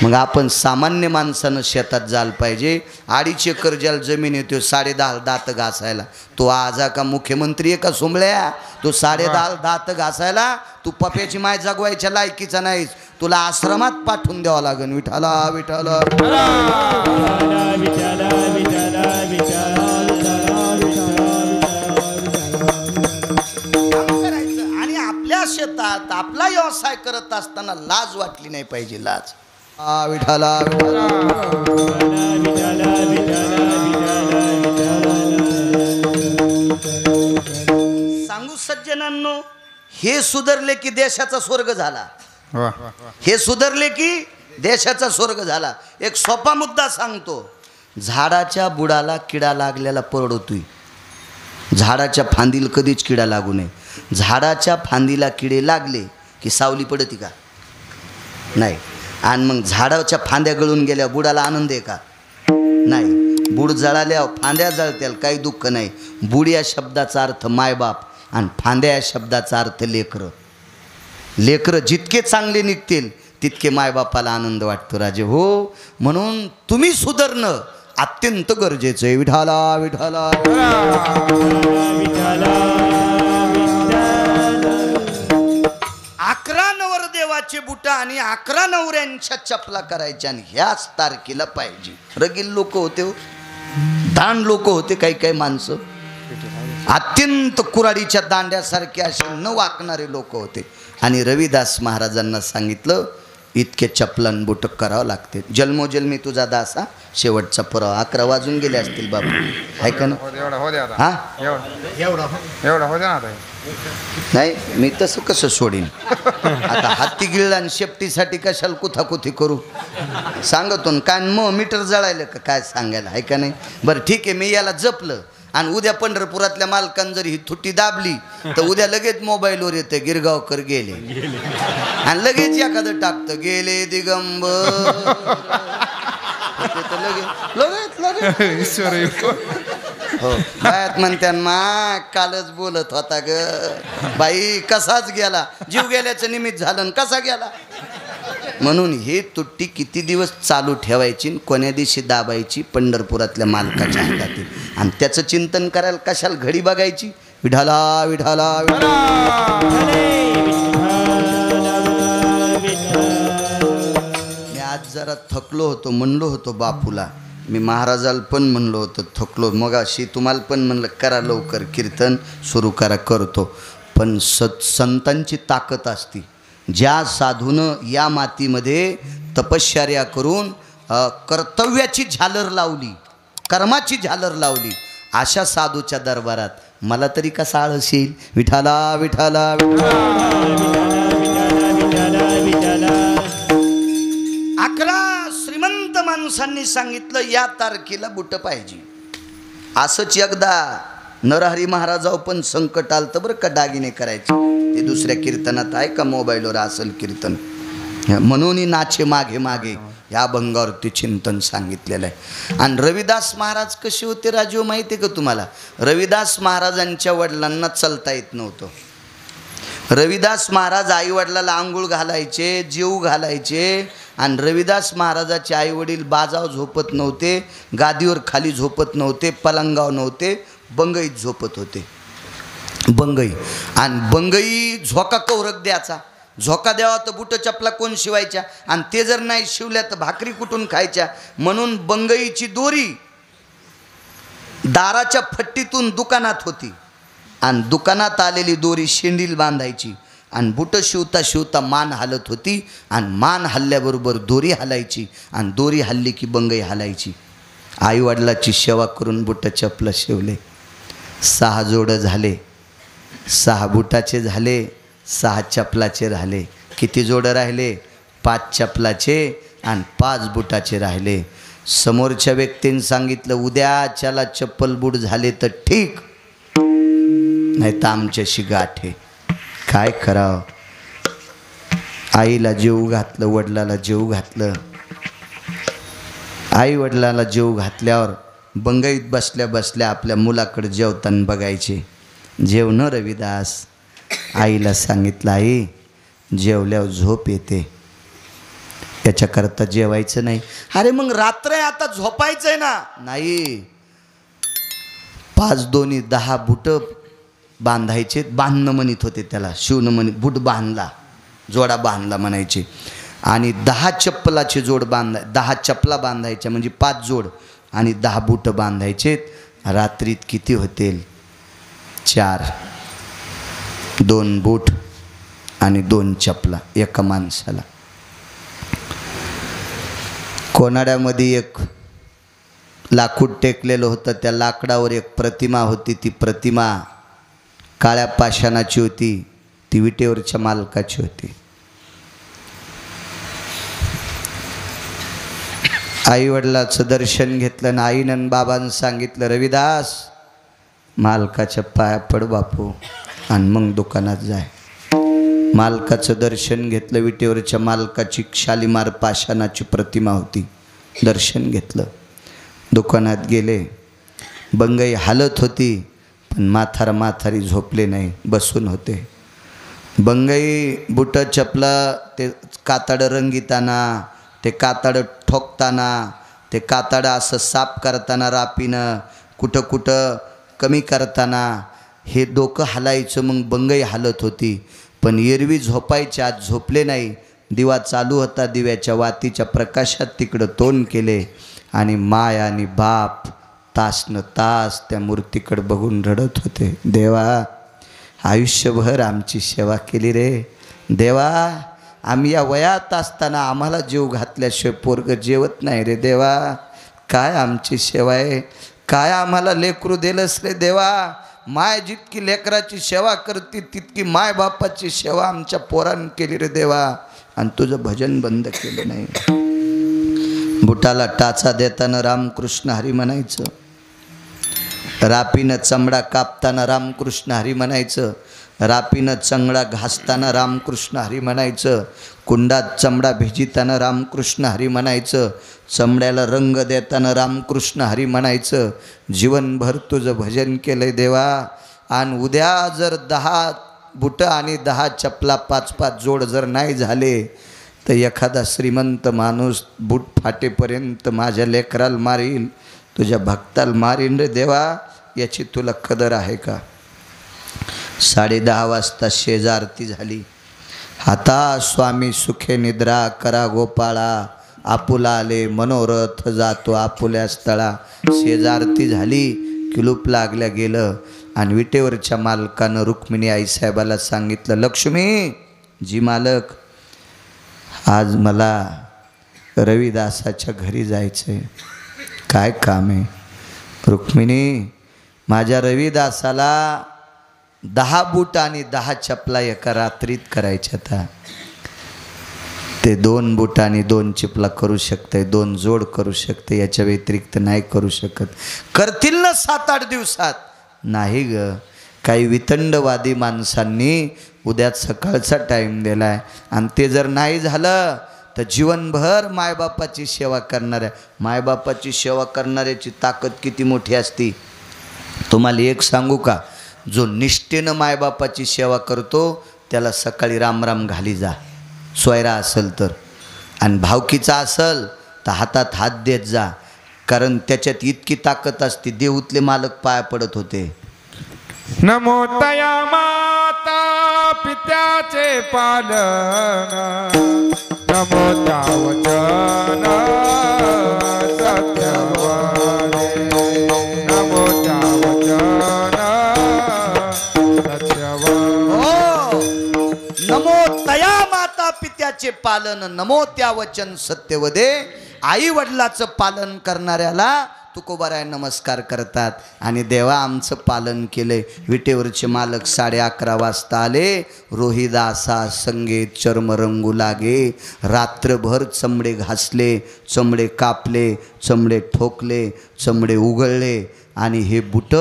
मग आपण सामान्य माणसानं शेतात जायला पाहिजे. 2.5 एकर ज्याला जमीन येतो 10.5 दात घासायला, तो आजा का मुख्यमंत्री आहे का सोंबळ्या? तो 10.5 दात घासायला तू पप्याची माय जगवायच्या लायकीचा नाहीस. तुला आश्रमात पाठवून द्यावं लागेल. विठाला विठाला करायचं. आणि आपल्या शेतात आपला व्यवसाय करत असताना लाज वाटली नाही पाहिजे. लाज विठाला सांगू सज्जनांनो, हे सुधारले की देशाचा स्वर्ग झाला. हे सुधारले की देशाचा स्वर्ग झाला. एक सोपा मुद्दा सांगतो. झाडाच्या बुडाला किडा लागलेला परवडतोय. झाडाच्या फांदीला कधीच किडा लागू नये. झाडाच्या फांदीला किडे लागले की सावली पडती का? नाही. आणि मग झाडाच्या फांद्या गळून गेल्या बुडाला आनंद आहे का? नाही. बुड जळाल्या फांद्या जळत्याल काही दुःख नाही. बुड या शब्दाचा अर्थ मायबाप. आणि फांद्या या शब्दाचा अर्थ लेकरं. लेकरं जितके चांगले निघतील तितके मायबापाला आनंद वाटतो राजे हो. म्हणून तुम्ही सुधारणं अत्यंत गरजेचं आहे. विठाला विठाला. 11 नवरदेवाचे बुट आणि 11 नवऱ्यांच्या चपला करायच्या आणि ह्याच तारखेला पाहिजे. रगील लोक होते हो, दांड लोक होते, काही काही माणसं अत्यंत कुऱ्हाडीच्या दांड्यासारखे असे न वाकणारे लोक होते. आणि रविदास महाराजांना सांगितलं इतके चपलन बुट करावं लागते. जन्मोजन्मी तुझा दासा शेवटचा पुरावा. 11 वाजून गेले असतील बाबा, आहे का ना? एवढा हो द्या आता. हा एवढा हो द्या ना आता. नाही मी तसं कसं सोडीन आता. हाती गिळला आणि शेपटीसाठी कशाला कुथाकुथी करू सांगतो ना. काय मग मीटर जळायलं का काय सांगायला, आहे का नाही? बरं ठीक आहे, मी याला जपलं आणि उद्या पंढरपुरातल्या मालकान जर ही थुट्टी दाबली तर उद्या लगेच मोबाईलवर येते गिरगावकर गेले आणि लगेच एखादं टाकतं गेले दिगंबर. लगेच लगेच ईश्वर हो बायात म्हणत्या मा कालच बोलत होता ग बाई, कसाच गेला, जीव गेल्याचं निमित्त झालं कसा गेला. म्हणून ही तुट्टी किती दिवस चालू ठेवायची, कोण्या दिवशी दाबायची पंढरपुरातल्या मालकाच्या हातातील. आणि त्याचं चिंतन करायला कशाला घडी बघायची. विठाला विठाला मी आज जरा थकलो होतो, म्हणलो होतो बापूला, मी महाराजाला पण म्हणलो होतो थकलो. मग अशी तुम्हाला पण म्हणलं करा लवकर कीर्तन सुरू करा, करतो. पण संतांची ताकद असती. ज्या साधूनं या मातीमध्ये तपश्चर्या करून कर्तव्याची झालर लावली, कर्माची झालर लावली, अशा साधूच्या दरबारात मला तरी कसा आळस येईल. विठाला विठाला. 11 श्रीमंत माणसांनी सांगितलं या तारखेला बुट पाहिजे. असंच एकदा नरहरी महाराजाव पण संकट आलं तर बरं का, दागिने करायचे. ते दुसऱ्या कीर्तनात आहे का मोबाईलवर असेल कीर्तन. म्हणून नाचे मागे मागे या अभंगावरती चिंतन सांगितलेलं आहे. आणि रविदास महाराज कसे होते राजू माहिती आहे का तुम्हाला? रविदास महाराजांच्या वडिलांना चालता येत नव्हतं. रविदास महाराज आई वडिलाला आंघोळ घालायचे, जेव घालायचे. आणि रविदास महाराजाचे आई वडील बाजाव झोपत नव्हते, गादीवर खाली झोपत नव्हते, पलंगाव नव्हते, बंगईत झोपत होते. बंगई. आणि बंगई झोका कौरक द्यायचा. झोका द्यावा तर बुट चपला कोण शिवायच्या, आणि ते जर नाही शिवल्या तर भाकरी कुठून खायच्या. म्हणून बंगईची दोरी दाराच्या फट्टीतून दुकानात होती आणि दुकानात आलेली दोरी शेंडील बांधायची आणि बुट शिवता शिवता मान हालत होती आणि मान हल्ल्याबरोबर दोरी हलायची आणि दोरी हल्ली की बंगई हलायची. आईवडिलाची सेवा करून बुट चपलं शिवले. 6 जोडं झाले, 6 बुटाचे झाले, 6 चपलाचे राहिले. किती जोडं राहिले? 5 चपलाचे आणि 5 बुटाचे राहिले. समोरच्या व्यक्तीने सांगितलं उद्याच्याला चप्पल बूट झाले तर ठीक, नाही तर आमच्याशी गाठ आहे. काय करावं? आईला जेव घातलं, वडिलाला जेव घातलं. आई वडिलाला जेव घातल्यावर बंगईत बसल्या बसल्या आपल्या मुलाकडे जेवताना बघायचे. जेवण रविदास. आईला सांगितलं आई जेवल्यावर झोप येते, याच्याकरता जेवायचं नाही. अरे मग रात्र आहे आता झोपायचं आहे ना. नाही, 5 दोन्ही 10 बुट बांधायचे. बांधणं म्हणत होते त्याला, शिवणं म्हणत. बूट बांधला, जोडा बांधला म्हणायचे. आणि 10 चप्पलाचे जोड 10 चपला बांधायच्या म्हणजे 5 जोड आणि 10 बूट बांधायचे. रात्रीत किती होतील? 4. 2 बूट आणि 2 चपला एका माणसाला. कोनाड्यामध्ये एक लाकूड टेकलेलं होतं, त्या लाकडावर एक प्रतिमा होती. ती प्रतिमा काळ्या पाषाणाची होती, ती विटेवरच्या मालकाची होती. आई वडिलाचं दर्शन घेतलं आणि आईनं बाबांनी सांगितलं रविदास मालकाच्या पाया पड बापू आणि मग दुकानात जाय. मालकाचं दर्शन घेतलं. विटेवरच्या मालकाची शालीमार पाषाणाची प्रतिमा होती. दर्शन घेतलं. दुकानात गेले. बंगई हालत होती पण म्हातारी झोपले नाही, बसून होते. बंगई बुट चपला ते कातडं रंगीताना, ते कातडं ठोकताना, ते कातडं असं साफ करताना रापीनं, कुठं कुठं कमी करताना हे डोकं हलायचं. मग बंगई हालत होती. पण एरवी झोपायच्या आज झोपले नाही. दिवा चालू होता, दिव्याच्या वातीच्या प्रकाशात तिकडं तोंड केले आणि माय आणि बाप तासन तास त्या मूर्तीकडे बघून रडत होते. देवा, आयुष्यभर आमची सेवा केली रे देवा, आम्ही या वयात असताना आम्हाला जीव घातल्याशिवाय पोरगं जेवत नाही रे देवा, काय आमची सेवा आहे, काय आम्हाला लेकरू दिलंस रे देवा. माय जितकी लेकराची सेवा करते तितकी माय बापाची सेवा आमच्या पोरानं केली रे देवा, आणि तुझं भजन बंद केलं नाही. बुटाला टाचा देताना रामकृष्ण हरी म्हणायचं, रापीनं चमडा कापताना रामकृष्ण हरी म्हणायचं, रापीनं चमडा घासताना रामकृष्ण हरी म्हणायचं, कुंडात चमडा भिजिताना रामकृष्ण हरी म्हणायचं, चमड्याला रंग देताना रामकृष्ण हरी म्हणायचं. जीवनभर तुझं भजन केलंय देवा. आणि उद्या जर 10 बुटं आणि 10 चपला 5-5 जोड जर नाही झाले तर एखादा श्रीमंत माणूस बूट फाटेपर्यंत माझ्या लेकराला मारील, तुझ्या भक्ताला मारीन रे देवा. याची तुला कदर आहे का? 10:30 वाजता शेजारती झाली. आता स्वामी सुखे निद्रा करा गोपाळा, आपुला आले मनोरथ जातो आपुल्या स्थळा. शेजारती झाली, किलूप लागल्या गेलं आणि विटेवरच्या मालकानं रुक्मिणी आईसाहेबाला सांगितलं, लक्ष्मी जी मालक, आज मला रविदासाच्या घरी जायचं आहे. काय काम आहे? रुक्मिणी, माझ्या रविदासाला 10 बूट आणि 10 चपला एका रात्रीत करायच्या. आता ते 2 बूट आणि 2 चपला करू शकते, 2 जोड करू शकते, याच्या व्यतिरिक्त नाही करू शकत. करतील ना 7-8 दिवसात? नाही ग. काही वितंडवादी माणसांनी उद्या सकाळचा टाईम दिला आहे आणि ते जर नाही झालं तर जीवनभर मायबापाची सेवा करणाऱ्या, मायबापाची सेवा करणाऱ्याची ताकद किती मोठी असती तुम्हाला एक सांगू का? जो निष्ठेनं मायबापाची सेवा करतो त्याला सकाळी रामराम घाली जा, सोयरा असेल तर, आणि भावकीचा असेल तर हातात हात देत जा, कारण त्याच्यात इतकी ताकद असते. देऊतले मालक पाया पडत होते. नमो तया माता पित्याचे पालन, नमो त्या वचन सत्यवाने, नमो त्या वचन सत्यवाने. नमो तया माता पित्याचे पालन, नमो त्या वचन सत्यवदे. आई वडिलाचं पालन करणाऱ्याला तुकोबाराय नमस्कार करतात. आणि देवा आमचं पालन केले. विटेवरचे मालक 11:30 वाजता आले. रोहिदासा संगीत चर्म रंगू लागे. रात्रभर चमडे घासले, चमडे कापले, चमडे ठोकले, चमडे उघळले आणि हे बुट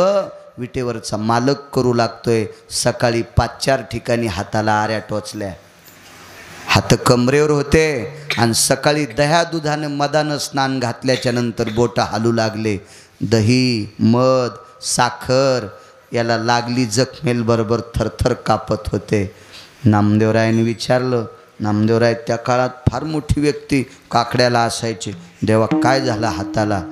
विटेवरचा मालक करू लागतोय. सकाळी 5-4 ठिकाणी हाताला आऱ्या टोचल्या, हात कमरेवर होते आणि सकाळी दह्या दुधानं मदानं स्नान घातल्याच्या नंतर बोटं हालू लागले. दही, मध, साखर याला लागली जखमेलबरोबर थरथर कापत होते. नामदेवरायांनी विचारलं. नामदेवराय त्या काळात फार मोठी व्यक्ती, काकड्याला असायचे. देवा काय झालं हाताला?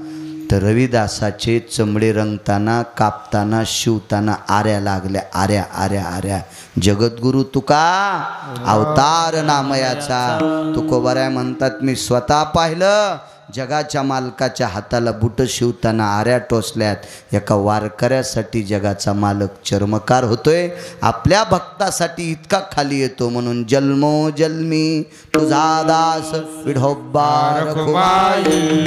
तर रविदासाचे चमडे रंगताना, कापताना, शिवताना आऱ्या लागल्या. आऱ्या आऱ्या आऱ्या. जगद्गुरु तुका अवतार नामयाचा. तुकोबाराय म्हणतात मी स्वतः पाहिलं. जगाच्या मालकाच्या हाताला बुट शिवताना आऱ्या टोचल्यात. एका वारकऱ्यासाठी जगाचा मालक चर्मकार होतोय. आपल्या भक्तासाठी इतका खाली येतो. म्हणून जन्मोजन्मी तुझा दास विठोबा रखुमाई.